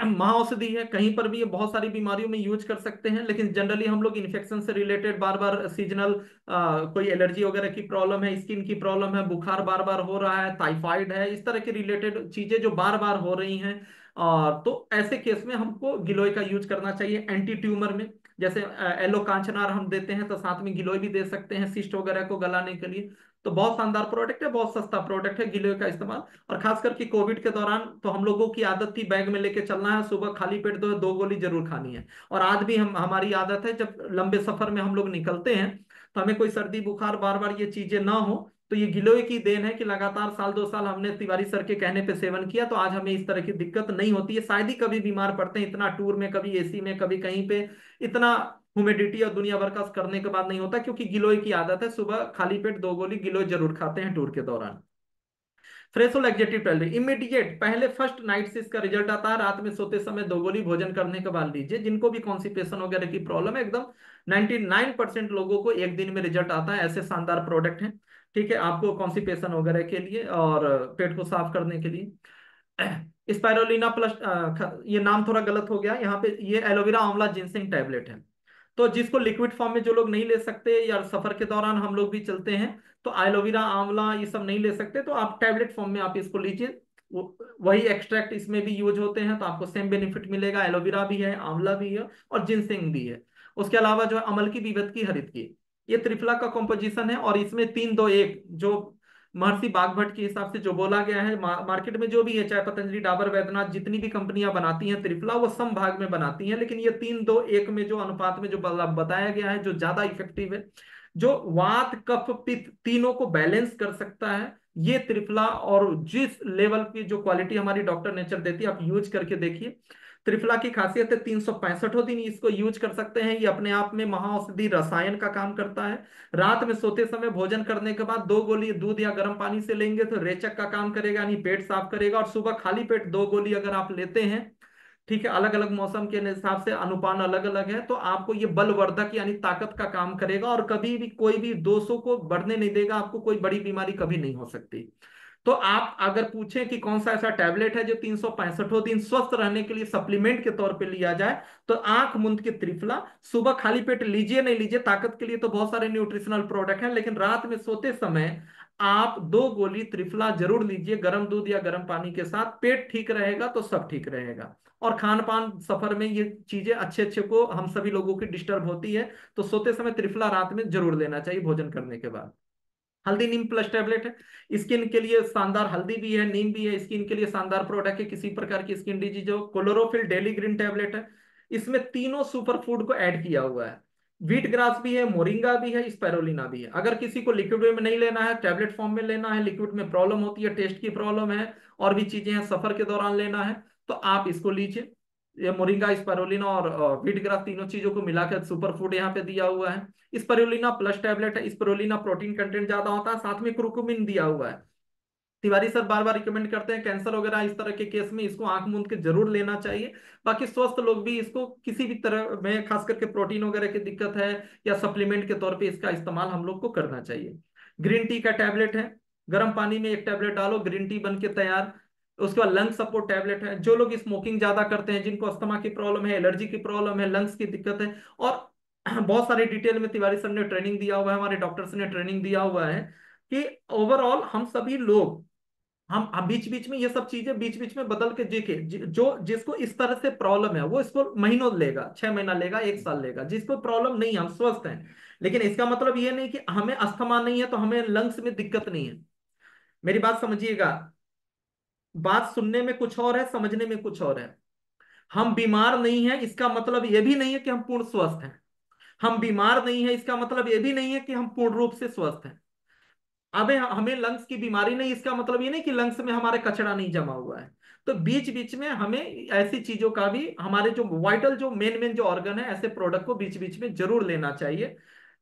महाऔषधि है, कहीं पर भी ये बहुत सारी बीमारियों में यूज कर सकते हैं, लेकिन जनरली हम लोग इन्फेक्शन से रिलेटेड, बार बार सीजनल कोई एलर्जी वगैरह की प्रॉब्लम है, स्किन की प्रॉब्लम है, बुखार बार बार हो रहा है, टाइफाइड है, इस तरह के रिलेटेड चीजें जो बार बार हो रही हैं, तो ऐसे केस में हमको गिलोय का यूज करना चाहिए। एंटी ट्यूमर में जैसे एलो कांचनार हम देते हैं तो साथ में गिलोय भी दे सकते हैं सिस्ट वगैरह को गलाने के लिए। तो बहुत शानदार प्रोडक्ट है, बहुत सस्ता प्रोडक्ट है गिलोय का इस्तेमाल। और खास करके कोविड के दौरान तो हम लोगों की आदत थी बैग में लेके चलना है, सुबह खाली पेट 2 गोली जरूर खानी है। और आज भी हमारी आदत है, जब लंबे सफर में हम लोग निकलते हैं तो हमें कोई सर्दी बुखार बार बार ये चीजें ना हो, तो ये गिलोय की देन है कि लगातार साल 2 साल हमने तिवारी सर के कहने पे सेवन किया, तो आज हमें इस तरह की दिक्कत नहीं होती है। शायद ही कभी बीमार पड़ते हैं, इतना टूर में, कभी एसी में, कभी कहीं पे, इतना ह्यूमिडिटी और दुनिया भर का करने के बाद नहीं होता, क्योंकि गिलोय की आदत है, सुबह खाली पेट 2 गोली गिलोय जरूर खाते हैं टूर के दौरान। फ्रेशो लैक्जेटिव टैबलेट इमीडिएट, पहले फर्स्ट नाइट से इसका रिजल्ट आता है, रात में सोते समय 2 गोली भोजन करने के बाद लीजिए। जिनको भी कॉन्स्टिपेशन वगैरह की प्रॉब्लम है, एकदम 99% लोगों को एक दिन में रिजल्ट आता है, ऐसे शानदार प्रोडक्ट हैं। ठीक है, आपको कॉन्स्टिपेशन वगैरह के लिए और पेट को साफ करने के लिए। स्पाइरोलिना प्लस, ये नाम थोड़ा गलत हो गया यहाँ पे, ये एलोवेरा आंवला जिनसेंग टैबलेट है। तो जिसको लिक्विड फॉर्म में जो लोग नहीं ले सकते, या सफर के दौरान हम लोग भी चलते हैं तो एलोवेरा आंवला ये सब नहीं ले सकते, तो आप टैबलेट फॉर्म में आप इसको लीजिए। वही एक्सट्रैक्ट इसमें भी यूज होते हैं, तो आपको सेम बेनिफिट मिलेगा। एलोवेरा भी है, आंवला भी है, और जिनसेंग भी है। उसके अलावा जो है अमल की, बीवत की, हरित की, ये त्रिफला का कॉम्पोजिशन है, और इसमें 3-2-1 जो महर्षि बागभट्ट के हिसाब से जो बोला गया है, मार्केट में जो भी है, चाहे पतंजलि, डाबर, वैद्यनाथ, जितनी भी कंपनियां बनाती हैं त्रिफला, वो सम भाग में बनाती हैं, लेकिन ये 3-2-1 में जो अनुपात में जो बताया गया है, जो ज्यादा इफेक्टिव है, जो वात कफ पित्त तीनों को बैलेंस कर सकता है, ये त्रिफला। और जिस लेवल की जो क्वालिटी हमारी डॉक्टर नेचर देती है, आप यूज करके देखिए। त्रिफला की खासियत है 365 दिन इसको यूज कर सकते हैं। ये अपने आप में महाऔषधि रसायन का काम करता है। रात में सोते समय भोजन करने के बाद 2 गोली दूध या गर्म पानी से लेंगे तो रेचक का काम करेगा, यानी पेट साफ करेगा। और सुबह खाली पेट 2 गोली अगर आप लेते हैं, ठीक है, अलग अलग मौसम के हिसाब से अनुपान अलग अलग है, तो आपको ये बलवर्धक यानी ताकत का काम करेगा और कभी भी कोई भी दोषों को बढ़ने नहीं देगा। आपको कोई बड़ी बीमारी कभी नहीं हो सकती। तो आप अगर पूछें कि कौन सा ऐसा टैबलेट है जो 365 दिन स्वस्थ रहने के लिए सप्लीमेंट के तौर पे लिया जाए, तो आंख मूंद के त्रिफला सुबह खाली पेट लीजिए, नहीं लीजिए, ताकत के लिए तो बहुत सारे न्यूट्रिशनल प्रोडक्ट हैं, लेकिन रात में सोते समय आप 2 गोली त्रिफला जरूर लीजिए, गर्म दूध या गर्म पानी के साथ। पेट ठीक रहेगा तो सब ठीक रहेगा। और खान पान सफर में ये चीजें अच्छे अच्छे को हम सभी लोगों की डिस्टर्ब होती है, तो सोते समय त्रिफला रात में जरूर लेना चाहिए भोजन करने के बाद। हल्दी नीम प्लस टैबलेट है, स्किन के लिए शानदार। हल्दी भी है, नीम भी है, स्किन के लिए शानदार प्रोडक्ट है किसी प्रकार की स्किन डिजीज हो। क्लोरोफिल डेली ग्रीन टैबलेट है, इसमें तीनों सुपर फूड को ऐड किया हुआ है। व्हीट ग्रास भी है, मोरिंगा भी है, स्पाइरोलिना भी है। अगर किसी को लिक्विड वे में नहीं लेना है, टैबलेट फॉर्म में लेना है, लिक्विड में प्रॉब्लम होती है, टेस्ट की प्रॉब्लम है और भी चीजें हैं, सफर के दौरान लेना है, तो आप इसको लीजिए। ये मोरिंगा, स्पाइरोलिना और व्हीट ग्रास तीनों चीजों को मिलाकर सुपर फूड यहाँ पे दिया हुआ है। स्पिरुलिना प्लस टैबलेट है, स्पिरुलिना प्रोटीन कंटेंट ज्यादा होता है, साथ में क्रुकुमिन दिया हुआ है। तिवारी सर बार बार रिकमेंड करते हैं कैंसर वगैरह इस तरह के केस में इसको आंख मूंद के जरूर लेना चाहिए। बाकी स्वस्थ लोग भी इसको किसी भी तरह में, खास करके प्रोटीन वगैरह की दिक्कत है या सप्लीमेंट के तौर पे इसका इस्तेमाल हम लोग को करना चाहिए। ग्रीन टी का टैबलेट है, गर्म पानी में एक टैबलेट डालो, ग्रीन टी बन के तैयार। उसके बाद लंग सपोर्ट टैबलेट है, जो लोग स्मोकिंग ज्यादा करते हैं, जिनको अस्थमा की प्रॉब्लम है, एलर्जी की प्रॉब्लम है, लंग्स की दिक्कत है, और बहुत सारी डिटेल में तिवारी सर ने ट्रेनिंग दिया हुआ है, हमारे डॉक्टर्स ने ट्रेनिंग दिया हुआ है कि ओवरऑल हम सभी लोग, हम बीच बीच में ये सब चीजें बीच बीच में बदल के देखे। जो जिसको इस तरह से प्रॉब्लम है वो इसको महीनों लेगा, 6 महीना लेगा, 1 साल लेगा। जिसको प्रॉब्लम नहीं है, हम स्वस्थ हैं, लेकिन इसका मतलब ये नहीं कि हमें अस्थमा नहीं है तो हमें लंग्स में दिक्कत नहीं है। मेरी बात समझिएगा, बात सुनने में कुछ और है, समझने में कुछ और है। हम बीमार नहीं है इसका मतलब ये भी नहीं है कि हम पूर्ण स्वस्थ हैं। हम बीमार नहीं है इसका मतलब ये भी नहीं है कि हम पूर्ण रूप से स्वस्थ हैं। अबे हमें लंग्स की बीमारी नहीं, इसका मतलब ये नहीं कि लंग्स में हमारे कचरा नहीं जमा हुआ है। तो बीच बीच में हमें ऐसी चीजों का भी, हमारे जो वाइटल जो मेन मेन जो ऑर्गन है, ऐसे प्रोडक्ट को बीच बीच में जरूर लेना चाहिए।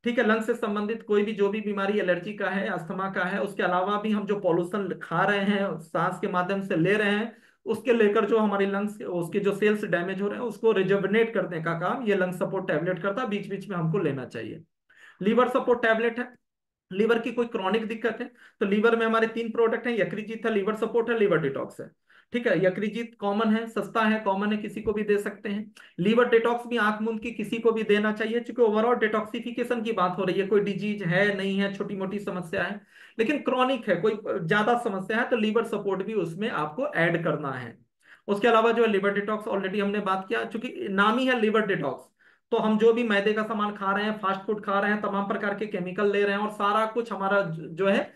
ठीक है, लंग्स से संबंधित कोई भी जो भी बीमारी, एलर्जी का है, अस्थमा का है, उसके अलावा भी हम जो पॉल्यूशन खा रहे हैं, सांस के माध्यम से ले रहे हैं, उसके लेकर जो हमारी लंग्स, उसके जो सेल्स डैमेज हो रहे हैं, उसको रिजुवनेट करने का काम ये लंग सपोर्ट टैबलेट करता है। बीच बीच में हमको लेना चाहिए। लीवर सपोर्ट टैबलेट है, लीवर की कोई क्रॉनिक दिक्कत है तो लीवर में हमारे 3 प्रोडक्ट हैं, यकृजीत है, लीवर सपोर्ट है, लीवर डिटॉक्स है। ठीक है, यकृजीत कॉमन है, सस्ता है, कॉमन है, किसी को भी दे सकते हैं। लीवर डिटॉक्स भी आंख मूंद की किसी को भी देना चाहिए, क्योंकि ओवरऑल डिटॉक्सिफिकेशन की बात हो रही है। कोई डिजीज है नहीं है, छोटी मोटी समस्या है, लेकिन क्रॉनिक है, कोई ज्यादा समस्या है, तो लीवर सपोर्ट भी उसमें आपको ऐड करना है। उसके अलावा जो है लिवर डिटॉक्स, ऑलरेडी हमने बात किया, चूंकि नाम ही है लिवर डिटॉक्स, तो हम जो भी मैदे का सामान खा रहे हैं, फास्ट फूड खा रहे हैं, तमाम प्रकार के केमिकल ले रहे हैं, और सारा कुछ हमारा जो है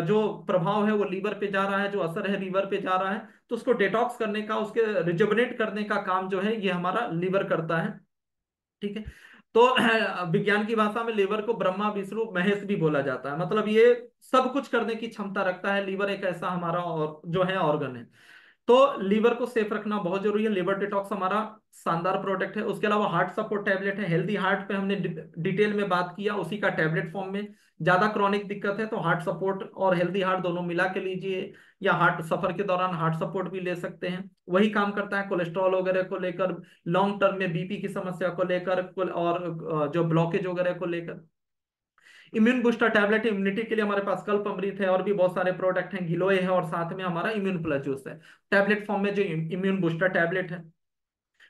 जो प्रभाव है वो लीवर पे जा रहा है, जो असर है लीवर पे जा रहा है। तो उसको डिटॉक्स करने का, उसके रिजुवनेट करने का काम जो है ये हमारा लीवर करता है। ठीक है, तो विज्ञान की भाषा में लीवर को ब्रह्मा विष्णु महेश भी बोला जाता है, मतलब ये सब कुछ करने की क्षमता रखता है। लीवर एक ऐसा हमारा और जो है ऑर्गन है। तो लीवर को सेफ रखना बहुत जरूरी है। लीवर डिटॉक्स हमारा शानदार प्रोडक्ट है। उसके अलावा हार्ट सपोर्ट टैबलेट है, हेल्दी हार्ट पे हमने डिटेल में बात किया, उसी का टैबलेट फॉर्म में। ज्यादा क्रॉनिक दिक्कत है तो हार्ट सपोर्ट और हेल्दी हार्ट दोनों मिला के लीजिए, या हार्ट सफर के दौरान हार्ट सपोर्ट भी ले सकते हैं। वही काम करता है कोलेस्ट्रॉल वगैरह को लेकर, लॉन्ग टर्म में बीपी की समस्या को लेकर, और जो ब्लॉकेज वगैरह को लेकर। इम्यून बूस्टर टैबलेट है, इम्यूनिटी के लिए हमारे पास कल्प अमृत है, और भी बहुत सारे प्रोडक्ट हैं, गिलोय है, और साथ में हमारा इम्यून प्लस जूस है। टैबलेट फॉर्म में जो इम्यून बूस्टर टैबलेट है,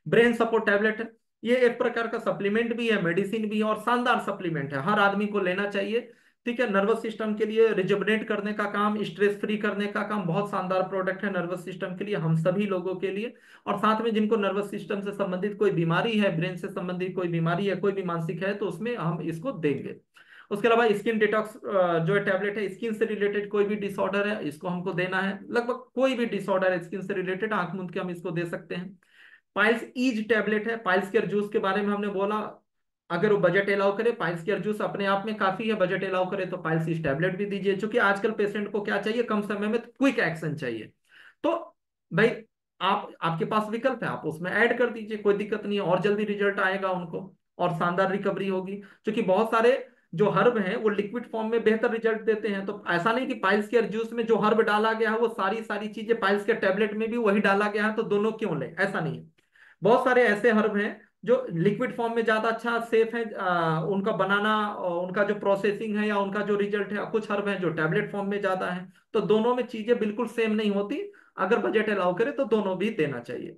ब्रेन सपोर्ट टैबलेट है, ये एक प्रकार का सप्लीमेंट भी है, मेडिसिन भी है, और शानदार सप्लीमेंट है, हर आदमी को लेना चाहिए। ठीक है, नर्वस सिस्टम के लिए रिजुवनेट करने का काम, स्ट्रेस फ्री करने का काम, बहुत शानदार प्रोडक्ट है नर्वस सिस्टम के लिए, हम सभी लोगों के लिए। और साथ में जिनको नर्वस सिस्टम से संबंधित कोई बीमारी है, ब्रेन से संबंधित कोई बीमारी है, कोई भी मानसिक है, तो उसमें हम इसको देंगे। उसके अलावा स्किन डिटॉक्स जो है टैबलेट है, स्किन से रिलेटेड कोई भी डिसऑर्डर है इसको हमको देना है। लगभग कोई भी डिसऑर्डर है स्किन से रिलेटेड, आंख मूंद के हम इसको दे सकते हैं। पाइल्स ईज टैबलेट है, पाइल्स केयर जूस के बारे में हमने बोला, अगर वो बजट अलाउ करे, पाइल्स केयर जूस अपने आप में काफी है, बजट अलाउ करे तो पाइल्स ईज टैबलेट भी दीजिए, क्योंकि आजकल पेशेंट को क्या चाहिए, कम समय में क्विक एक्शन चाहिए। तो भाई आप, आपके पास विकल्प है, आप उसमें ऐड कर दीजिए, कोई दिक्कत नहीं है, और जल्दी रिजल्ट आएगा उनको, और शानदार रिकवरी होगी। क्योंकि बहुत सारे जो हर्ब हैं वो लिक्विड फॉर्म में बेहतर रिजल्ट देते हैं। तो ऐसा नहीं कि पाइल्स केयर जूस में जो हर्ब डाला गया है वो सारी सारी चीजें पाइल्स के टेबलेट में भी वही डाला गया है, तो दोनों क्यों ले, ऐसा नहीं है। बहुत सारे ऐसे हर्ब हैं जो लिक्विड फॉर्म में ज्यादा अच्छा सेफ है, उनका बनाना और उनका जो प्रोसेसिंग है या उनका जो रिजल्ट है, कुछ हर्ब हैं जो टैबलेट फॉर्म में ज्यादा है। तो दोनों में चीजें बिल्कुल सेम नहीं होती। अगर बजट अलाउ करे तो दोनों भी देना चाहिए।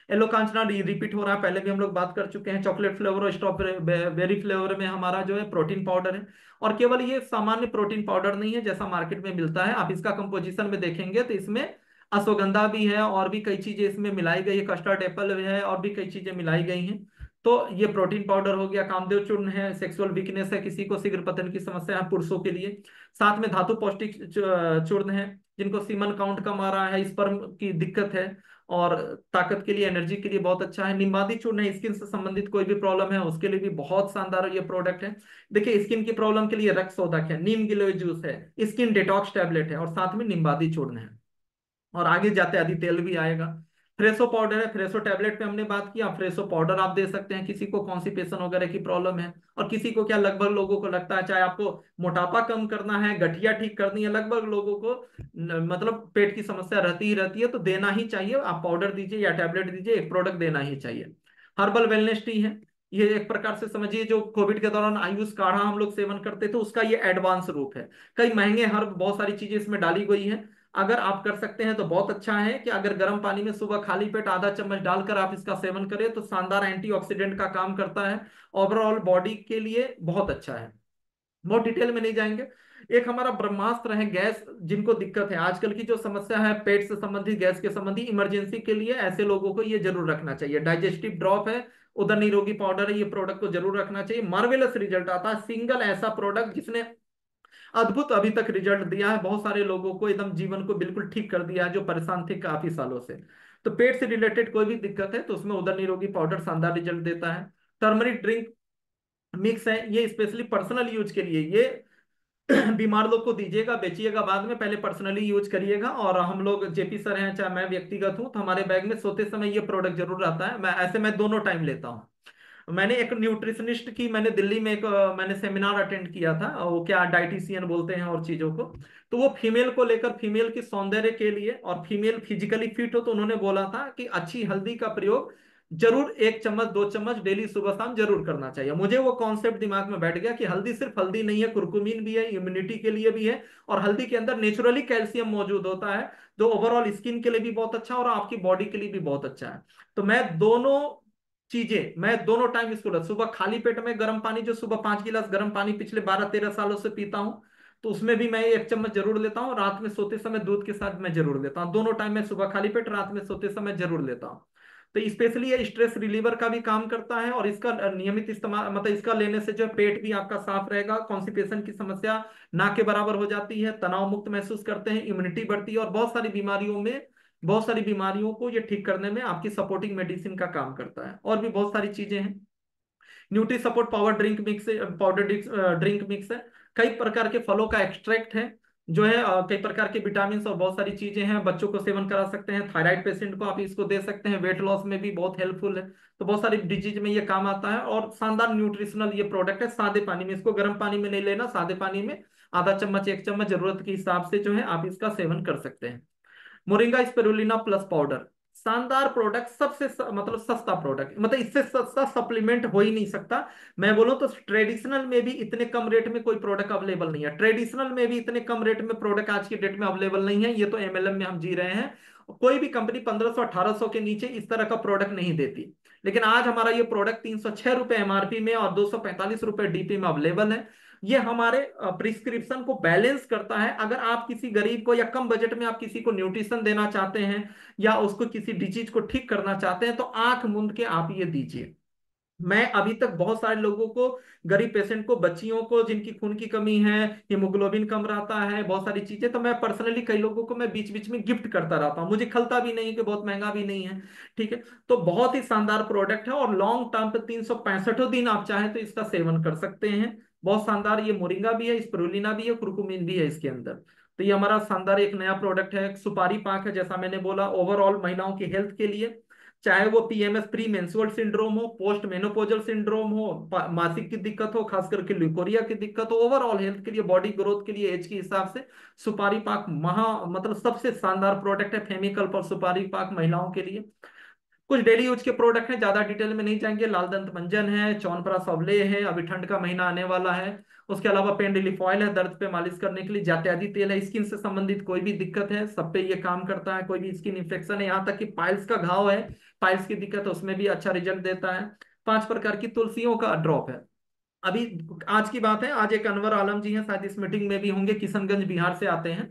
येलो कांचना रिपीट हो रहा है, पहले भी हम लोग बात कर चुके हैं। चॉकलेट फ्लेवर और स्ट्रॉबेरी फ्लेवर में हमारा जो है प्रोटीन पाउडर है। और केवल ये सामान्य प्रोटीन पाउडर नहीं है जैसा मार्केट में मिलता है, आप इसका कंपोजिशन में देखेंगे तो इसमें अश्वगंधा भी है और भी कई चीजें इसमें मिलाई गई है, कस्टर्ड एप्पल है और भी कई चीजें मिलाई गई हैं। तो ये प्रोटीन पाउडर हो गया। कामदेव चूर्ण है, सेक्सुअल वीकनेस है, किसी को शीघ्र पतन की समस्या है पुरुषों के लिए। साथ में धातु पौष्टिक चूर्ण है, जिनको सीमन काउंट कम आ रहा है, स्पर्म की दिक्कत है, और ताकत के लिए, एनर्जी के लिए बहुत अच्छा है। निम्बादी चूर्ण है, स्किन से संबंधित कोई भी प्रॉब्लम है उसके लिए भी बहुत शानदार ये प्रोडक्ट है। देखिए स्किन की प्रॉब्लम के लिए रक्तशोधक है, नीम गिलोय जूस है, स्किन डिटॉक्स टैबलेट है, और साथ में निम्बादी चूर्ण है। और आगे जाते आदि तेल भी आएगा। फ्रेशो पाउडर है, फ्रेशो टैबलेट पे हमने बात किया, फ्रेशो पाउडर आप दे सकते हैं किसी को कॉन्स्टिपेशन वगैरह की प्रॉब्लम है। और किसी को क्या, लगभग लोगों को लगता है चाहे आपको मोटापा कम करना है, गठिया ठीक करनी है, लगभग लोगों को मतलब पेट की समस्या रहती ही रहती है, तो देना ही चाहिए। आप पाउडर दीजिए या टैबलेट दीजिए, एक प्रोडक्ट देना ही चाहिए। हर्बल वेलनेस टी है, ये एक प्रकार से समझिए जो कोविड के दौरान आयुष काढ़ा हम लोग सेवन करते थे उसका ये एडवांस रूप है। कई महंगे हर्ब, बहुत सारी चीजें इसमें डाली गई है। अगर आप कर सकते हैं तो बहुत अच्छा है कि अगर गर्म पानी में सुबह खाली पेट आधा चम्मच डालकर आप इसका सेवन करें तो शानदार एंटीऑक्सीडेंट का काम करता है। ओवरऑल बॉडी के लिए बहुत अच्छा है। बहुत डिटेल में नहीं जाएंगे। एक हमारा ब्रह्मास्त्र है, गैस जिनको दिक्कत है, आजकल की जो समस्या है पेट से संबंधित, गैस के संबंधी, इमरजेंसी के लिए ऐसे लोगों को ये जरूर रखना चाहिए। डाइजेस्टिव ड्रॉप है, उदर निरोगी पाउडर है, ये प्रोडक्ट को जरूर रखना चाहिए। मार्वेलस रिजल्ट आता है, सिंगल ऐसा प्रोडक्ट जिसने अद्भुत अभी तक रिजल्ट दिया है, बहुत सारे लोगों को एकदम जीवन को बिल्कुल ठीक कर दिया है जो परेशान थे काफी सालों से। तो पेट से रिलेटेड कोई भी दिक्कत है तो उसमें उदर निरोगी पाउडर शानदार रिजल्ट देता है। टर्मरिक ड्रिंक मिक्स है, ये स्पेशली पर्सनल यूज के लिए, ये बीमार लोग को दीजिएगा, बेचिएगा बाद में, पहले पर्सनली यूज करिएगा। और हम लोग जेपी सर हैं चाहे मैं व्यक्तिगत हूं, तो हमारे बैग में सोते समय ये प्रोडक्ट जरूर रहता है। मैं दोनों टाइम लेता हूँ। मैंने एक न्यूट्रिशनिस्ट की, मैंने दिल्ली में एक मैंने सेमिनार अटेंड किया था, वो क्या डाइटिशियन बोलते हैं और चीजों को। तो वो फीमेल को लेकर, फीमेल की सौंदर्य के लिए, और फीमेल फिजिकली फिट हो, तो उन्होंने बोला था कि अच्छी हल्दी का प्रयोग जरूर 1 चम्मच 2 चम्मच डेली सुबह शाम जरूर करना चाहिए। मुझे वो कॉन्सेप्ट दिमाग में बैठ गया कि हल्दी सिर्फ हल्दी नहीं है, कुरकुमीन भी है, इम्यूनिटी के लिए भी है। और हल्दी के अंदर नेचुरली कैल्शियम मौजूद होता है जो ओवरऑल स्किन के लिए भी बहुत अच्छा और आपकी बॉडी के लिए भी बहुत अच्छा है। तो मैं दोनों टाइम इसको सुबह खाली पेट में गर्म पानी, जो सुबह 5 गिलास गर्म पानी पिछले 12-13 सालों से पीता हूँ, तो उसमें भी मैं 1 चम्मच जरूर लेता हूँ। रात में सोते समय दूध के साथ मैं जरूर लेता हूँ, दोनों टाइम में, सुबह खाली पेट, रात में सोते समय जरूर लेता हूँ। तो स्पेशली ये स्ट्रेस रिलीवर का भी काम करता है, और इसका नियमित इस्तेमाल, मतलब इसका लेने से जो है पेट भी आपका साफ रहेगा, कॉन्स्टिपेशन की समस्या ना के बराबर हो जाती है, तनाव मुक्त महसूस करते हैं, इम्यूनिटी बढ़ती है, और बहुत सारी बीमारियों को ये ठीक करने में आपकी सपोर्टिंग मेडिसिन का काम करता है। और भी बहुत सारी चीजें हैं। Nutri support power drink mix, powder drink mix है। कई प्रकार के फलों का एक्सट्रैक्ट है जो है, कई प्रकार के विटामिन और बहुत सारी चीजें हैं, बच्चों को सेवन करा सकते हैं, थायराइड पेशेंट को आप इसको दे सकते हैं, वेट लॉस में भी बहुत हेल्पफुल है। तो बहुत सारी डिजीज में ये काम आता है, और शानदार न्यूट्रिशनल ये प्रोडक्ट है। सादे पानी में, इसको गर्म पानी में नहीं लेना, सादे पानी में आधा चम्मच 1 चम्मच जरूरत के हिसाब से जो है आप इसका सेवन कर सकते हैं। मोरिंगा स्पिरुलिना प्लस पाउडर, शानदार प्रोडक्ट, मतलब सस्ता प्रोडक्ट, मतलब इससे सस्ता सप्लीमेंट हो ही नहीं सकता। मैं बोलूं तो ट्रेडिशनल में भी इतने कम रेट में कोई प्रोडक्ट अवेलेबल नहीं है, ट्रेडिशनल में भी इतने कम रेट में प्रोडक्ट आज की डेट में अवेलेबल नहीं है। ये तो एमएलएम में हम जी रहे हैं, कोई भी कंपनी 1500-1800 के नीचे इस तरह का प्रोडक्ट नहीं देती। लेकिन आज हमारा ये प्रोडक्ट 306 रुपए एमआरपी में और 245 रुपए डीपी में अवेलेबल है। ये हमारे प्रिस्क्रिप्शन को बैलेंस करता है। अगर आप किसी गरीब को या कम बजट में आप किसी को न्यूट्रिशन देना चाहते हैं या उसको किसी डिजीज को ठीक करना चाहते हैं तो आंख मूंद के आप ये दीजिए। मैं अभी तक बहुत सारे लोगों को, गरीब पेशेंट को, बच्चियों को जिनकी खून की कमी है, हीमोग्लोबिन कम रहता है, बहुत सारी चीजें, तो मैं पर्सनली कई लोगों को मैं बीच बीच में गिफ्ट करता रहता हूँ। मुझे खलता भी नहीं कि बहुत महंगा भी नहीं है, ठीक है। तो बहुत ही शानदार प्रोडक्ट है, और लॉन्ग टर्म पे 365 दिन आप चाहें तो इसका सेवन कर सकते हैं। बहुत शानदार, ये मोरिंगा भी है, स्पिरुलिना भी है, कुरकुमिन भी है इसके अंदर। तो ये हमारा शानदार एक नया प्रोडक्ट है। सुपारी पाक है, जैसा मैंने बोला, ओवरऑल महिलाओं की हेल्थ के लिए, चाहे वो पीएमएस, प्री मेंस्ट्रुअल सिंड्रोम हो, पोस्ट मेनोपोजल सिंड्रोम हो, मासिक की दिक्कत हो, खास करके ल्यूकोरिया की दिक्कत हो, ओवरऑल हेल्थ के लिए, बॉडी ग्रोथ के लिए, एज के हिसाब से सुपारी पाक महा मतलब सबसे शानदार प्रोडक्ट है। फेमिकल पर सुपारी पाक महिलाओं के लिए। कुछ डेली यूज के प्रोडक्ट हैं, ज्यादा डिटेल में नहीं जाएंगे। लाल दंत मंजन है, च्यवनप्राश अवले है, अभी ठंड का महीना आने वाला है। उसके अलावा पेन रिलीफ ऑयल है, दर्द पे मालिश करने के लिए। जात्यादी तेल है, स्किन से संबंधित कोई भी दिक्कत है सब पे ये काम करता है। कोई भी स्किन इन्फेक्शन है, यहाँ तक कि पाइल्स का घाव है, पाइल्स की दिक्कत है, उसमें भी अच्छा रिजल्ट देता है। 5 प्रकार की तुलसियों का ड्रॉप है। अभी आज की बात है, आज एक अनवर आलम जी हैं, शायद इस मीटिंग में भी होंगे, किशनगंज बिहार से आते हैं।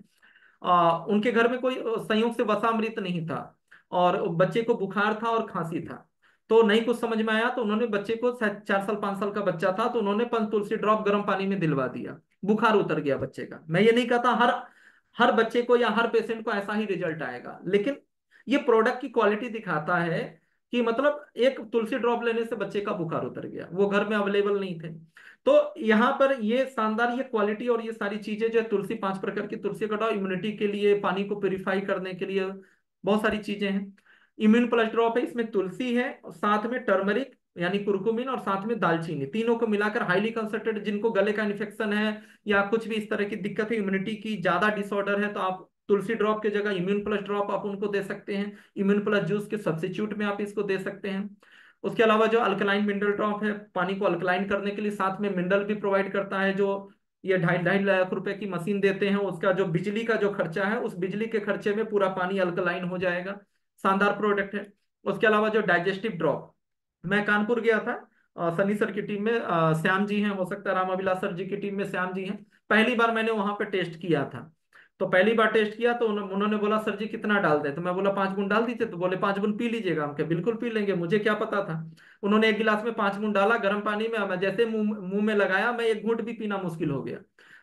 उनके घर में कोई संयोग से वसामृत नहीं था, और बच्चे को बुखार था और खांसी था। तो नहीं कुछ समझ में आया, तो उन्होंने बच्चे को, शायद 4 साल 5 साल का बच्चा था, तो उन्होंने पंच तुलसी ड्रॉप गर्म पानी में दिलवा दिया। बुखार उतर गया बच्चे का। मैं ये नहीं कहता हर हर बच्चे को या हर पेशेंट को ऐसा ही रिजल्ट आएगा, लेकिन ये प्रोडक्ट की क्वालिटी दिखाता है कि मतलब एक तुलसी ड्रॉप लेने से बच्चे का बुखार उतर गया, वो घर में अवेलेबल नहीं थे। तो यहाँ पर ये शानदार ये क्वालिटी और ये सारी चीजें जो है, तुलसी 5 प्रकार की तुलसी का ड्रॉप इम्यूनिटी के लिए, पानी को प्योरीफाई करने के लिए, बहुत सारी चीजें हैं। इम्यून प्लस ड्रॉप है, इसमें तुलसी है और साथ में टर्मरिक यानी कुरकुमिन और साथ में दालचीनी, तीनों को मिलाकर हाईली कंसंट्रेटेड, जिनको गले का इन्फेक्शन है या कुछ भी इस तरह की दिक्कत है, इम्यूनिटी की ज्यादा डिसऑर्डर है, तो आप तुलसी ड्रॉप की जगह इम्यून प्लस ड्रॉप आप उनको दे सकते हैं। इम्यून प्लस जूस के सब्स्टिट्यूट में आप इसको दे सकते हैं। उसके अलावा जो अल्कलाइन मिनरल ड्रॉप है, पानी को अल्कलाइन करने के लिए, साथ में मिनरल भी प्रोवाइड करता है। जो ये 2.5 लाख रुपए की मशीन देते हैं, उसका जो बिजली का जो खर्चा है, उस बिजली के खर्चे में पूरा पानी अल्कलाइन हो जाएगा। शानदार प्रोडक्ट है। उसके अलावा जो डाइजेस्टिव ड्रॉप, मैं कानपुर गया था, सनी सर की टीम में श्याम जी हैं, हो सकता है राम अभिलाष सर जी की टीम में श्याम जी हैं। पहली बार मैंने वहां पे टेस्ट किया था। तो पहली बार टेस्ट किया तो उन्होंने बोला सर जी कितना डाल दें, तो मैं बोला 5 बूंद डाल दीजिए, तो बोले 5 बूंद पी लीजिएगा। हम क्या बिल्कुल पी लेंगे, मुझे क्या पता था। उन्होंने एक गिलास में 5 बूंद डाला गर्म पानी में, मैं जैसे मुंह मुंह में लगाया, मैं एक घूंट भी पीना मुश्किल हो गया।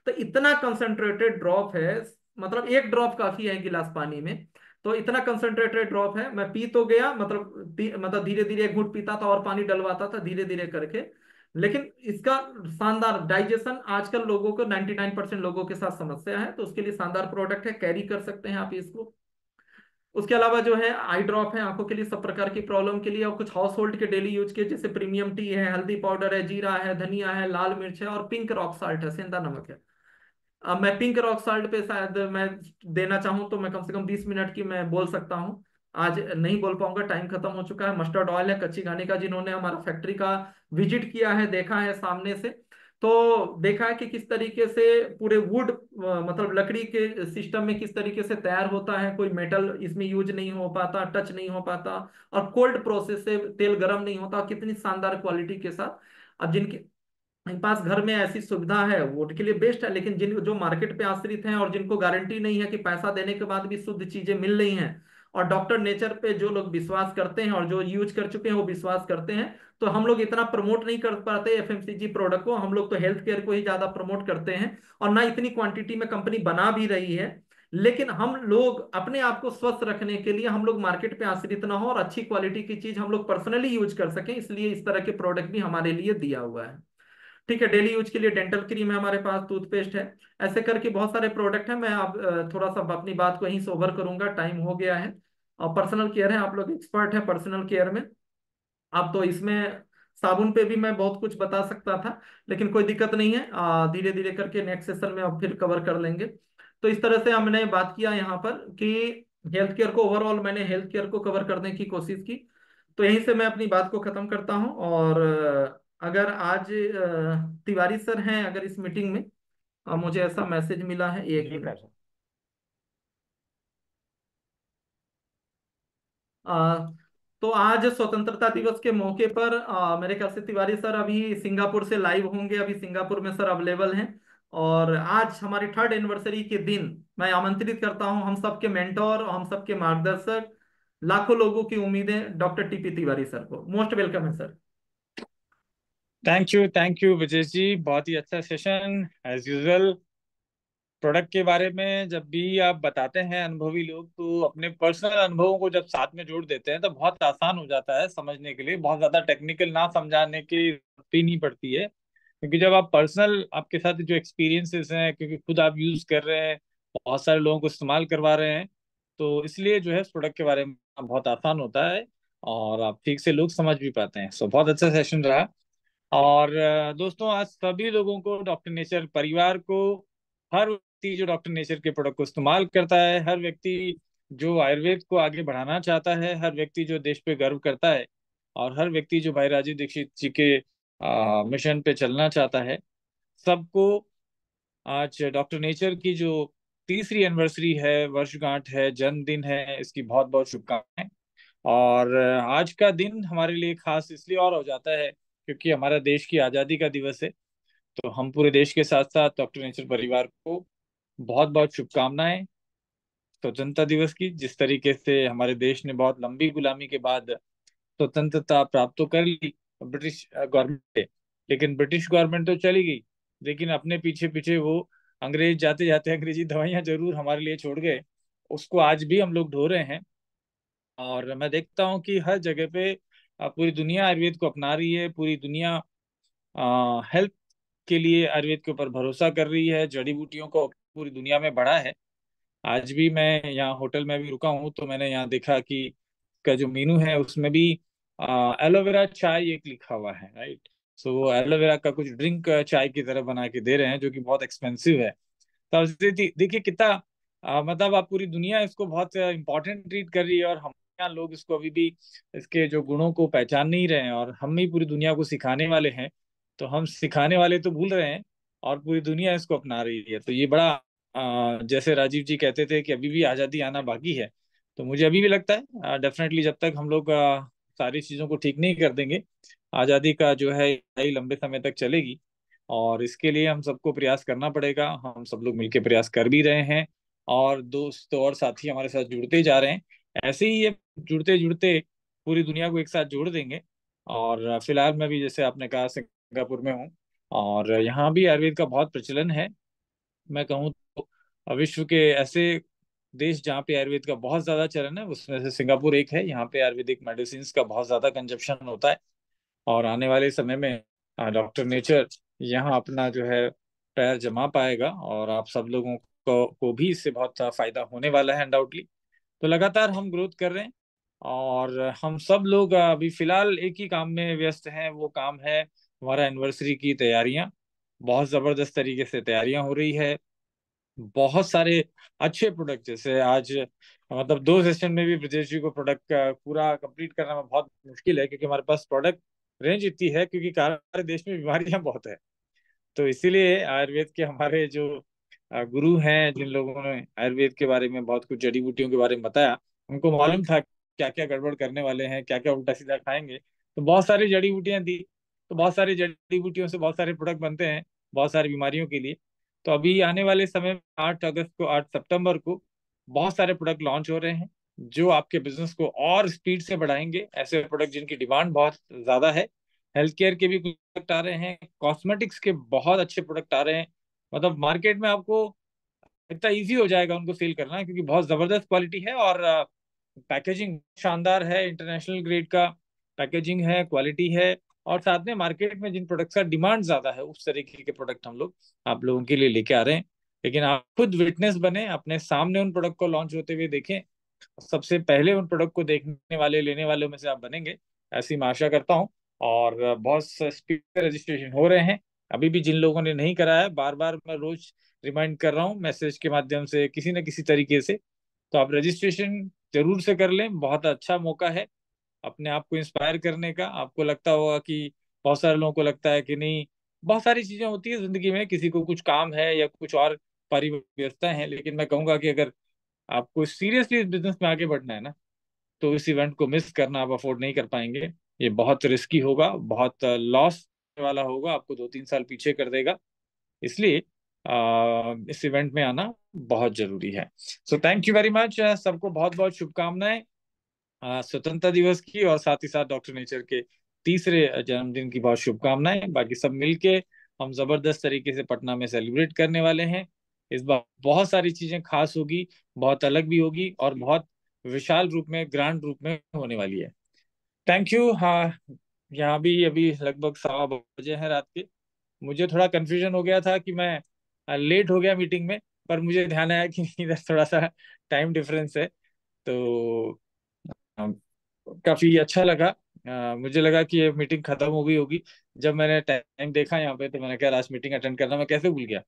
तो इतना कंसंट्रेटेड ड्रॉप है, मतलब एक ड्रॉप काफी है गिलास पानी में। तो इतना कंसंट्रेटेड ड्रॉप है, मैं पी तो गया, मतलब धीरे धीरे एक घूंट पीता था और पानी डलवाता था धीरे धीरे करके। लेकिन इसका शानदार डाइजेशन आजकल लोगों को 99% लोगों के साथ समस्या है, तो उसके लिए शानदार प्रोडक्ट है, कैरी कर सकते हैं आप इसको। उसके अलावा जो है आई ड्रॉप है, आंखों के लिए, सब प्रकार की प्रॉब्लम के लिए। और कुछ हाउस होल्ड के डेली यूज के, जैसे प्रीमियम टी है, हल्दी पाउडर है, जीरा है, धनिया है, लाल मिर्च है और पिंक रॉक साल्ट है, सेंधा नमक है। अब मैं पिंक रॉक साल्ट पे शायद मैं देना चाहूँ तो मैं कम से कम 20 मिनट की मैं बोल सकता हूँ। आज नहीं बोल पाऊंगा, टाइम खत्म हो चुका है। मस्टर्ड ऑयल है, कच्ची घानी का, जिन्होंने हमारा फैक्ट्री का विजिट किया है, देखा है सामने से, तो देखा है कि किस तरीके से पूरे वुड, मतलब लकड़ी के सिस्टम में किस तरीके से तैयार होता है, कोई मेटल इसमें यूज नहीं हो पाता, टच नहीं हो पाता, और कोल्ड प्रोसेस से तेल गर्म नहीं होता, कितनी शानदार क्वालिटी के साथ। अब जिनके पास घर में ऐसी सुविधा है वो उनके लिए बेस्ट है, लेकिन जिन जो मार्केट पे आश्रित हैं और जिनको गारंटी नहीं है कि पैसा देने के बाद भी शुद्ध चीजें मिल रही हैं, और डॉक्टर नेचर पे जो लोग विश्वास करते हैं और जो यूज कर चुके हैं वो विश्वास करते हैं, तो हम लोग इतना प्रमोट नहीं कर पाते एफएमसीजी प्रोडक्ट को। हम लोग तो हेल्थ केयर को ही ज्यादा प्रमोट करते हैं, और ना इतनी क्वांटिटी में कंपनी बना भी रही है। लेकिन हम लोग अपने आप को स्वस्थ रखने के लिए हम लोग मार्केट पे आश्रित ना हो और अच्छी क्वालिटी की चीज हम लोग पर्सनली यूज कर सकें, इसलिए इस तरह के प्रोडक्ट भी हमारे लिए दिया हुआ है। ठीक है, डेली यूज के लिए डेंटल क्रीम है हमारे पास, टूथपेस्ट है, ऐसे करके बहुत सारे प्रोडक्ट हैं। मैं अब थोड़ा सा अपनी बात को यहीं से ओवर करूंगा, टाइम हो गया है। और पर्सनल केयर है, आप लोग एक्सपर्ट हैं पर्सनल केयर में। अब तो इसमें साबुन पे भी मैं बहुत कुछ बता सकता था, लेकिन कोई दिक्कत नहीं है, धीरे धीरे करके नेक्स्ट सेशन में अब फिर कवर कर लेंगे। तो इस तरह से हमने बात किया यहाँ पर कि हेल्थ केयर को ओवरऑल, मैंने हेल्थ केयर को कवर करने की कोशिश की। तो यहीं से मैं अपनी बात को खत्म करता हूँ। और अगर आज तिवारी सर हैं अगर इस मीटिंग में, मुझे ऐसा मैसेज मिला है, एक जी मिनट। सर। आ, तो आज स्वतंत्रता दिवस के मौके पर मेरे ख्याल से तिवारी सर अभी सिंगापुर से लाइव होंगे, अभी सिंगापुर में सर अवेलेबल हैं। और आज हमारी 3rd एनिवर्सरी के दिन मैं आमंत्रित करता हूं हम सबके मेंटोर, हम सबके मार्गदर्शक, लाखों लोगों की उम्मीदें, डॉक्टर टीपी तिवारी सर को। मोस्ट वेलकम है sir. Thank you Vijay ji, बहुत ही अच्छा सेशन एज यूजुअल। प्रोडक्ट के बारे में जब भी आप बताते हैं अनुभवी लोग, तो अपने पर्सनल अनुभवों को जब साथ में जोड़ देते हैं तो बहुत आसान हो जाता है समझने के लिए, बहुत ज्यादा टेक्निकल ना समझाने की जरूरत ही नहीं पड़ती है। क्योंकि जब आप पर्सनल, आपके साथ जो एक्सपीरियंसेस हैं, क्योंकि खुद आप यूज कर रहे हैं, बहुत सारे लोगों को इस्तेमाल करवा रहे हैं। तो इसलिए जो है इस प्रोडक्ट के बारे में बहुत आसान होता है और आप ठीक से लोग समझ भी पाते हैं। सो बहुत अच्छा सेशन रहा। और दोस्तों, आज सभी लोगों को, डॉक्टर नेचर परिवार को, हर व्यक्ति जो डॉक्टर नेचर के प्रोडक्ट को इस्तेमाल करता है, हर व्यक्ति जो आयुर्वेद को आगे बढ़ाना चाहता है, हर व्यक्ति जो देश पे गर्व करता है, और हर व्यक्ति जो भाई राजीव दीक्षित जी के मिशन पे चलना चाहता है, सबको आज डॉक्टर नेचर की जो तीसरी एनिवर्सरी है, वर्षगांठ है, जन्मदिन है, इसकी बहुत बहुत शुभकामनाएं। और आज का दिन हमारे लिए खास इसलिए और हो जाता है क्योंकि हमारा देश की आज़ादी का दिवस है। तो हम पूरे देश के साथ साथ डॉक्टर नेचर परिवार को बहुत बहुत शुभकामनाएं स्वतंत्रता दिवस की। जिस तरीके से हमारे देश ने बहुत लंबी गुलामी के बाद स्वतंत्रता प्राप्त तो कर ली ब्रिटिश गवर्नमेंट से, लेकिन ब्रिटिश गवर्नमेंट तो चली गई, लेकिन अपने पीछे पीछे वो अंग्रेज जाते जाते अंग्रेजी दवाइयां जरूर हमारे लिए छोड़ गए। उसको आज भी हम लोग ढो रहे हैं। और मैं देखता हूँ कि हर जगह पे पूरी दुनिया आयुर्वेद को अपना रही है। पूरी दुनिया हेल्थ के लिए आयुर्वेद के ऊपर भरोसा कर रही है। जड़ी बूटियों को पूरी दुनिया में बढ़ा है। आज भी मैं यहाँ होटल में भी रुका हूँ तो मैंने यहाँ देखा कि का जो मेनू है उसमें भी एलोवेरा चाय एक लिखा हुआ है, राइट। सो वो एलोवेरा का कुछ ड्रिंक चाय की तरह बना के दे रहे हैं जो कि बहुत एक्सपेंसिव है। तो देखिए कितना मतलब आप पूरी दुनिया इसको बहुत इंपॉर्टेंट ट्रीट कर रही है, और हम यहाँ लोग इसको अभी भी इसके जो गुणों को पहचान नहीं रहे हैं, और हम ही पूरी दुनिया को सिखाने वाले हैं। तो हम सिखाने वाले तो भूल रहे हैं और पूरी दुनिया इसको अपना रही है। तो ये बड़ा जैसे राजीव जी कहते थे कि अभी भी आज़ादी आना बाकी है, तो मुझे अभी भी लगता है डेफिनेटली जब तक हम लोग सारी चीज़ों को ठीक नहीं कर देंगे, आज़ादी का जो है लड़ाई लंबे समय तक चलेगी। और इसके लिए हम सबको प्रयास करना पड़ेगा। हम सब लोग मिलकर प्रयास कर भी रहे हैं, और दोस्त और साथी हमारे साथ जुड़ते जा रहे हैं। ऐसे ही ये जुड़ते जुड़ते पूरी दुनिया को एक साथ जोड़ देंगे। और फिलहाल मैं भी, जैसे आपने कहा, सिंगापुर में हूँ, और यहाँ भी आयुर्वेद का बहुत प्रचलन है। मैं कहूँ तो विश्व के ऐसे देश जहाँ पे आयुर्वेद का बहुत ज्यादा चलन है उसमें से सिंगापुर एक है। यहाँ पे आयुर्वेदिक मेडिसिन का बहुत ज्यादा कंजप्शन होता है। और आने वाले समय में डॉक्टर नेचर यहाँ अपना जो है पैर जमा पाएगा, और आप सब लोगों को भी इससे बहुत फायदा होने वाला है अनडाउटली। तो लगातार हम ग्रोथ कर रहे हैं, और हम सब लोग अभी फिलहाल एक ही काम में व्यस्त हैं। वो काम है हमारा एनिवर्सरी की तैयारियां। बहुत जबरदस्त तरीके से तैयारियां हो रही है। बहुत सारे अच्छे प्रोडक्ट, जैसे आज मतलब 2 सेशन में भी ब्रजेश जी को प्रोडक्ट पूरा कंप्लीट करना में बहुत मुश्किल है, क्योंकि हमारे पास प्रोडक्ट रेंज इतनी है, क्योंकि हमारे देश में बीमारियां बहुत है। तो इसीलिए आयुर्वेद के हमारे जो गुरु हैं, जिन लोगों ने आयुर्वेद के बारे में बहुत कुछ जड़ी बूटियों के बारे में बताया, उनको मालूम था क्या क्या गड़बड़ करने वाले हैं, क्या क्या उल्टा सीधा खाएंगे। तो बहुत सारी जड़ी बूटियां दी। तो बहुत सारी जड़ी बूटियों से बहुत सारे प्रोडक्ट बनते हैं बहुत सारी बीमारियों के लिए। तो अभी आने वाले समय में 8 अगस्त को, 8 सितंबर को बहुत सारे प्रोडक्ट लॉन्च हो रहे हैं जो आपके बिजनेस को और स्पीड से बढ़ाएंगे। ऐसे प्रोडक्ट जिनकी डिमांड बहुत ज्यादा है। हेल्थ केयर के भी प्रोडक्ट आ रहे हैं, कॉस्मेटिक्स के बहुत अच्छे प्रोडक्ट आ रहे हैं। मतलब मार्केट में आपको इतना इजी हो जाएगा उनको सेल करना, क्योंकि बहुत जबरदस्त क्वालिटी है, और पैकेजिंग शानदार है, इंटरनेशनल ग्रेड का पैकेजिंग है, क्वालिटी है। और साथ में मार्केट में जिन प्रोडक्ट्स का डिमांड ज्यादा है उस तरीके के प्रोडक्ट हम लोग आप लोगों के लिए लेके आ रहे हैं। लेकिन आप खुद विटनेस बने, अपने सामने उन प्रोडक्ट को लॉन्च होते हुए देखें, सबसे पहले उन प्रोडक्ट को देखने वाले, लेने वालों में से आप बनेंगे, ऐसी मैं आशा करता हूँ। और बहुत स्पीड से रजिस्ट्रेशन हो रहे हैं। अभी भी जिन लोगों ने नहीं कराया है, बार बार मैं रोज रिमाइंड कर रहा हूँ मैसेज के माध्यम से, किसी न किसी तरीके से। तो आप रजिस्ट्रेशन जरूर से कर लें, बहुत अच्छा मौका है अपने आप को इंस्पायर करने का। आपको लगता होगा कि बहुत सारे लोगों को लगता है कि नहीं, बहुत सारी चीजें होती है जिंदगी में, किसी को कुछ काम है या कुछ और परिव्यस्तता है, लेकिन मैं कहूंगा कि अगर आपको सीरियसली इस बिजनेस में आगे बढ़ना है ना, तो इस इवेंट को मिस करना आप अफोर्ड नहीं कर पाएंगे। ये बहुत रिस्की होगा, बहुत लॉस वाला होगा, आपको 2-3 साल पीछे कर देगा। इसलिए इस इवेंट में आना बहुत जरूरी है। So thank you very much. सबको बहुत बहुत शुभकामनाएं स्वतंत्रता दिवस की, और साथ ही साथ डॉक्टर नेचर के तीसरे जन्मदिन की बहुत शुभकामनाएं। बाकी सब मिलके हम जबरदस्त तरीके से पटना में सेलिब्रेट करने वाले हैं। इस बार बहुत सारी चीजें खास होगी, बहुत अलग भी होगी, और बहुत विशाल रूप में, ग्रांड रूप में होने वाली है। Thank you. हाँ, यहाँ भी अभी लगभग 1:15 बजे हैं रात के। मुझे थोड़ा कंफ्यूजन हो गया था कि मैं लेट हो गया मीटिंग में, पर मुझे ध्यान आया कि इधर थोड़ा सा टाइम डिफरेंस है, तो काफी अच्छा लगा। मुझे लगा कि ये मीटिंग खत्म हो गई होगी। जब मैंने टाइम देखा यहाँ पे, तो मैंने कहा आज मीटिंग अटेंड करना, मैं कैसे भूल गया।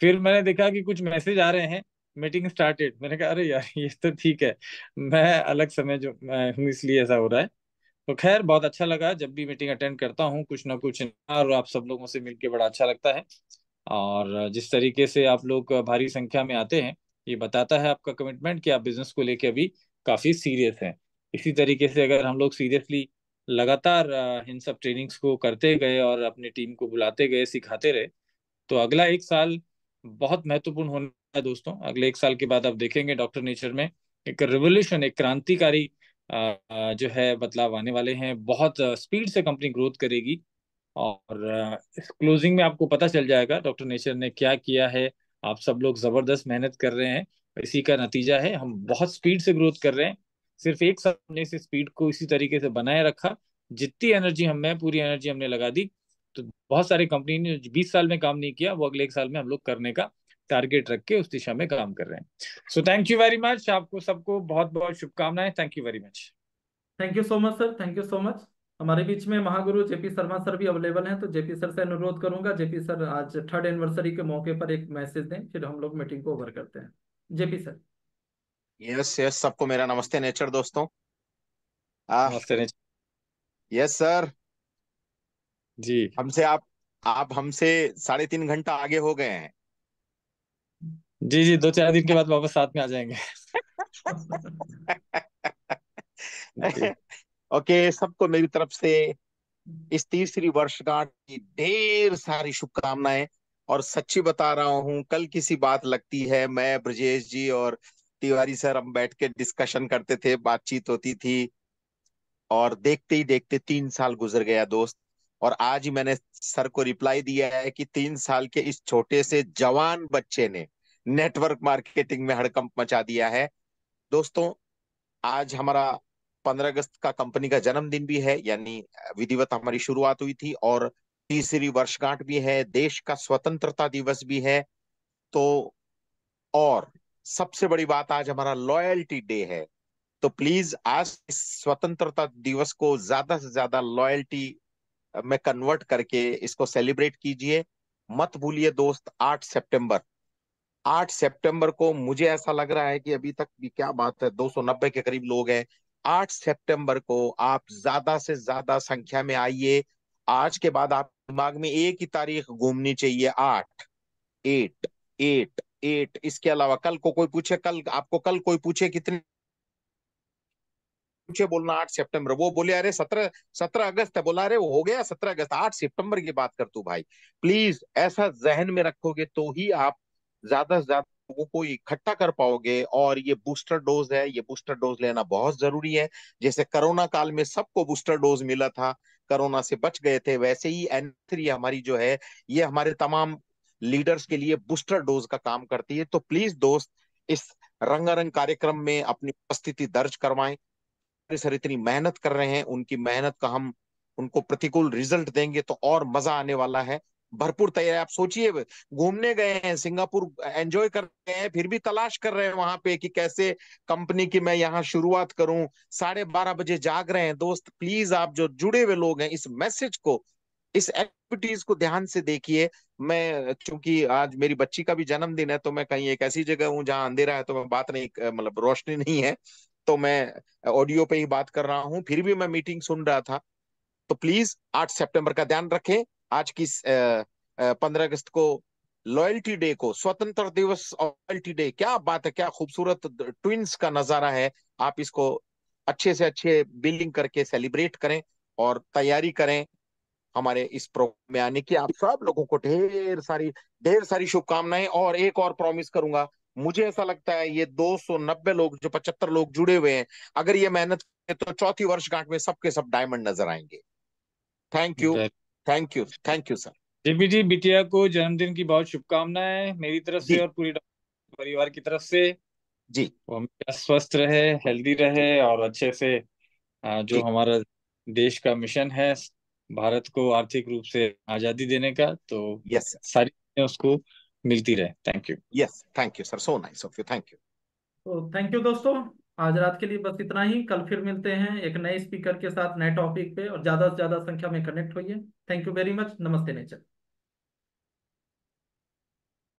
फिर मैंने देखा कि कुछ मैसेज आ रहे हैं, मीटिंग स्टार्टेड। मैंने कहा अरे यार, ये तो ठीक है, मैं अलग समय जो मैं हूँ इसलिए ऐसा हो रहा है। तो खैर बहुत अच्छा लगा, जब भी मीटिंग अटेंड करता हूँ कुछ ना कुछ, और आप सब लोगों से मिलके बड़ा अच्छा लगता है। और जिस तरीके से आप लोग भारी संख्या में आते हैं, ये बताता है आपका कमिटमेंट कि आप बिजनेस को लेके अभी काफी सीरियस हैं। इसी तरीके से अगर हम लोग सीरियसली लगातार इन सब ट्रेनिंग्स को करते गए और अपनी टीम को बुलाते गए, सिखाते रहे, तो अगला एक साल बहुत महत्वपूर्ण होने वाला है दोस्तों। अगले एक साल के बाद आप देखेंगे डॉक्टर नेचर में एक रेवोल्यूशन, एक क्रांतिकारी जो है बदलाव आने वाले हैं। बहुत स्पीड से कंपनी ग्रोथ करेगी। और इस क्लोजिंग में आपको पता चल जाएगा डॉक्टर नेचर ने क्या किया है। आप सब लोग जबरदस्त मेहनत कर रहे हैं, इसी का नतीजा है हम बहुत स्पीड से ग्रोथ कर रहे हैं। सिर्फ एक साल हमने इस स्पीड को इसी तरीके से बनाए रखा, जितनी एनर्जी हमें, पूरी एनर्जी हमने लगा दी। तो बहुत सारी कंपनी ने जो 20 साल में काम नहीं किया, वो अगले एक साल में हम लोग करने का टारगेट रख के उस दिशा में काम कर रहे हैं। So thank you very much, आपको सबको बहुत बहुत शुभकामनाएं। Thank you very much. Thank you so much sir, thank you so much. हमारे बीच में महागुरु जेपी शर्मा सर भी अवेलेबल हैं, तो जेपी सर से अनुरोध करूंगा, जेपी सर आज थर्ड एनिवर्सरी के मौके पर एक मैसेज दें, फिर हम लोग मीटिंग को ओवर करते हैं। JP sir. यस यस, सबको मेरा नमस्ते नेचर दोस्तों। आ नमस्ते नेचर यस सर। जी। हमसे आप हमसे 3.5 घंटा आगे हो गए हैं। जी जी, 2-4 दिन के बाद वापस साथ में आ जाएंगे। जी। ओके, सबको मेरी तरफ से इस तीसरी वर्षगांठ की ढेर सारी शुभकामनाएं। और सच्ची बता रहा हूं, कल किसी बात लगती है, मैं ब्रजेश जी और तिवारी सर हम बैठ के डिस्कशन करते थे, बातचीत होती थी, और देखते ही देखते 3 साल गुजर गया दोस्त। और आज ही मैंने सर को रिप्लाई दिया है कि 3 साल के इस छोटे से जवान बच्चे ने नेटवर्क मार्केटिंग में हड़कंप मचा दिया है दोस्तों। आज हमारा 15 अगस्त का कंपनी का जन्मदिन भी है, यानी विधिवत हमारी शुरुआत हुई थी, और तीसरी वर्षगांठ भी है, देश का स्वतंत्रता दिवस भी है। तो और सबसे बड़ी बात, आज हमारा लॉयल्टी डे है। तो प्लीज आज इस स्वतंत्रता दिवस को ज्यादा से ज्यादा लॉयल्टी में कन्वर्ट करके इसको सेलिब्रेट कीजिए। मत भूलिए दोस्त, 8 सितंबर, 8 सितंबर को मुझे ऐसा लग रहा है कि अभी तक भी क्या बात है, 290 के करीब लोग हैं। 8 सितंबर को आप ज्यादा से ज्यादा संख्या में आइए। आज के बाद आप दिमाग में एक ही तारीख घूमनी चाहिए, 8, 8, 8, 8। इसके अलावा कल को कोई पूछे, कल आपको कल कोई पूछे कितने, पूछे बोलना 8 सितंबर, वो बोले अरे 17 17 अगस्त है, बोला अरे वो हो गया 17 अगस्त, 8 सितंबर की बात कर तू भाई। प्लीज ऐसा जहन में रखोगे तो ही आप ज्यादा से ज्यादा लोगों को इकट्ठा कर पाओगे। और ये बूस्टर डोज है, ये बूस्टर डोज लेना बहुत जरूरी है। जैसे कोरोना काल में सबको बूस्टर डोज मिला था, कोरोना से बच गए थे, वैसे ही N3 हमारी जो है, ये हमारे तमाम लीडर्स के लिए बूस्टर डोज का काम करती है। तो प्लीज दोस्त, इस रंगारंग कार्यक्रम में अपनी उपस्थिति दर्ज करवाएं। सर इतनी मेहनत कर रहे हैं, उनकी मेहनत का हम उनको प्रतिकूल रिजल्ट देंगे तो और मजा आने वाला है। भरपूर तैयारी, आप सोचिए, घूमने गए हैं सिंगापुर, एंजॉय कर रहे हैं, फिर भी तलाश कर रहे हैं वहां पे कि कैसे कंपनी की मैं यहाँ शुरुआत करूं। 12:30 बजे जाग रहे हैं दोस्त। प्लीज आप जो जुड़े हुए लोग हैं, इस मैसेज को, इस एक्टिविटीज को ध्यान से देखिए। मैं चूंकि आज मेरी बच्ची का भी जन्मदिन है, तो मैं कहीं एक ऐसी जगह हूँ जहां अंधेरा है, तो मैं बात नहीं, मतलब रोशनी नहीं है, तो मैं ऑडियो पे ही बात कर रहा हूँ, फिर भी मैं मीटिंग सुन रहा था। तो प्लीज 8 सितंबर का ध्यान रखें। आज की 15 अगस्त को लॉयल्टी डे को, स्वतंत्र दिवस और लॉयल्टी डे, क्या बात है, क्या खूबसूरत ट्विंस का नजारा है। आप इसको अच्छे से अच्छे बिल्डिंग करके सेलिब्रेट करें और तैयारी करें हमारे इस प्रोग्राम में आने की। आप सब लोगों को ढेर सारी शुभकामनाएं। और एक और प्रॉमिस करूंगा, मुझे ऐसा लगता है ये 290 लोग, जो 75 लोग जुड़े हुए हैं, अगर ये मेहनत करें तो चौथी वर्षगांठ में सबके सब डायमंड नजर आएंगे। Thank you, thank you, thank you sir. JP ji, बिटिया को जन्मदिन की बहुत शुभकामनाएं मेरी तरफ से जी और पूरी परिवार की तरफ से। जी वो हमेशा स्वस्थ रहे, हेल्दी रहे, और अच्छे से जो जी। हमारा देश का मिशन है, भारत को आर्थिक रूप से आजादी देने का, तो यस सर। सारी चीजें उसको मिलती रहे। Thank you. Yes, thank you sir, so nice of you, thank you. तो थैंक यू दोस्तों, आज रात के लिए बस इतना ही। कल फिर मिलते हैं एक नए स्पीकर के साथ, नए टॉपिक पे, और ज्यादा से ज्यादा संख्या में कनेक्ट होइए। Thank you very much. नमस्ते नेचर।